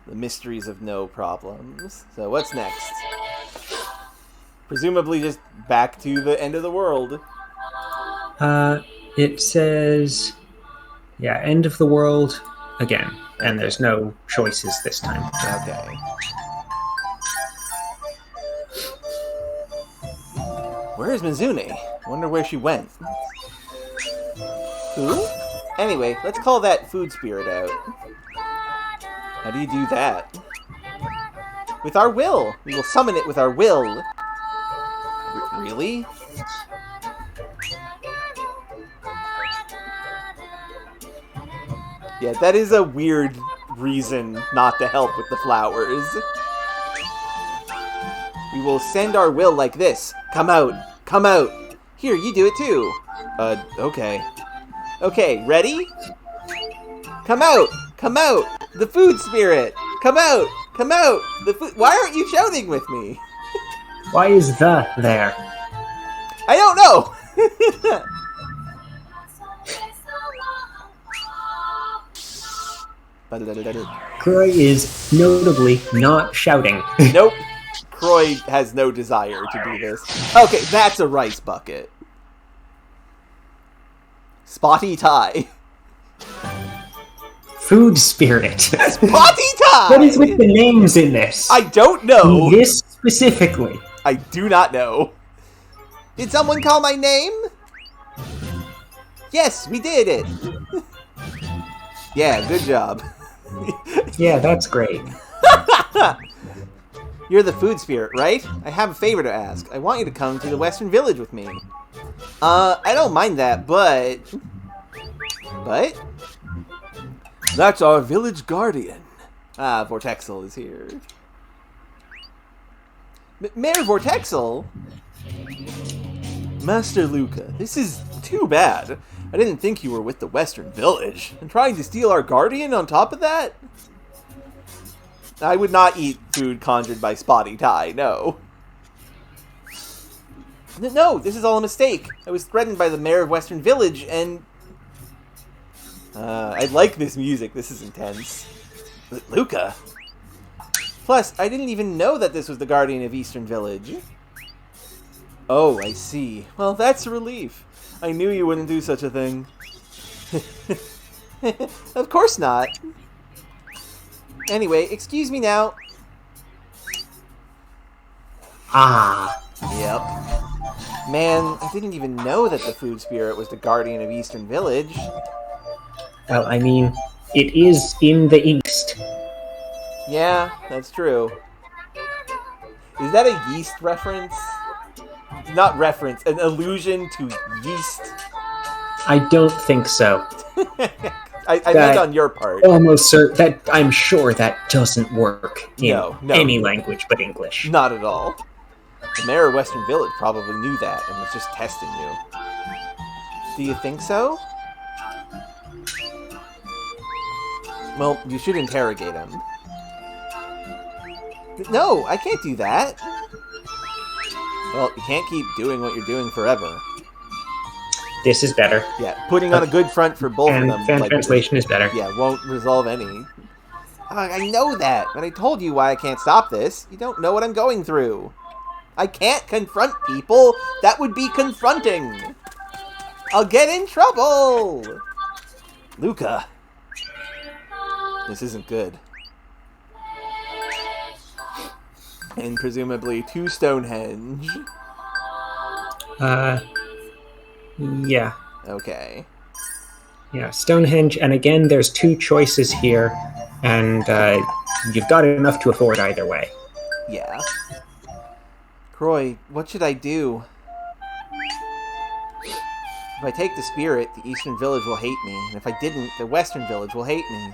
The mysteries of no problems. So what's next? Presumably just back to the end of the world. It says, yeah, end of the world again. And there's no choices this time. Okay. Where is Mizune? I wonder where she went. Who? Anyway, let's call that food spirit out. How do you do that? With our will! We will summon it with our will! Really? Yeah, that is a weird reason not to help with the flowers. We will send our will like this. Come out! Come out! Here, you do it too! Okay. Okay, ready? Come out! Come out! The food spirit! Come out! Come out! The food. Why aren't you shouting with me? Why is the there? I don't know! Croy is notably not shouting. Nope. Croy has no desire to do this. Okay, that's a rice bucket. Spotty tie. Food spirit. Spotty tie! What is with the names in this? I don't know. This specifically. I do not know. Did someone call my name? Yes, we did it. Yeah, good job. Yeah, that's great. You're the food spirit, right? I have a favor to ask. I want you to come to the Western Village with me. I don't mind that, but... But? That's our village guardian. Ah, Vortexal is here. Mayor Vortexal? Master Luca, this is too bad. I didn't think you were with the Western Village. And trying to steal our guardian on top of that? I would not eat food conjured by Spotty Tie, no. No, this is all a mistake. I was threatened by the mayor of Western Village, and... I like this music. This is intense. Luca? Plus, I didn't even know that this was the guardian of Eastern Village. Oh, I see. Well, that's a relief. I knew you wouldn't do such a thing. Of course not. Anyway, excuse me now. Ah. Yep. Man, I didn't even know that the food spirit was the guardian of Eastern Village. Well, I mean, it is in the east. Yeah, that's true. Is that a yeast reference? Not reference, an allusion to yeast? I don't think so. I meant on your part. Almost certain that I'm sure that doesn't work in No. any language but English. Not at all. The mayor of Western Village probably knew that and was just testing you. Do you think so? Well, you should interrogate him. No, I can't do that. Well, you can't keep doing what you're doing forever. This is better. Yeah, putting on a good front for both And of them. fan translation is better. Yeah, won't resolve any. I know that, but I told you why I can't stop this. You don't know what I'm going through. I can't confront people. That would be confronting. I'll get in trouble. Luca. This isn't good. And presumably to Stonehenge. Yeah. Okay. Yeah, Stonehenge, and again, there's two choices here, and you've got enough to afford either way. Yeah. Croy, what should I do? If I take the spirit, the Eastern Village will hate me, and if I didn't, the Western Village will hate me.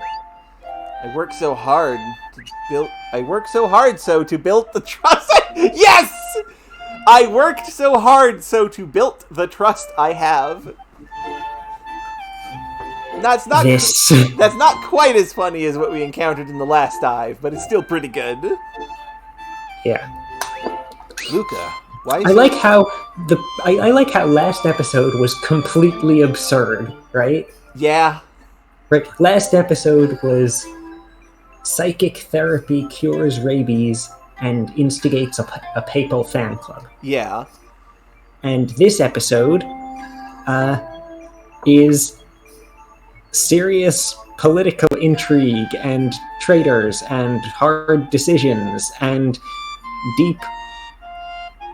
I worked so hard to build the trust. Yes! I worked so hard so to build the trust I have. That's not that's not quite as funny as what we encountered in the last dive, but it's still pretty good. Yeah. Luca, why? I like how last episode was completely absurd, right? Yeah. Right. Last episode was psychic therapy cures rabies and instigates a papal fan club. Yeah. And this episode is serious political intrigue and traitors and hard decisions and deep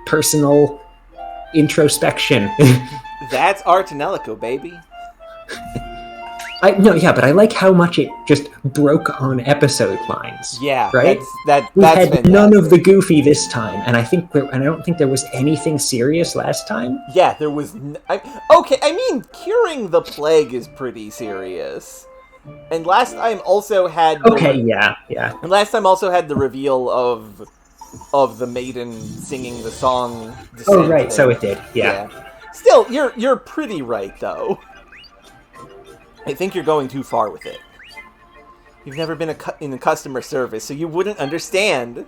personal introspection. That's our Tonelico, baby. But I like how much it just broke on episode lines. Yeah, right. That's we had fantastic. None of the goofy this time, and I don't think there was anything serious last time. Yeah, there was. I mean, curing the plague is pretty serious. And last time also had. Yeah. And last time also had the reveal of the maiden singing the song. Oh right, so it did. Yeah. Still, you're pretty right though. I think you're going too far with it. You've never been in customer service, so you wouldn't understand.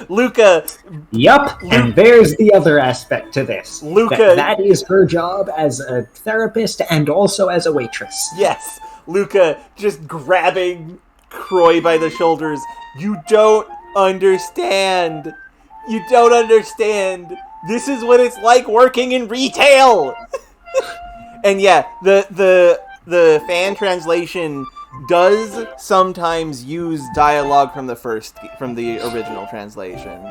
Luca. Yup, and there's the other aspect to this. Luca. That is her job as a therapist and also as a waitress. Yes, Luca just grabbing Croy by the shoulders. You don't understand. You don't understand. This is what it's like working in retail. And yeah, the fan translation does sometimes use dialogue from the original translation.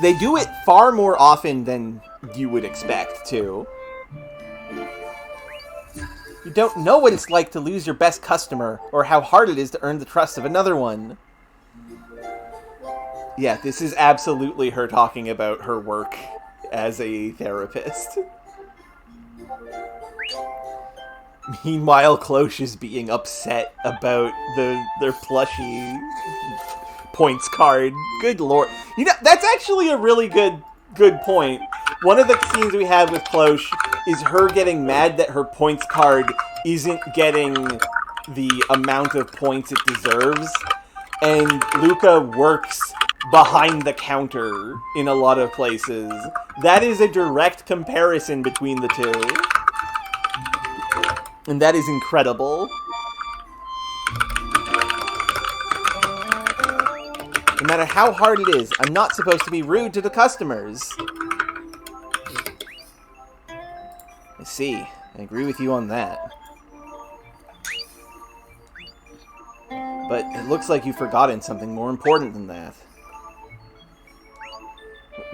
They do it far more often than you would expect, too. You don't know what it's like to lose your best customer, or how hard it is to earn the trust of another one. Yeah, this is absolutely her talking about her work as a therapist. Meanwhile, Cloche is being upset about their plushie points card. Good lord. You know, that's actually a really good point. One of the scenes we have with Cloche is her getting mad that her points card isn't getting the amount of points it deserves. And Luca works behind the counter in a lot of places. That is a direct comparison between the two. And that is incredible. No matter how hard it is, I'm not supposed to be rude to the customers. I see. I agree with you on that. But it looks like you've forgotten something more important than that.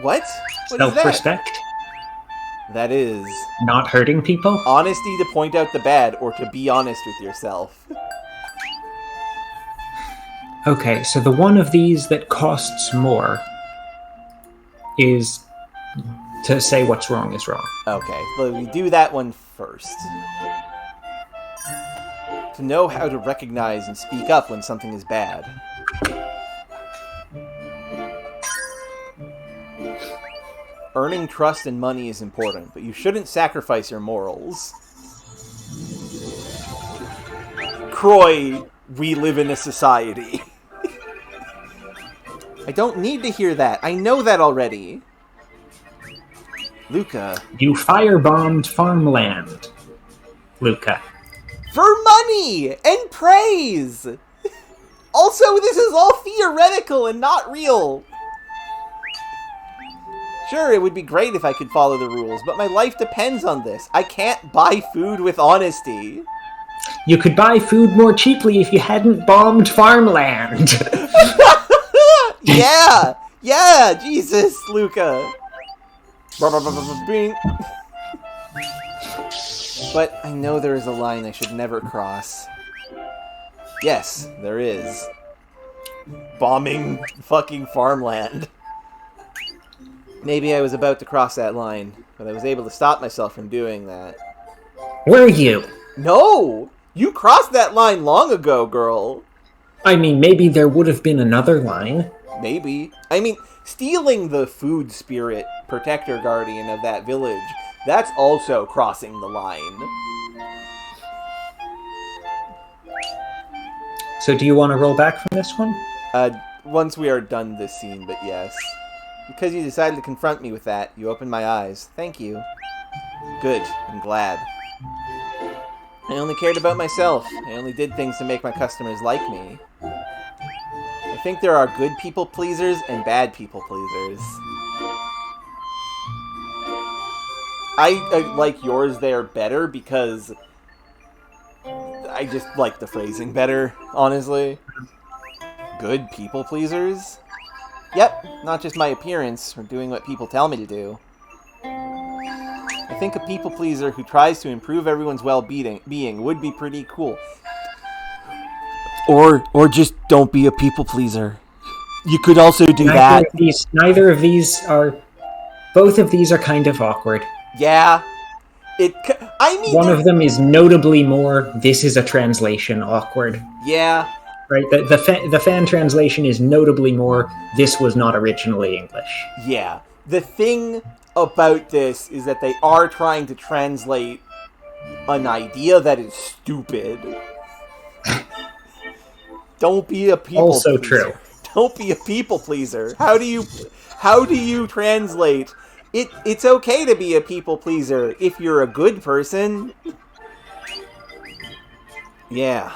What? What is that? Self-respect? That is Not hurting people? honesty to point out the bad, or to be honest with yourself. Okay, so the one of these that costs more is to say what's wrong is wrong. Okay, so we do that one first. To know how to recognize and speak up when something is bad. Earning trust and money is important, but you shouldn't sacrifice your morals. Croy, we live in a society. I don't need to hear that. I know that already. Luca. You firebombed farmland, Luca. For money and praise! Also, this is all theoretical and not real. Sure, it would be great if I could follow the rules, but my life depends on this. I can't buy food with honesty. You could buy food more cheaply if you hadn't bombed farmland. Yeah! Yeah! Jesus, Luca! Bing. But I know there is a line I should never cross. Yes, there is. Bombing fucking farmland. Maybe I was about to cross that line, but I was able to stop myself from doing that. Were you? No! You crossed that line long ago, girl. I mean, maybe there would have been another line. Maybe. I mean, stealing the food spirit protector guardian of that village, that's also crossing the line. So do you want to roll back from this one? Once we are done this scene, but yes. Because you decided to confront me with that, you opened my eyes. Thank you. Good. I'm glad. I only cared about myself. I only did things to make my customers like me. I think there are good people pleasers and bad people pleasers. I like yours there better because I just like the phrasing better, honestly. Good people pleasers? Yep, not just my appearance or doing what people tell me to do. I think a people pleaser who tries to improve everyone's well-being would be pretty cool. Or just don't be a people pleaser. You could also do that. Neither of these are... Both of these are kind of awkward. Yeah. One of them is notably more, this is a translation, awkward. Yeah. Right? The fan translation is notably more, this was not originally English. Yeah. The thing about this is that they are trying to translate an idea that is stupid. Don't be a people also pleaser. True. Don't be a people pleaser. How do you translate it's okay to be a people pleaser if you're a good person? Yeah.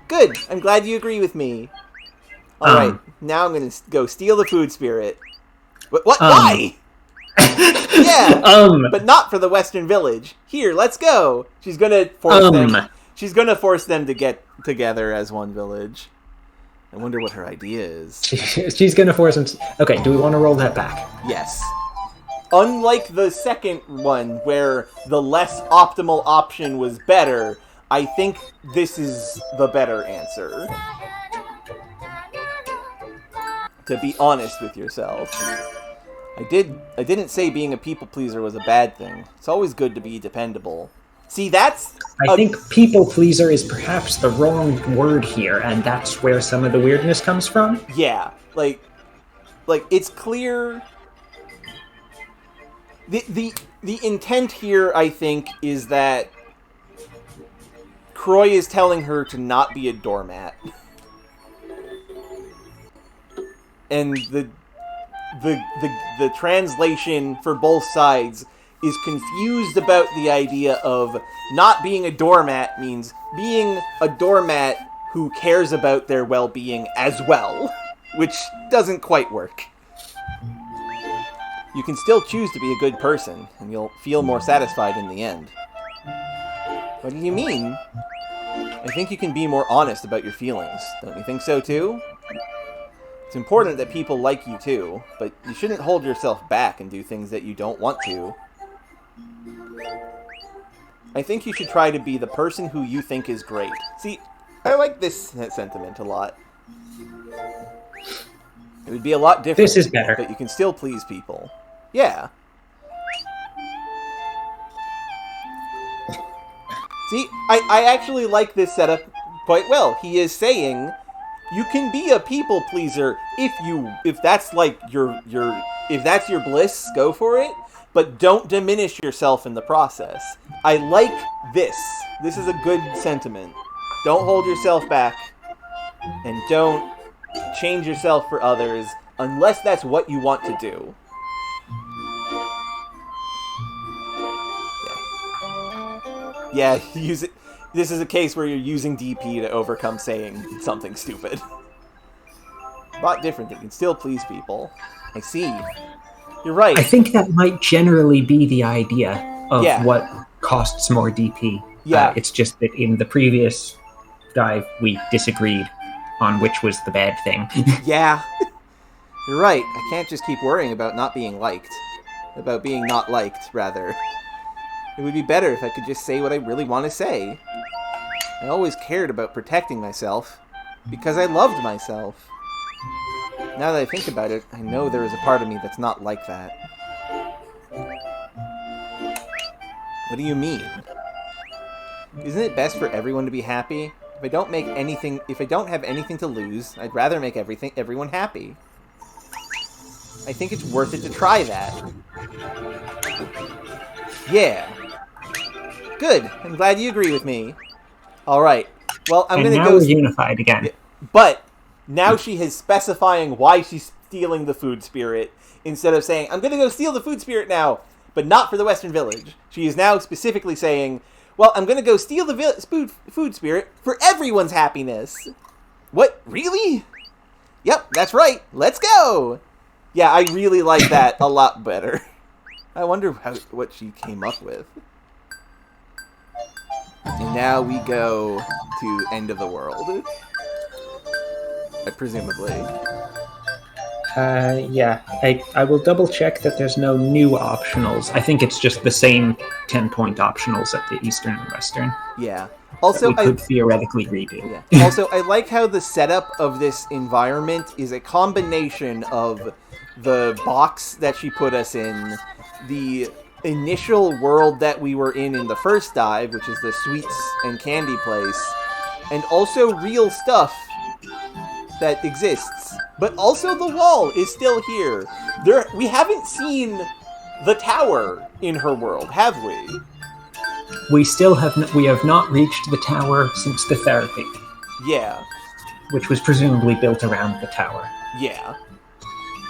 Good. I'm glad you agree with me. Alright, now I'm gonna go steal the food spirit. What? Why? Yeah, but not for the Western Village. Here, let's go. She's gonna force them. She's gonna force them to get together as one village. I wonder what her idea is. She's gonna force them. Okay, do we want to roll that back? Yes. Unlike the second one, where the less optimal option was better, I think this is the better answer. To be honest with yourself. I didn't say being a people pleaser was a bad thing. It's always good to be dependable. See, that's... I think people pleaser is perhaps the wrong word here, and that's where some of the weirdness comes from. Yeah, like it's clear... The intent here, I think, is that Croy is telling her to not be a doormat. And the translation for both sides is confused about the idea of not being a doormat means being a doormat who cares about their well-being as well, which doesn't quite work. You can still choose to be a good person, and you'll feel more satisfied in the end. What do you mean? I think you can be more honest about your feelings. Don't you think so too? It's important that people like you too, but you shouldn't hold yourself back and do things that you don't want to. I think you should try to be the person who you think is great. See, I like this sentiment a lot. It would be a lot different. This is better. But you can still please people. Yeah. See, I actually like this setup quite well. He is saying you can be a people pleaser if that's like if that's your bliss, go for it, but don't diminish yourself in the process. I like this. This is a good sentiment. Don't hold yourself back and don't change yourself for others unless that's what you want to do. Yeah, use it. This is a case where you're using DP to overcome saying something stupid. A lot different. You can still please people. I see. You're right. I think that might generally be the idea of Yeah. what costs more DP. Yeah. It's just that in the previous dive, we disagreed on which was the bad thing. Yeah. You're right. I can't just keep worrying about not being liked. About being not liked, rather. It would be better if I could just say what I really want to say. I always cared about protecting myself, because I loved myself. Now that I think about it, I know there is a part of me that's not like that. What do you mean? Isn't it best for everyone to be happy? If I don't have anything to lose, I'd rather make everyone happy. I think it's worth it to try that. Yeah. Good. I'm glad you agree with me. Alright. Well, I'm and gonna now go... we're unified again. But, now she is specifying why she's stealing the food spirit, instead of saying, I'm gonna go steal the food spirit now, but not for the Western Village. She is now specifically saying, well, I'm gonna go steal the food spirit for everyone's happiness. What? Really? Yep, that's right. Let's go! Yeah, I really like that a lot better. I wonder what she came up with. And now we go to End of the World. Presumably. Yeah. I will double check that there's no new optionals. I think it's just the same 10-point optionals at the Eastern and Western. Yeah. Also, we could theoretically redo. Yeah. Also, I like how the setup of this environment is a combination of the box that she put us in, the initial world that we were in the first dive, which is the sweets and candy place, and also real stuff that exists. But also the wall is still here. We haven't seen the tower in her world, have we? We have not reached the tower since the therapy. Yeah. Which was presumably built around the tower. Yeah.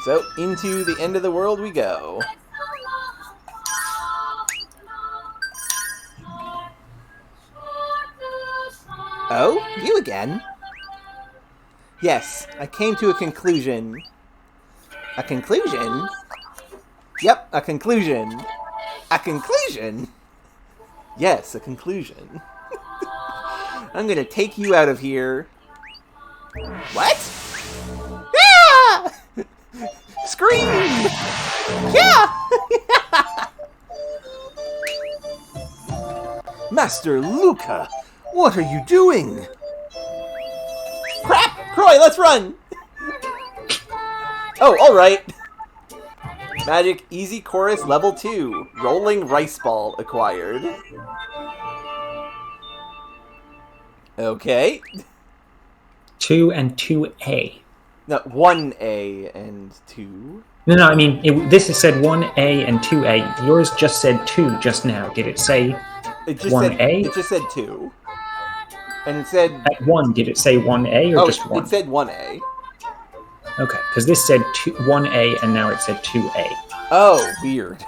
So, into the End of the World we go. Oh? You again? Yes, I came to a conclusion. A conclusion? Yep, a conclusion. A conclusion? Yes, a conclusion. I'm gonna take you out of here. What? Yeah! Scream! Yeah! Master Luca, what are you doing? Crap! Croy, let's run! Oh, alright. Magic Easy Chorus Level 2. Rolling Rice Ball acquired. Okay. 2 and 2A. No, 1A and 2. No, I mean, this has said 1A and 2A. Yours just said 2 just now. Did it say 1A? It just said 2. And it said... At 1, did it say 1A or just 1? It said 1A. Okay, because this said 1A and now it said 2A. Oh, weird.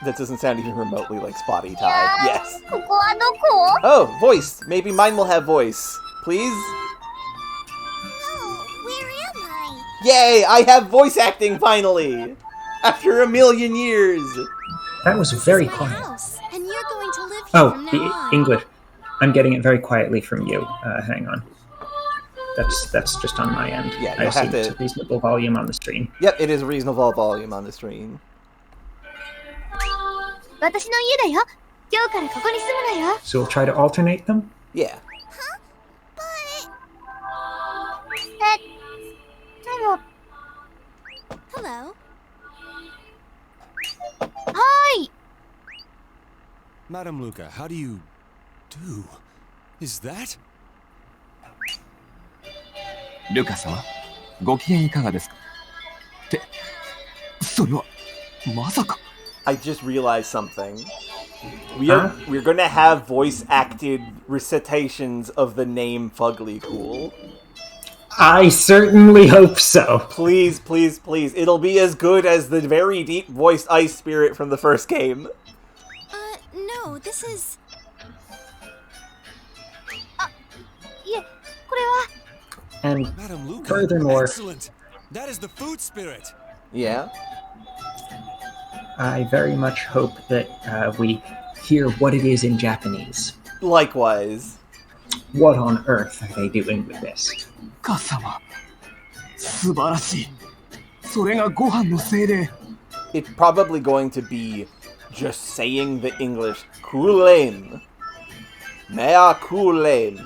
That doesn't sound even remotely like Spotty Tie. Yes. Oh, voice. Maybe mine will have voice. Please? Oh, where am I? Yay, I have voice acting finally! After 1,000,000 years! That was very It's my quiet. house, and you're going to live here Oh, from now the on. English. I'm getting it very quietly from you. Hang on. That's just on my end. Yeah, I you'll assume have it's to... a reasonable volume on the stream. Yep, it is a reasonable volume on the stream. 私の家だよ。今日からここに住むのよ。 So we'll try to alternate them? Yeah. Huh? But... でも... Hello? Hi! Madam Luca, how do you... do? Is that? ルカ様、ご機嫌いかがですか？って、それは、まさか。 I just realized something. We're gonna have voice acted recitations of the name Fuglycool. I certainly hope so. Please, please, please. It'll be as good as the very deep voiced ice spirit from the first game. No, this is... いえ、これは... And Madam Luca, furthermore, excellent. That is the food spirit. Yeah. I very much hope that we hear what it is in Japanese. Likewise. What on earth are they doing with this? ルカ様、素晴らしい。それがご飯の精霊。 It's probably going to be just saying the English Kulen. Mea Kulen.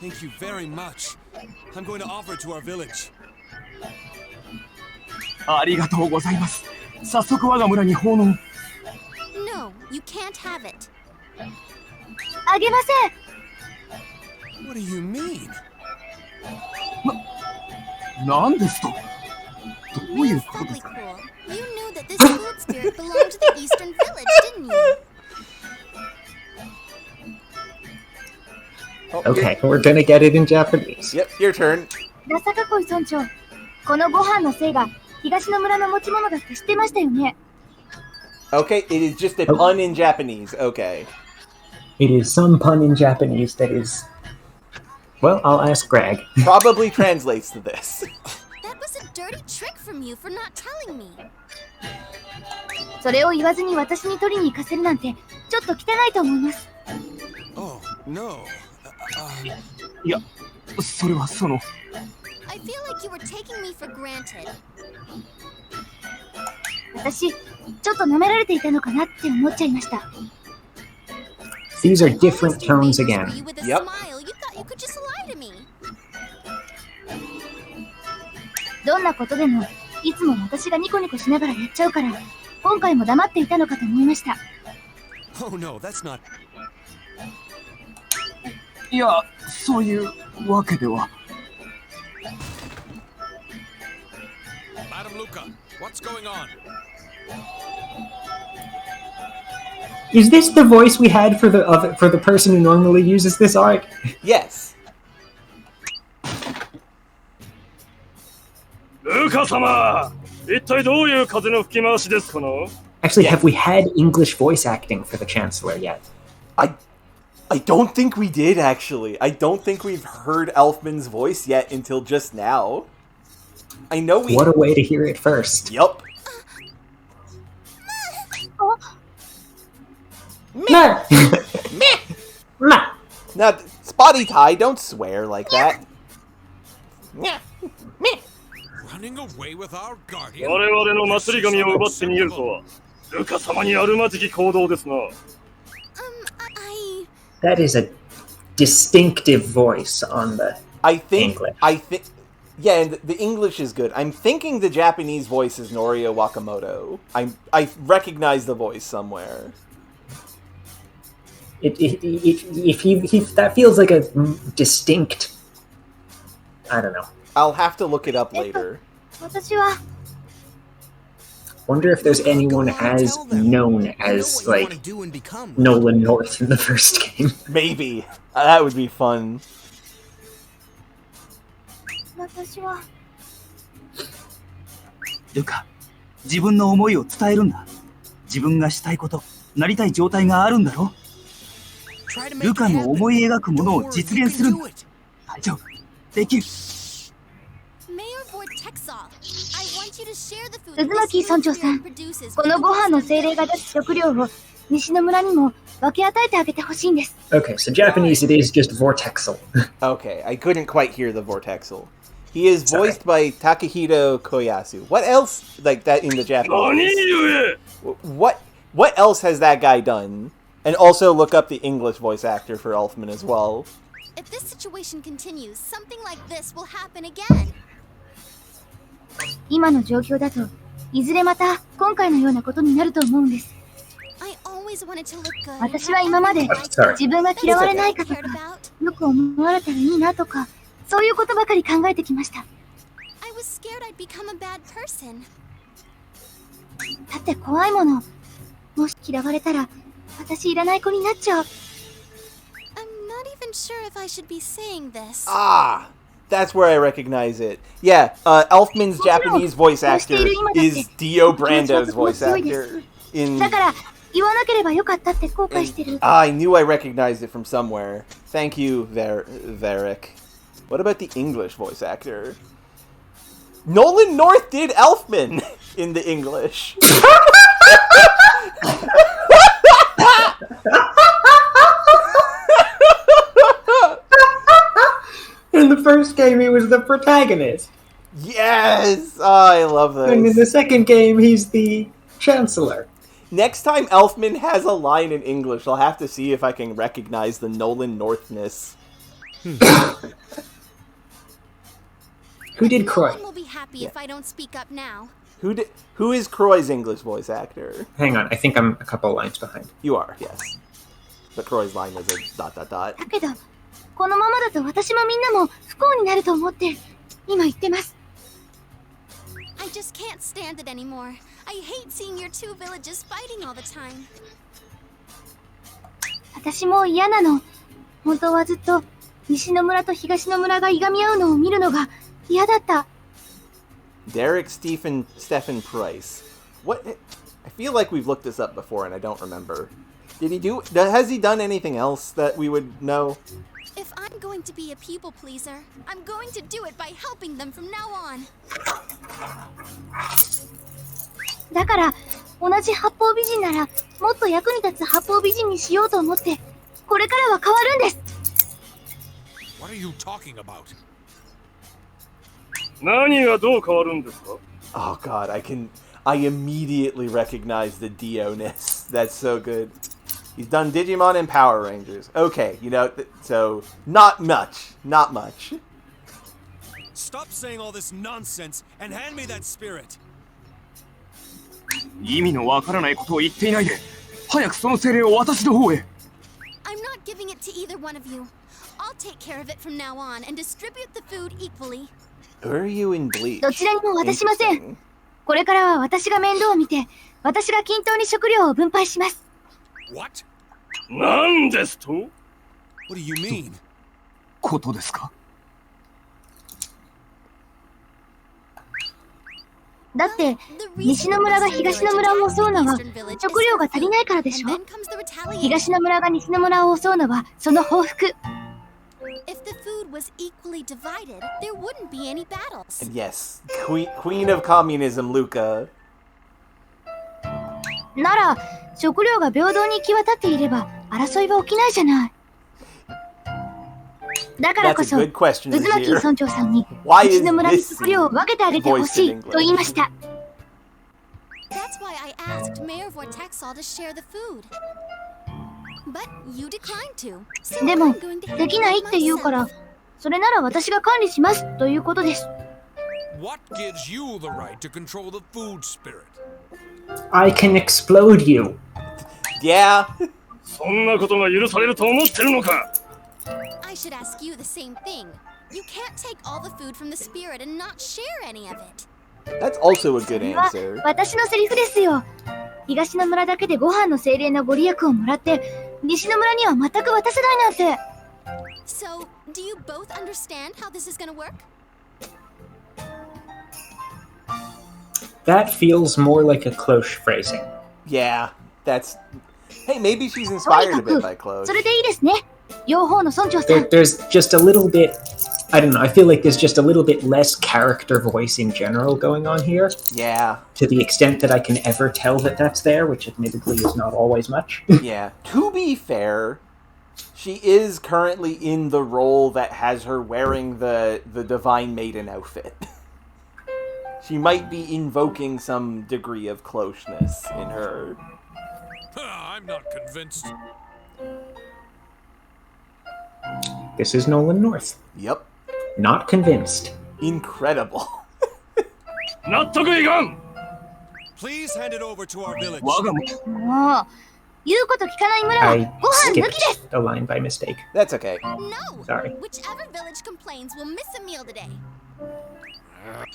Thank you very much. I'm going to offer it to our village. ありがとうございます。早速我が村に奉納。No, you can't have it. あげません。 What do you mean? なんですと？どういう Mayor ことですか？ Fuglycool, you knew that this food spirit belonged to the Eastern Village, didn't you? Oh, Okay, we're gonna get it in Japanese. Yep, your turn. ラサカコイ村長、このご飯のせいが東の村の持ち物だって知ってましたよね。 Okay, it is just a pun in Japanese. Okay. It is some pun in Japanese that is... Well, I'll ask Greg. Probably translates to this. That was a dirty trick from you for not telling me. それを言わずに私に取りに行かせるなんてちょっと汚いと思います。 Oh, no. いや、それはその。 I feel like you were taking me for granted. 私、ちょっと舐められていたのかなって思っちゃいました。 These are different tones again. Yep. You thought you could just lie to me. どんなことでもいつも私がニコニコしながらやっちゃうから、今回も黙っていたのかと思いました。 Oh, no, that's not... いや、そういうわけでは。Madam Luca, what's going on? Is this the voice we had for the person who normally uses this art? Yes. ルカ様、一体どういう風の吹き回しですかな？ Actually, Yeah. have we had English voice acting for the Chancellor yet? I don't think we did, actually. I don't think we've heard Elfman's voice yet until just now. I know we... What a way to hear it first. Yup. Meh. Meh. Now, Spotty Tie, don't swear like that. Running away with our guardian? 我々の祭り神を奪って逃げるとは、ルカ様にあるまじき行動ですな。That is a distinctive voice on the English. Yeah, and the English is good. I'm thinking the Japanese voice is Norio Wakamoto. I recognize the voice somewhere. If that feels like a distinct... I don't know. I'll have to look it up later. 私は Wonder if there's anyone as known as, like, Nolan North in the first game. Maybe. That would be fun. 私はルカ、自分の思いを伝えるんだ。自分がしたいこと、なりたい状態があるんだろ。ルカの思い描くものを実現するんだ。大丈夫。できる。Mayor Vortexal, I want you to share the food. 渦巻村長さん、このご飯の精霊が出す食料を西の村にも分け与えてあげてほしいんです。 Okay, so Japanese it is just Vortexal. Okay, I couldn't quite hear the Vortexal. He is voiced by Takahito Koyasu. What else like that in the Japanese? What else has that guy done? And also look up the English voice actor for Elfman as well. If this situation continues, something like this will happen again. 今の状況だといずれまた今回のようなことになると思うんです。 I always wanted to look good. 私は今まで自分が嫌われないかとか、よく思われたらいいなとか、そういうことばかり考えてきました。 I was scared I'd become a bad person. だって怖いもの。もし嫌われたら、私いらない子になっちゃう。 I'm not even sure if I should be saying this. Ah, that's where I recognize it. Yeah, Elfman's Japanese voice actor is Dio Brando's voice actor. In だから言わなければよかったって後悔してる。 I knew I recognized it from somewhere. Thank you, Varric. What about the English voice actor? Nolan North did Elfman in the English. In the first game, he was the protagonist. Yes! Oh, I love those. And in the second game, he's the Chancellor. Next time Elfman has a line in English, I'll have to see if I can recognize the Nolan Northness. Who did Croy? No one will be happy if I don't speak up now. Who is Croy's English voice actor? Hang on, I think I'm a couple lines behind. You are, yes. But Croy's line was a ... だけど、このままだと私もみんなも不幸になると思って今言ってます。 I just can't stand it anymore. I hate seeing your two villages fighting all the time. 私も嫌なの。本当はずっと西の村と東の村がいがみ合うのを見るのが嫌だった。 Derek Stephen Price. What? I feel like we've looked this up before and I don't remember. Has he done anything else that we would know? If I'm going to be a people pleaser, I'm going to do it by helping them from now on. だから同じ八方美人ならもっと役に立つ八方美人にしようと思ってこれからは変わるんです。 What are you talking about? 何がどう変わるんですか? Oh god, I immediately recognize the Dio-ness. That's so good. He's done Digimon and Power Rangers. Okay, you know, so not much. Stop saying all this nonsense and hand me that spirit. 意味のわからないことを言っていないで、早くその精霊を私の方へ。 I'm not giving it to either one of you. I'll take care of it from now on and distribute the food equally. Who are you in Bleach? どちらにも渡しません。これからは私が面倒を見て、私が均等に食料を分配します。 What? 何ですと? What do you mean? ことですか? だって西の村が東の村を襲うのは食料が足りないからでしょ。東の村が西の村を襲うのはその報復。 If the food was equally divided, there wouldn't be any battles. And yes, Queen of Communism, Luca. なら食料が平等に行き渡っていれば争いは起きないじゃない。だからこそ渦巻村長さんに西の村に食料を分けてあげてほしいと言いました。 That's why I asked Mayor Vortexal to share the food. But you declined to. でもできないって言うから、それなら私が管理しますということです。 What gives you the right to control the food spirit? I can explode you. Yeah. そんなことが許されると思ってるのか? I should ask you the same thing. You can't take all the food from the spirit and not share any of it. That's also a good answer. 私のセリフですよ。東の村だけでご飯の精霊のご利益をもらって、西の村には全く渡せないなんて。 So, do you both understand how this is gonna work? That feels more like a cloche phrasing. Yeah, that's... Hey, maybe she's inspired a bit by Cloche. それでいいですね。両方の村長さん。There's just a little bit I don't know, I feel like there's just a little bit less character voice in general going on here. Yeah. To the extent that I can ever tell that that's there, which admittedly is not always much. Yeah. To be fair, she is currently in the role that has her wearing the Divine Maiden outfit. She might be invoking some degree of closeness in her. I'm not convinced. This is Nolan North. Yep. Not convinced. Incredible. Please hand it over to our village. もう、言うこと聞かない村は I ご飯抜きです skipped a line by mistake. That's okay. No! Sorry. Whichever village complains will miss a meal today.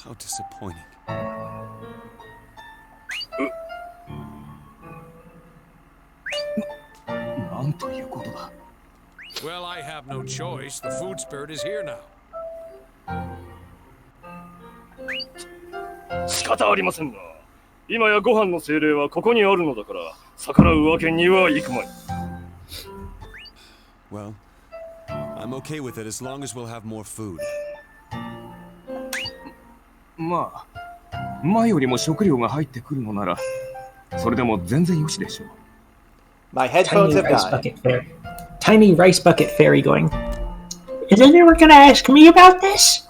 How disappointing. Well, I have no choice. The food spirit is here now. 仕方ありませんな。今やご飯の精霊はここにあるのだから逆らうわけにはいくまい。Well, I'm okay with it as long as we'll have more food. まあ、前よりも食料が入ってくるのなら、それでも全然よしでしょう。My headphones Tiny have rice died. bucket fairy. Tiny rice bucket fairy going, is anyone gonna ask me about this?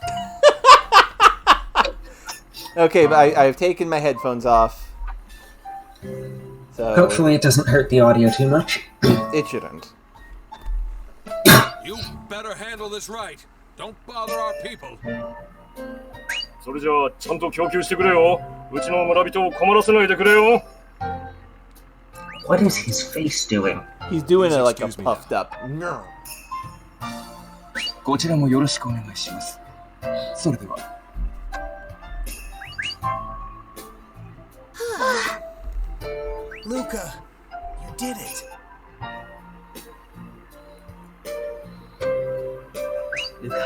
Okay, but I've taken my headphones off. So Hopefully it doesn't hurt the audio too much. it shouldn't. You better handle this right. Don't bother our people. それじゃあちゃんと供給してくれよ。うちの村人を困らせないでくれよ。What is his face doing? He's doing it like a Excuse me puffed up. こちらもよろしくお願いします。それでは。Luca, you did it. ルカ、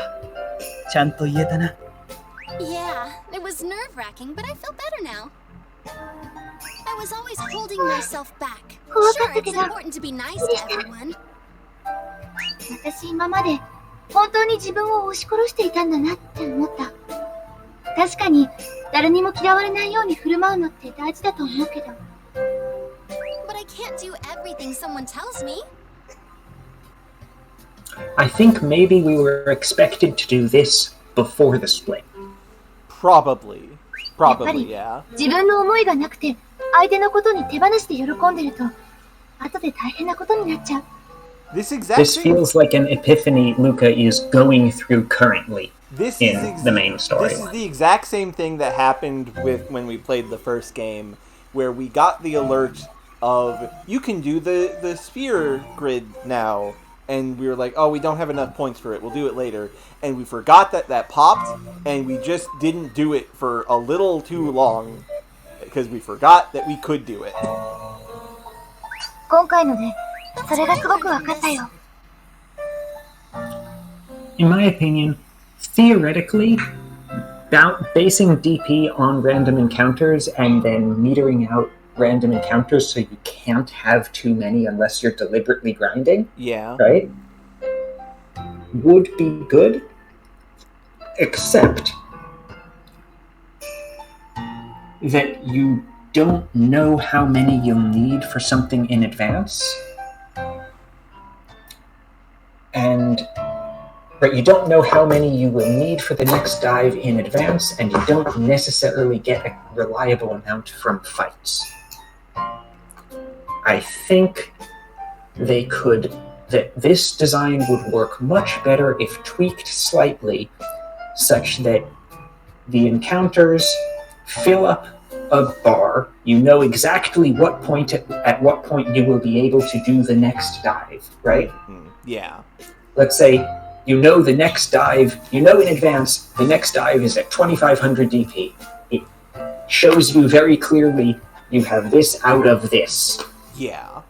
ちゃんと言えたな。Yeah, it was nerve-wracking, but I feel better now. I was always holding myself back. Sure, it's important to be nice to everyone. 私今まで本当に自分を押し殺していたんだなって思った。確かに誰にも嫌われないように振る舞うのって大事だと思うけど。But I can't do everything someone tells me. I think maybe we were expected to do this before the split. Probably. やっぱり Probably, yeah. 自分の思いがなくて相手のことに手放して喜んでると後で大変なことになっちゃう。This exact This thing. feels like an epiphany Luca is going through currently This in is the main This is storyline. the exact same thing that happened with when we played the first game, where we got the alert of you can do the sphere grid now, and we were like, oh, we don't have enough points for it. We'll do it later, and we forgot that popped, and we just didn't do it for a little too long because we forgot that we could do it. 今回のでそれがすごく分かったよ。In my opinion, theoretically, basing DP on random encounters and then metering out random encounters so you can't have too many unless you're deliberately grinding, Yeah. right? Would be good, except that you don't know how many you'll need for something in advance. And right, you don't know how many you will need for the next dive in advance, and you don't necessarily get a reliable amount from fights. I think that this design would work much better if tweaked slightly, such that the encounters fill up a bar. You know exactly what point at what point you will be able to do the next dive, right? Yeah. Let's say you know the next dive, you know in advance the next dive is at 2500 DP. It shows you very clearly you have this out of this. Yeah.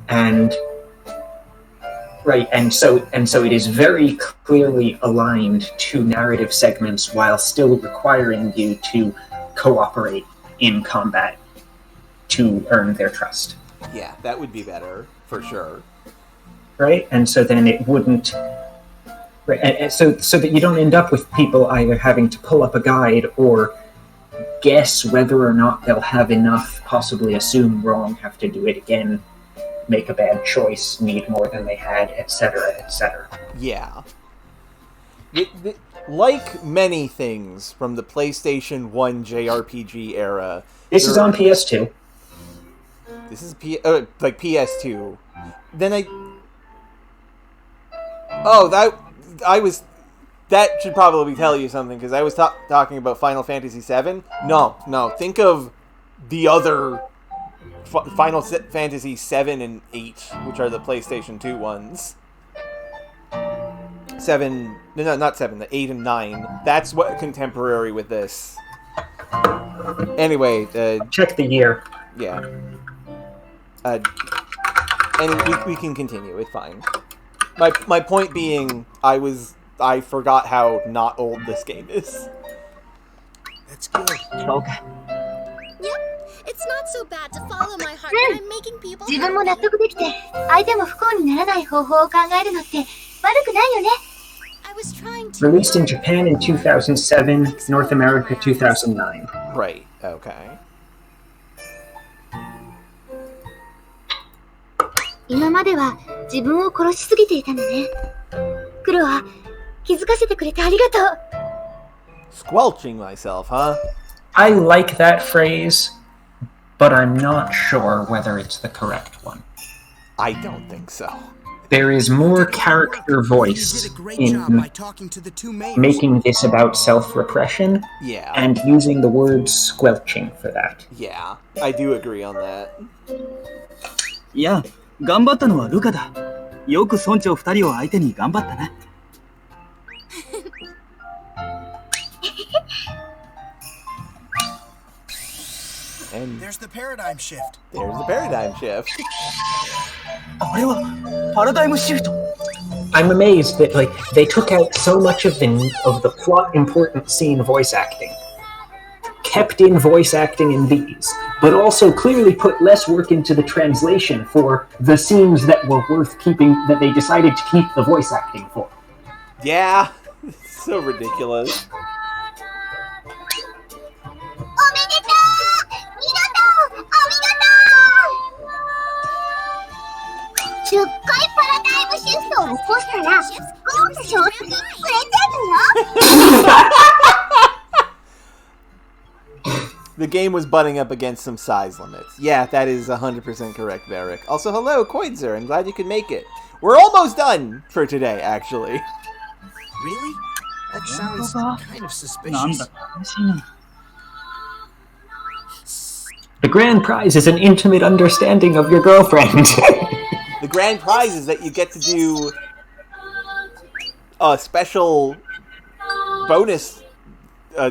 And right, and so it is very clearly aligned to narrative segments while still requiring you to cooperate in combat to earn their trust. Yeah, that would be better for sure. Right? And so then it wouldn't Right, and so that you don't end up with people either having to pull up a guide or guess whether or not they'll have enough, possibly assume wrong, have to do it again, make a bad choice, need more than they had, etc., etc. Yeah. Like many things from the PlayStation 1 JRPG era... This is on PS2. This is like PS2. Then that should probably tell you something, because I was talking about Final Fantasy VII. No, think of the other Final Fantasy 7 and 8, which are the PlayStation 2 ones. 7, no, not 7, the 8 and 9. That's what contemporary with this. Anyway, check the year. Yeah. And we can continue. It's fine. My point being, I forgot how not old this game is. That's good. Yep, it's not so bad to follow my heart when I'm making people 自分も納得できて、相手も不幸にならない方法を考えるのって悪くないよね。I was trying to Released in Japan in 2007, North America 2009. Right, okay. 今までは自分を殺しすぎていたのね。クロは気づかせてくれてありがとう。Squelching myself, huh? I like that phrase, but I'm not sure whether it's the correct one. I don't think so. There is more character voice in making this about self-repression, and using the word squelching for that. Yeah, I do agree on that. いや、頑張ったのはルカだ。よく村長2人を相手に頑張ったな。And there's the paradigm shift. There's the paradigm shift. あれはパラダイムシフト。I'm amazed that they took out so much of the plot important scene voice acting, kept in voice acting in these, but also clearly put less work into the translation for the scenes that were worth keeping, that they decided to keep the voice acting for. Yeah, it's so ridiculous. 10回パラダイムシフトを起こしたら、ゴール賞金くれてるよ。 The game was butting up against some size limits. Yeah, that is 100% correct, Varric. Also, hello, Koidzer. I'm glad you could make it. We're almost done for today, actually. Really? That sounds kind of suspicious. The grand prize is an intimate understanding of your girlfriend. The grand prize is that you get to do a special bonus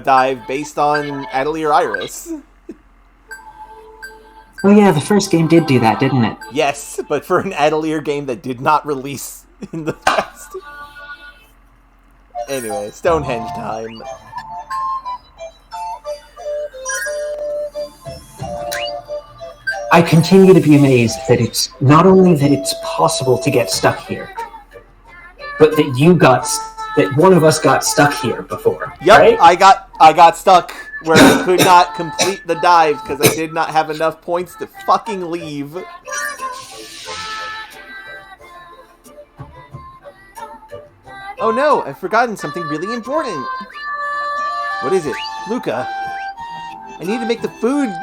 dive based on Atelier Iris. Oh yeah, the first game did do that, didn't it? Yes, but for an Atelier game that did not release in the past. Anyway, Stonehenge time. I continue to be amazed that it's not only that it's possible to get stuck here, but that one of us got stuck here before. Yep, right? I got stuck where I could not complete the dive because I did not have enough points to fucking leave. Oh no, I've forgotten something really important. What is it? Luca, I need to make the food.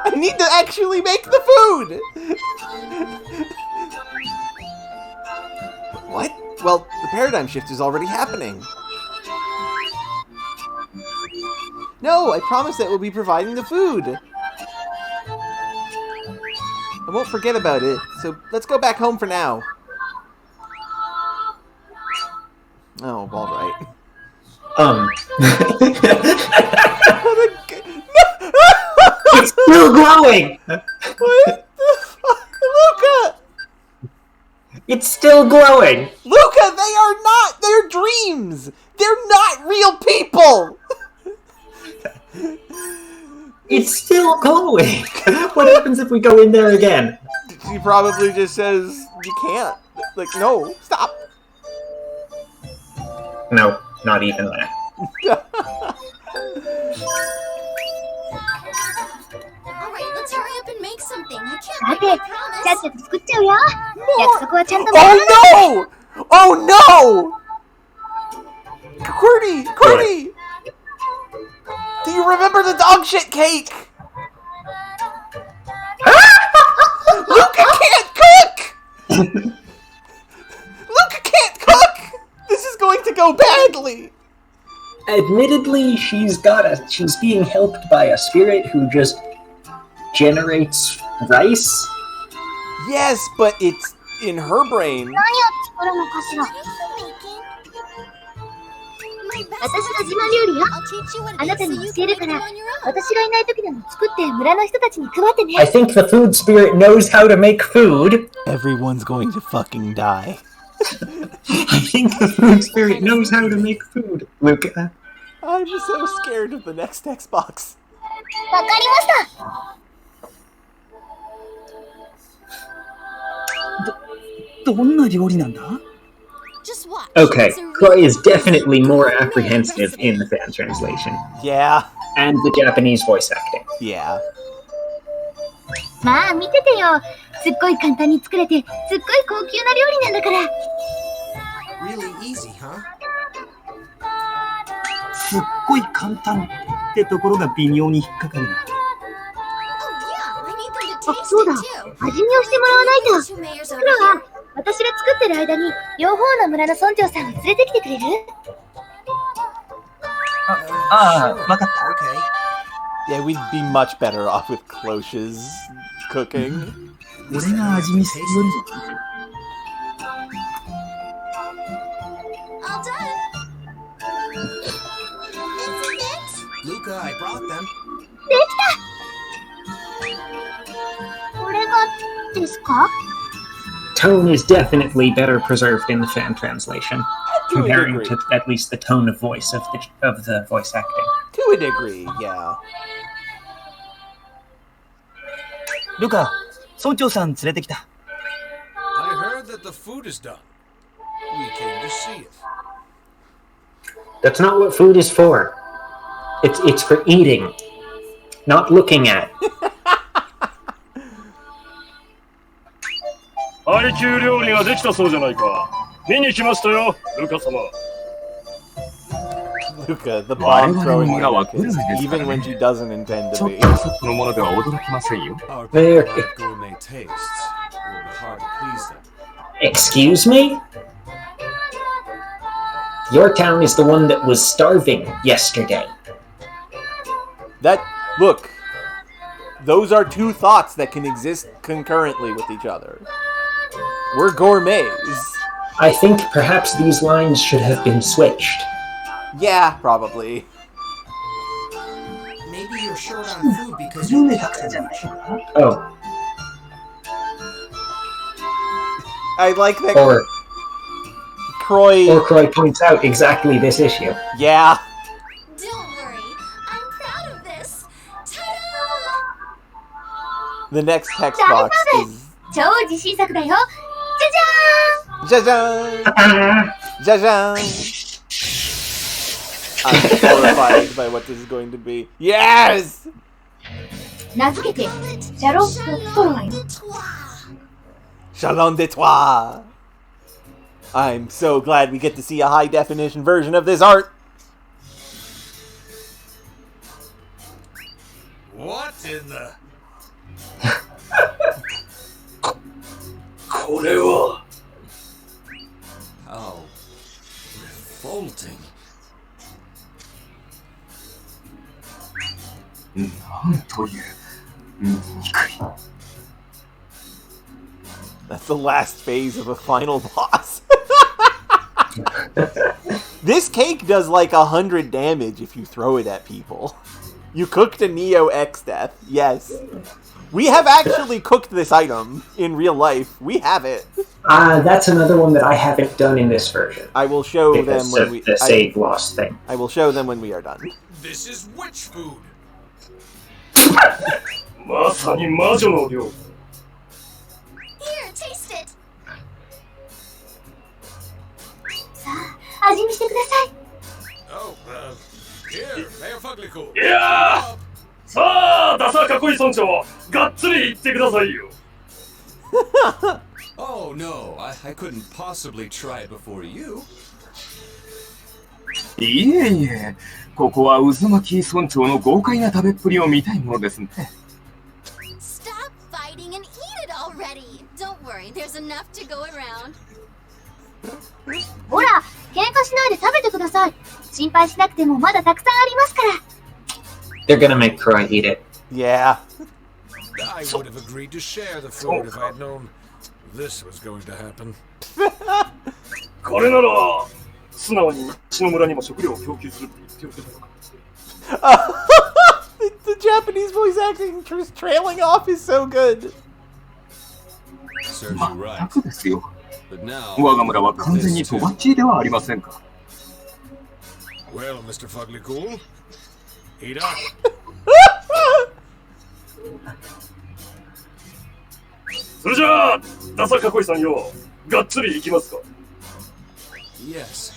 I need to actually make the food! What? Well, the paradigm shift is already happening. No, I promised that we'll be providing the food. I won't forget about it, so let's go back home for now. Oh, alright. It's still glowing! What the fuck? Luca! It's still glowing! Luca, they are not! They're dreams! They're not real people! It's still glowing! What happens if we go in there again? She probably just says, you can't. Like, no, stop. No, not even that. Alright, let's hurry up and make something. I can't さ break て、 my ちゃっ promise. ちゃと作っちゃうよ。約束はちゃんと。 Oh no! Oh no! Qwerty! Do you remember the dog shit cake? Luca can't cook! Luca can't cook! This is going to go badly! Admittedly, she's being helped by a spirit who just generates rice. Yes, but it's in her brain. 何を作るのかしら。 What are you making? My best 私の自慢料理よ。 I'll teach you what あ it な is た so に you 教 can える make か it ら、 on your own. 私がいない時でも作って村の人たちに配ってね。 I think the food spirit knows how to make food. Everyone's going to fucking die. I think the food spirit knows how to make food, Luca. I'm so scared of the next Xbox. わかりました。どんな料理なんだ？ Just watch. Okay, It's a real Croy is definitely more real apprehensive recipe. in the fan translation. Yeah. And the Japanese voice acting. Yeah. まあ見ててよ。すっごい簡単に作れて、すっごい高級な料理なんだから。 Really easy, huh? すっごい簡単ってところが微妙に引っかかるな。 Oh yeah, I need them to あ、 taste そうだ。 it 味 too. 見をしてもらわないと。 Two mayors 黒 over here. は私が作ってる間に両方の村の村長さんを連れてきてくれる？ああ、わかった。 Okay. Yeah, we'd be much better off with Cloche's cooking. 俺が味見するより All done. Isn't it? Luca, I brought them. これがですか？ Tone is definitely better preserved in the fan translation, To a comparing degree. to at least the tone of voice of the voice acting. To a degree, yeah. ルカ、村長さん連れてきた。 I heard that the food is done. We came to see it. That's not what food is for. It's for eating, not looking at. 配給料理ができたそうじゃないか。見に来ましたよ、ルカ様。 Luca, the 我 bomb 々の throwing 村はグルメ anarchist, ですか even ら when ね。 she doesn't intend ちょ to っ be. とセットのものでは驚きませんよ。 Our There- people have gourmet tastes. It will be hard to please them. Excuse me? Your town is the one that was starving yesterday. Look, those are two thoughts that can exist concurrently with each other. We're gourmets. I think perhaps these lines should have been switched. Yeah, probably. Maybe you're short on food because グル you メだからじゃないか。 Oh, I like that or Croy. Croy points out exactly this issue. Yeah. Don't worry. I'm proud of this. Ta-da! The next text box is 超自信作だよ。じゃじゃーん。 Jajan! Jajan! I'm horrified by what this is going to be. Yes! 名付けてシャロット・トロワよ。 Shalom de toi! I'm so glad we get to see a high definition version of this art. What in the... これは Oh, revolting. なんという醜い。 That's the last phase of a final boss. This cake does like 100 damage if you throw it at people. You cooked a Neo X death. Yes. We have actually cooked this item in real life. We have it. That's another one that I haven't done in this version. I will show them Because when of we the save loss thing. I will show them when we are done. This is witch food. まさに魔女の量。 Here, taste it. さあ、味見してください。Oh, here, Mayor Fuglycool. いやーさあ、ダサかっこいい村長、がっつり言ってくださいよ。Oh, no, I couldn't possibly try before you. いえいえ、ここは渦巻き村長の豪快な食べっぷりを見たいものですね。Stop fighting and eat it already. Don't worry, there's enough to go around. ほら、喧嘩しないで食べてください。心配しなくてもまだたくさんありますから。They're gonna make Croy eat it. Yeah. I would have agreed to share the food if I had known this was going to happen. これなら素直に血の村にも食料を供給するって言っておけばよかった。The Japanese voice acting just trailing off is so good. Serves you ま right. ったくですよ。 But now, 我が村は完全に this と too. ばっちりではありませんか。Well, Mr. Fuglycool, eat up. それじゃあ、ダサかっこいいさんよ、がっつりいきますか。Yes.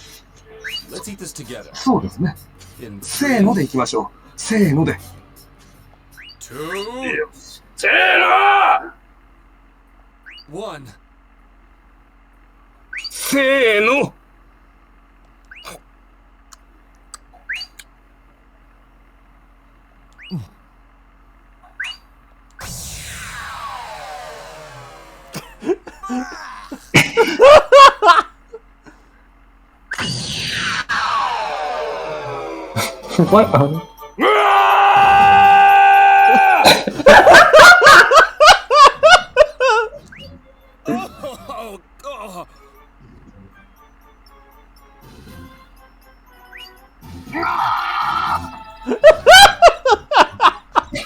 Let's eat this together. そうですね。 In せーのでいきましょう。せーので。 2, よし、せーの 1. せーの。What on? Oh, oh.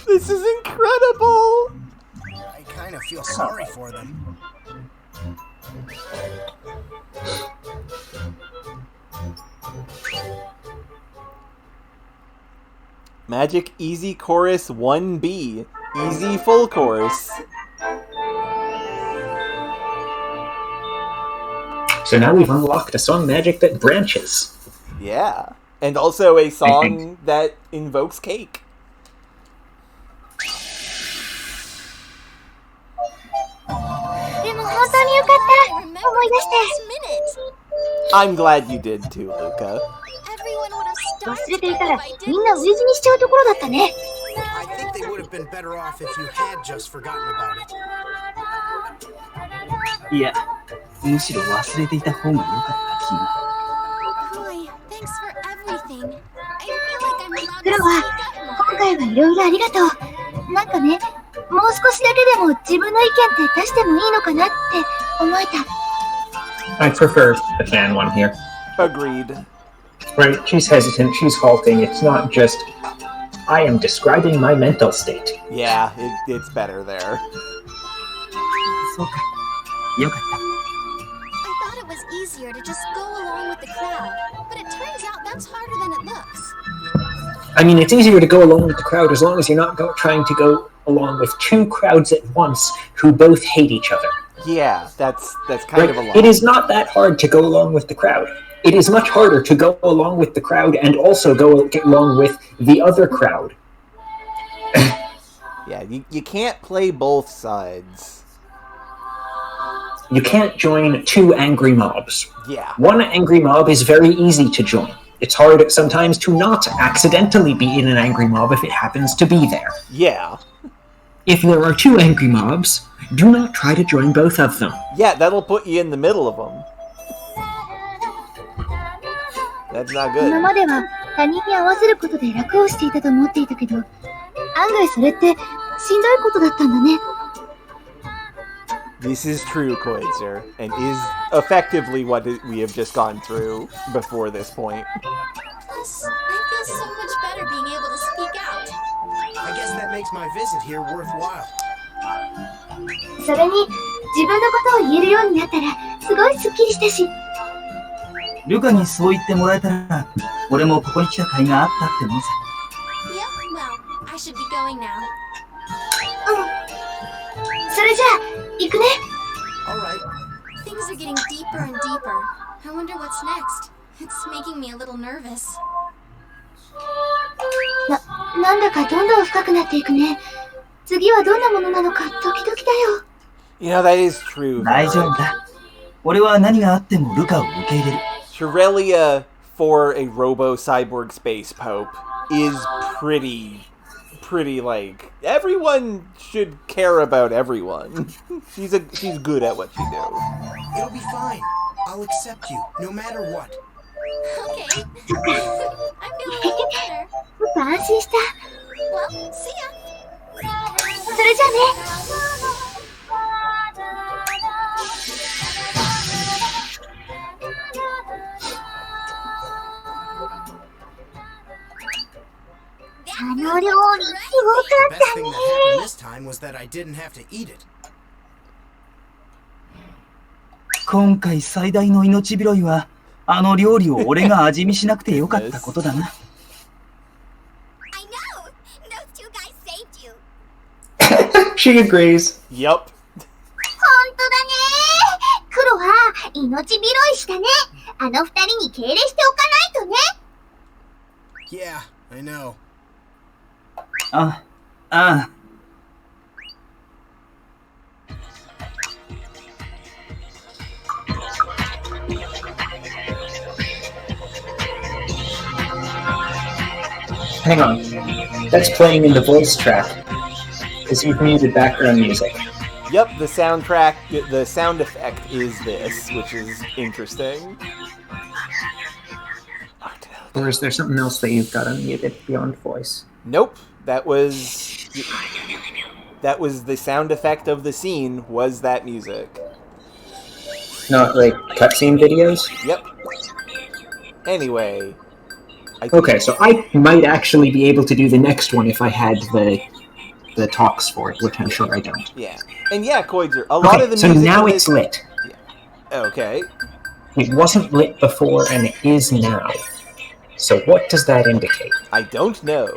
This is incredible. I kind of feel sorry for them. Magic Easy Chorus 1B. Easy Full Chorus. So now we've unlocked a song magic that branches. Yeah. And also a song that invokes cake. I'm glad you did too, Luca. Everyone would have 忘 starved れてい to た death ら if I みんな didn't. 飢え死にしちゃうところだったね。 I think they would have been better off if you had just forgotten about it. いや、むしろ忘れていた方が良かった気が。Boy, thanks for everything. I feel like I'm allowed クロ to は speak up more. 今回はいろいろありがとう。なんかね、もう少しだけでも自分の意見って出してもいいのかなって思えた。I prefer the fan one here. Agreed. Right? She's hesitant, she's halting. It's not just, I am describing my mental state. Yeah, it's better there. そうか。よかった。 I thought it was easier to just go along with the crowd, but it turns out that's harder than it looks. I mean, it's easier to go along with the crowd as long as you're not trying to go along with two crowds at once who both hate each other. Yeah, that's kind Right? of a lot. It is not that hard to go along with the crowd. It is much harder to go along with the crowd and also get along with the other crowd. Yeah, you can't play both sides. You can't join two angry mobs. Yeah. One angry mob is very easy to join. It's hard sometimes to not accidentally be in an angry mob if it happens to be there. Yeah. If there are two angry mobs, do not try to join both of them. Yeah, that'll put you in the middle of them. That's not 今 good. までは他人に合わせることで楽をしていたと思っていたけど、案外それってしんどいことだったんだね。This is true, Koitzer, and is effectively what we have just gone through before this point. Plus, I feel so much better being able to speak out. I guess that makes my visit here worthwhile. それに自分のことを言えるようになったらすごいスッキリしたし。ルカにそう言ってもらえたら、俺もここに来た甲斐があったって思うさ。 Yep, well, I should be going now. それじゃあ行くね。 All right. Things are getting deeper and deeper. I wonder what's next. It's making me a little nervous. なんだかどんどん深くなっていくね。次はどんなものなのかドキドキだよ。You know, that is true. 大丈夫だ。俺は何があってもルカを受け入れる。Shirelia for a robo-cyborg space pope is pretty like, everyone should care about everyone. She's good at what she does. It'll be fine. I'll accept you, no matter what. Okay. I feel a little better. 安心した。Well, see ya. それじゃあね。あの料理すごか The っ best た thing ね。 that happened this time was that I didn't have to eat it. 今回最大の命拾いは、あの料理を俺が味見しなくてよかったことだな。I know. Those two guys saved you. She agrees. Yep. ほんとだね。黒は命拾いしたね。あの二人に敬礼しておかないとね。Yeah, I know. ああ。Hang on. That's playing in the voice track. Because you've muted background music. Yep, the soundtrack, the sound effect is this, which is interesting. Or is there something else that you've got unmuted beyond voice? Nope, that was the sound effect of the scene, was that music. Not like cutscene videos? Yep. Anyway. Okay, so I might actually be able to do the next one if I had the talks for it, which I'm sure I don't. Yeah. And yeah, Koidzer, a lot of the so music now in it's this... lit. Yeah. Okay. It wasn't lit before, and it is now. So what does that indicate? I don't know.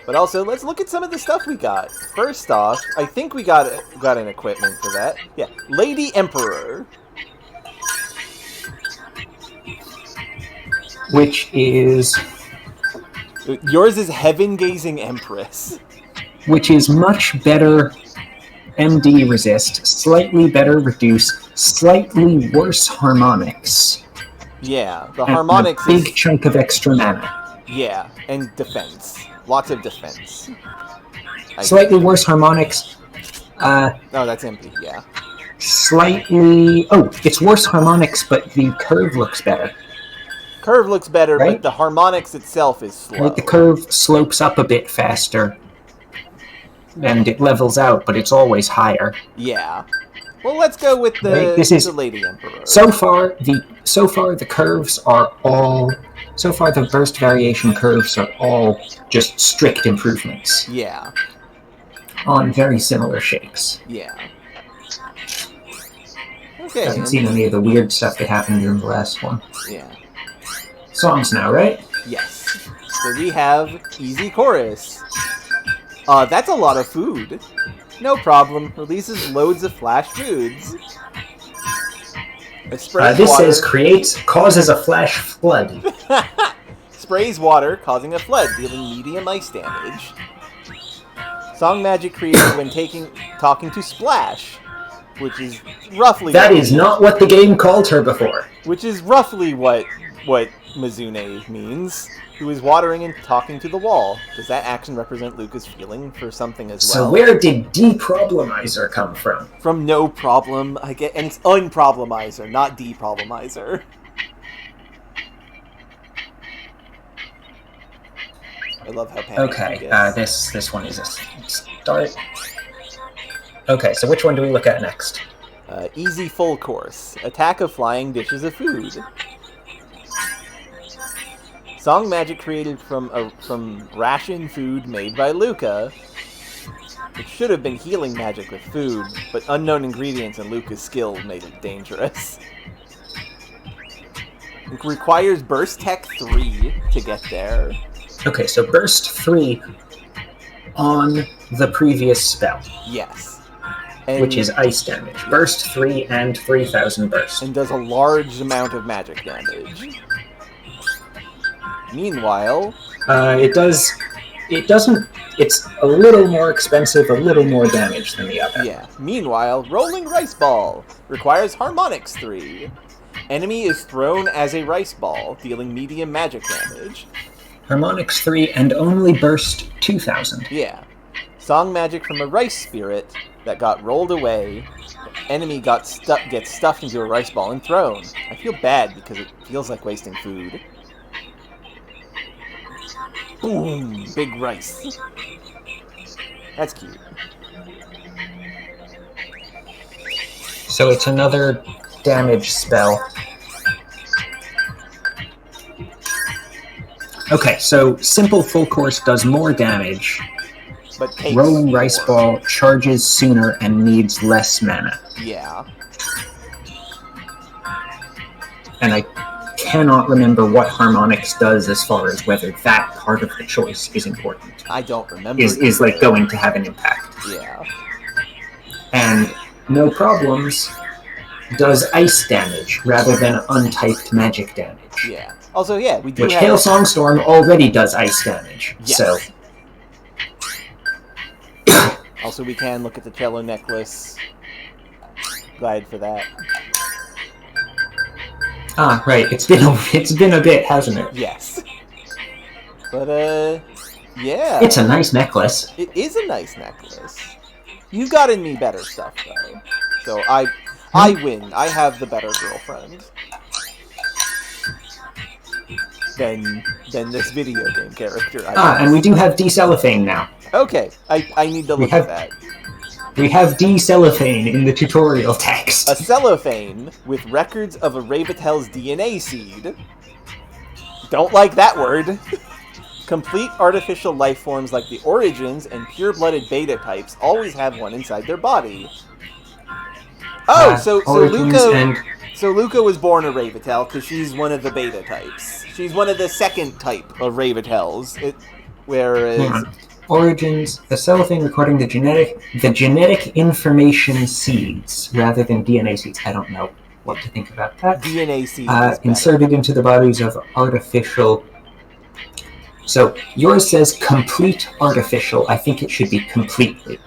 But also, let's look at some of the stuff we got. First off, I think we got an equipment for that. Yeah, Lady Emperor. Which is... Yours is Heaven-Gazing Empress. Which is much better MD resist, slightly better reduce, slightly worse harmonics. Yeah, the harmonics and a big chunk of extra mana. Yeah, and defense. Lots of defense. Slightly worse harmonics. Oh, that's MP, yeah. Slightly... Oh, it's worse harmonics, but the curve looks better. Curve looks better, right? But the harmonics itself is slow. Right, the curve slopes up a bit faster. And it levels out, but it's always higher. Yeah. Well, let's go with the, right? This is, the Lady Emperor. So far, the curves are all... So far, the burst variation curves are all just strict improvements. Yeah. On very similar shapes. Yeah. Okay. I haven't seen any of the weird stuff that happened in the last one. Yeah. Songs now, right? Yes. So we have Easy Chorus. That's a lot of food. No problem. Releases loads of flash foods. This says causes a flash flood. Sprays water, causing a flood, dealing medium ice damage. Song magic created when talking to Splash, which is roughly... That is not what the game called her before. Which is roughly what Mizune means, who is watering and talking to the wall. Does that action represent Luca's feeling for something as well? So where did deproblemizer come from? From no problem, I get, and it's unproblemizer, not deproblemizer. I love how panicked Okay, this one is a start. Okay, so which one do we look at next? Easy full course. Attack of flying dishes of food. Song magic created from ration food made by Luca. It should have been healing magic with food, but unknown ingredients and Luca's skill made it dangerous. It requires Burst Tech 3 to get there. Okay, so Burst 3 on the previous spell. Yes. which is ice damage. Burst 3 and 3,000 burst. And does a large amount of magic damage. Meanwhile... It's a little more expensive, a little more damage than the other. Yeah. Meanwhile, Rolling Rice Ball requires Harmonics 3. Enemy is thrown as a rice ball, dealing medium magic damage. Harmonics 3 and only burst 2,000. Yeah. Song magic from a rice spirit that got rolled away. Enemy gets stuffed into a rice ball and thrown. I feel bad because it feels like wasting food. Boom! Big rice. That's cute. So it's another damage spell. Okay, so simple full course does more damage. But takes Rolling Rice Ball charges sooner and needs less mana. Yeah. And I cannot remember what Harmonics does as far as whether that part of the choice is important. I don't remember. Is like going to have an impact. Yeah. And No Problems does ice damage rather than untyped magic damage. Yeah. Also, yeah, we do Which have... Hail Songstorm already does ice damage. Yes. So. Also, we can look at the cello necklace. Glad for that. Ah, right. It's been a bit, hasn't it? Yes. But yeah. It's a nice necklace. It is a nice necklace. You've gotten me better stuff though. So I win. I have the better girlfriend than this video game character. And we do have de-cellophane now. Okay, I need to look at that. We have de-cellophane in the tutorial text. A cellophane with records of a Ravitel's DNA seed. Don't like that word. Complete artificial life forms like the Origins and pure-blooded beta types always have one inside their body. Oh, so Luca was born a Ravitel because she's one of the beta types. She's one of the second type of Ravitels. Whereas Origins, a cellophane recording the genetic information seeds rather than DNA seeds. I don't know what to think about that. DNA seeds inserted into the bodies of artificial. So yours says complete artificial. I think it should be completely.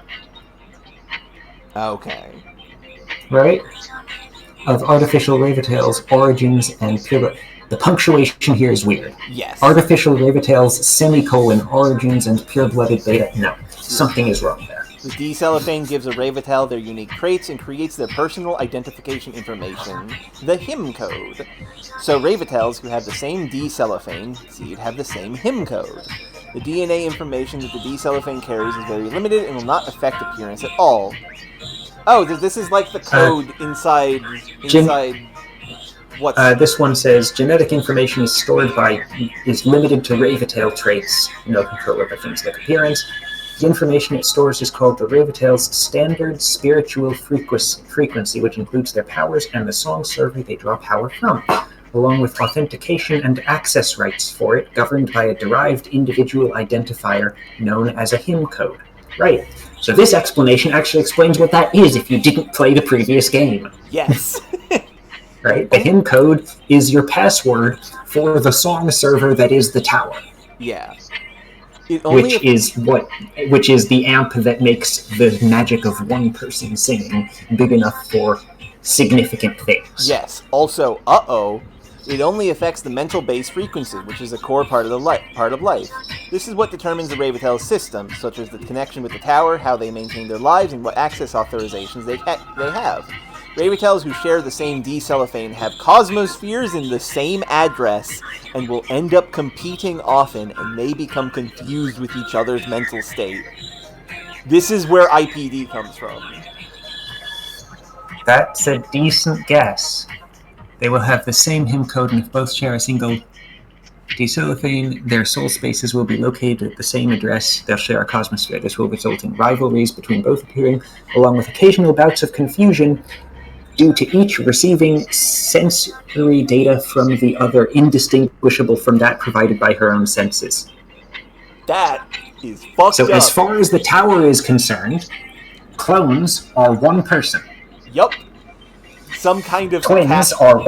Okay. Right? Of artificial Ravitels, Origins, and pure. The punctuation here is weird. Yes. Artificial Ravitels, semicolon, Origins, and pure-blooded beta. No. Something is wrong there. The de-cellophane gives a Ravitel their unique traits and creates their personal identification information, the HIM code. So Ravitels who have the same de-cellophane seed have the same HIM code. The DNA information that the de-cellophane carries is very limited and will not affect appearance at all. Oh, this is like the code inside what? This one says genetic information is limited to Ravitel traits, no control over things like appearance. The information it stores is called the Ravitel's standard spiritual frequency, which includes their powers and the song server they draw power from, along with authentication and access rights for it, governed by a derived individual identifier known as a HIM code. Right. So this explanation actually explains what that is if you didn't play the previous game. Yes. Right? The HIM code is your password for the song server that is the tower. Yeah. Which is the amp that makes the magic of one person singing big enough for significant things. Yes. Also, it only affects the mental base frequency, which is a core part of life. This is what determines the Ravitel's system, such as the connection with the tower, how they maintain their lives, and what access authorizations they have. Ravitels who share the same de-cellophane have cosmospheres in the same address and will end up competing often and may become confused with each other's mental state. This is where IPD comes from. That's a decent guess. They will have the same HIM code, and if both share a single de-cellophane, their soul spaces will be located at the same address. They'll share a cosmosphere. This will result in rivalries between both appearing, along with occasional bouts of confusion, due to each receiving sensory data from the other indistinguishable from that provided by her own senses. That is fucked up. So as far as the tower is concerned, clones are one person. Yup. Some kind of twins are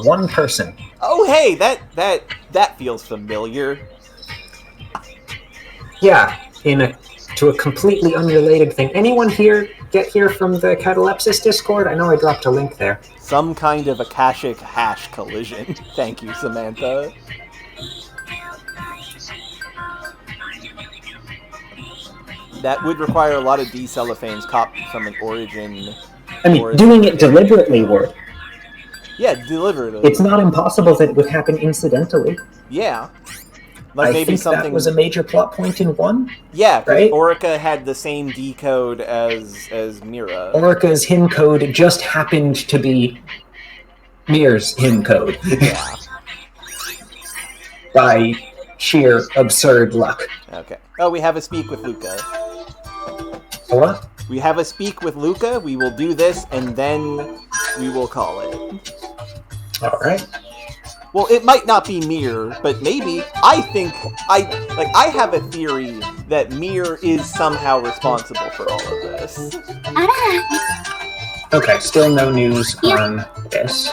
one person. Oh, hey, that feels familiar. Yeah, to a completely unrelated thing. Anyone here get here from the Catalepsis Discord? I know I dropped a link there. Some kind of Akashic hash collision. Thank you, Samantha. That would require a lot of decellophanes copied from an origin. I mean, doing it deliberately would. Yeah, deliberately. It's not impossible that it would happen incidentally. Yeah. Like I maybe think something that was a major plot point in 1. Yeah, right? Orica had the same decode as Mira. Orica's hymn code just happened to be Mir's hymn code. Yeah. By sheer absurd luck. Okay. Oh, we have a speak with Luca. What? We have a speak with Luca. We will do this, and then we will call it. All right. Well, it might not be Mir, but maybe. I have a theory that Mir is somehow responsible for all of this. Okay, still no news on this.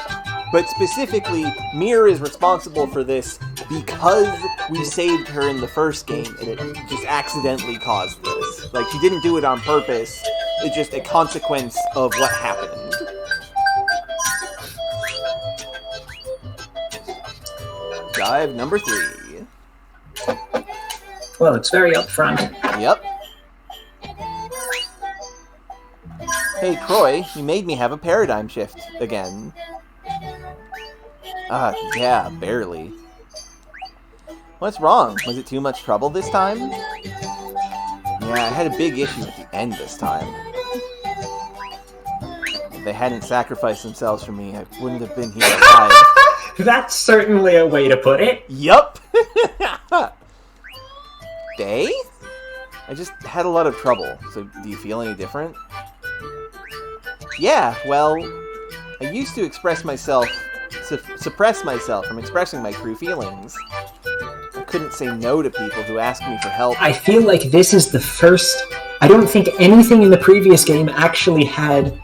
But specifically, Mir is responsible for this because we saved her in the first game, and it just accidentally caused this. Like, she didn't do it on purpose. It's just a consequence of what happened. Dive number 3. Well, it's very upfront. Yep. Hey, Croy, you made me have a paradigm shift again. Yeah, barely. What's wrong? Was it too much trouble this time? Yeah, I had a big issue at the end this time. If they hadn't sacrificed themselves for me, I wouldn't have been here alive. That's certainly a way to put it. Yup. Day? I just had a lot of trouble, so do you feel any different? Yeah, well, I used to suppress myself from expressing my true feelings. I couldn't say no to people who asked me for help. I feel like this is the first... I don't think anything in the previous game actually had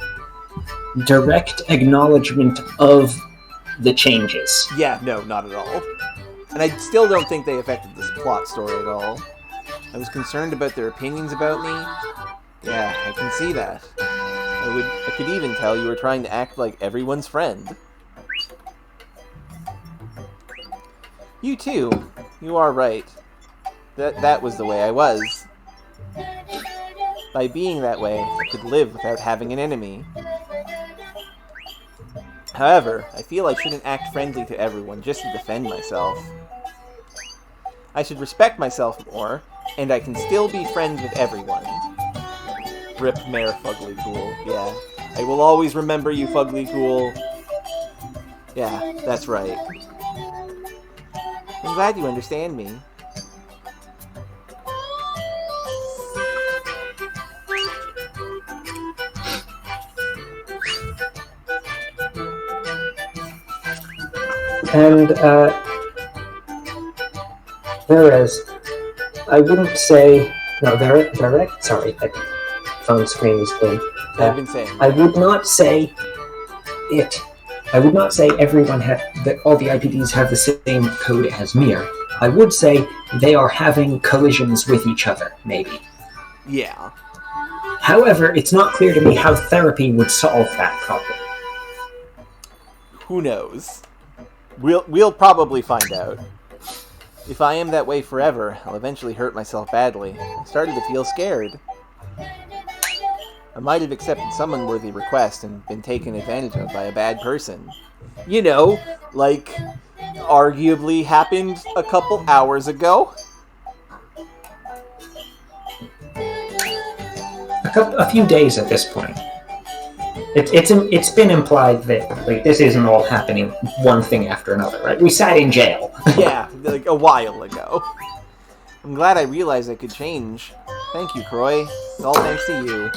direct acknowledgement of the changes. Yeah, no, not at all. And I still don't think they affected this plot story at all. I was concerned about their opinions about me. Yeah, I can see that. I could even tell you were trying to act like everyone's friend. You too. You are right. That was the way I was. By being that way, I could live without having an enemy. However, I feel I shouldn't act friendly to everyone just to defend myself. I should respect myself more, and I can still be friends with everyone. Rip Mayor Fuglycool. Yeah. I will always remember you, Fuglycool. Yeah, that's right. I'm glad you understand me. And, whereas, I wouldn't say... No, direct? Sorry, my phone screen is big. I've been saying. I would not say it. I would not say everyone that all the IPDs have the same code as Mir. I would say they are having collisions with each other, maybe. Yeah. However, it's not clear to me how therapy would solve that problem. Who knows? We'll probably find out. If I am that way forever, I'll eventually hurt myself badly. I started to feel scared. I might have accepted some unworthy request and been taken advantage of by a bad person. You know, like, arguably happened a couple hours ago. A few days at this point. It's been implied that like this isn't all happening one thing after another, right? We sat in jail. Yeah, like a while ago. I'm glad I realized I could change. Thank you, Croy. It's all thanks to you.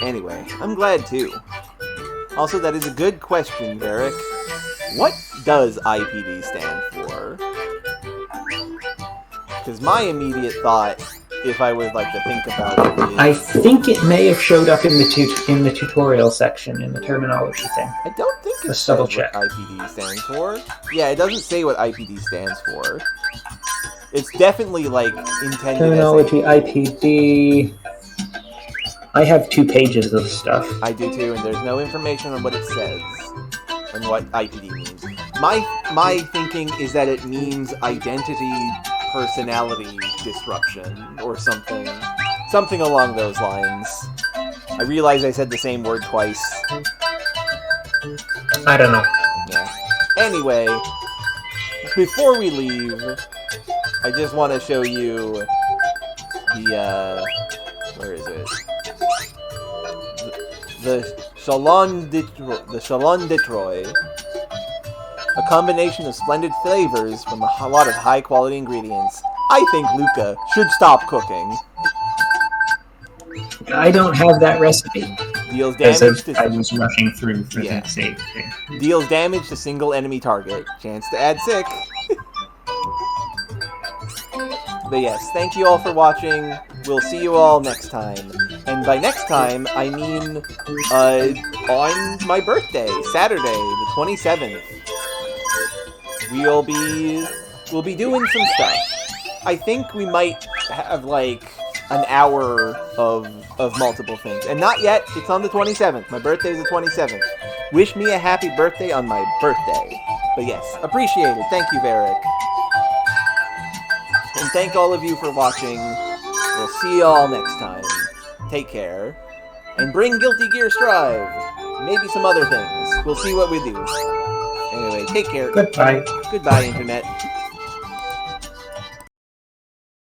Anyway, I'm glad too. Also, that is a good question, Derek. What does IPD stand for? Because my immediate thought if I would like to think about it. I think it may have showed up in the tutorial section in the terminology thing. I don't think it Let's says double what check. IPD stands for. Yeah, it doesn't say what IPD stands for. It's definitely like intended Terminology as IPD. I have 2 pages of stuff. I do too, and there's no information on what it says and what IPD means. My thinking is that it means identity personality disruption or something along those lines. I realize I said the same word twice. I don't know. Yeah. Anyway, before we leave, I just want to show you the where is it? The Chalon de Troyes. A combination of splendid flavors from a lot of high-quality ingredients. I think Luca should stop cooking. I don't have that recipe. Deals damage to... I was rushing through for the save thing. Deals damage to single enemy target. Chance to add sick. But yes, thank you all for watching. We'll see you all next time. And by next time, I mean on my birthday, Saturday, the 27th. We'll be doing some stuff. I think we might have like an hour of multiple things. And not yet, it's on the 27th. My birthday is the 27th. Wish me a happy birthday on my birthday. But yes, appreciate it. Thank you, Varric. And thank all of you for watching. We'll see you all next time. Take care. And bring Guilty Gear Strive. Maybe some other things. We'll see what we do. Anyway, take care. Goodbye. Goodbye, Internet.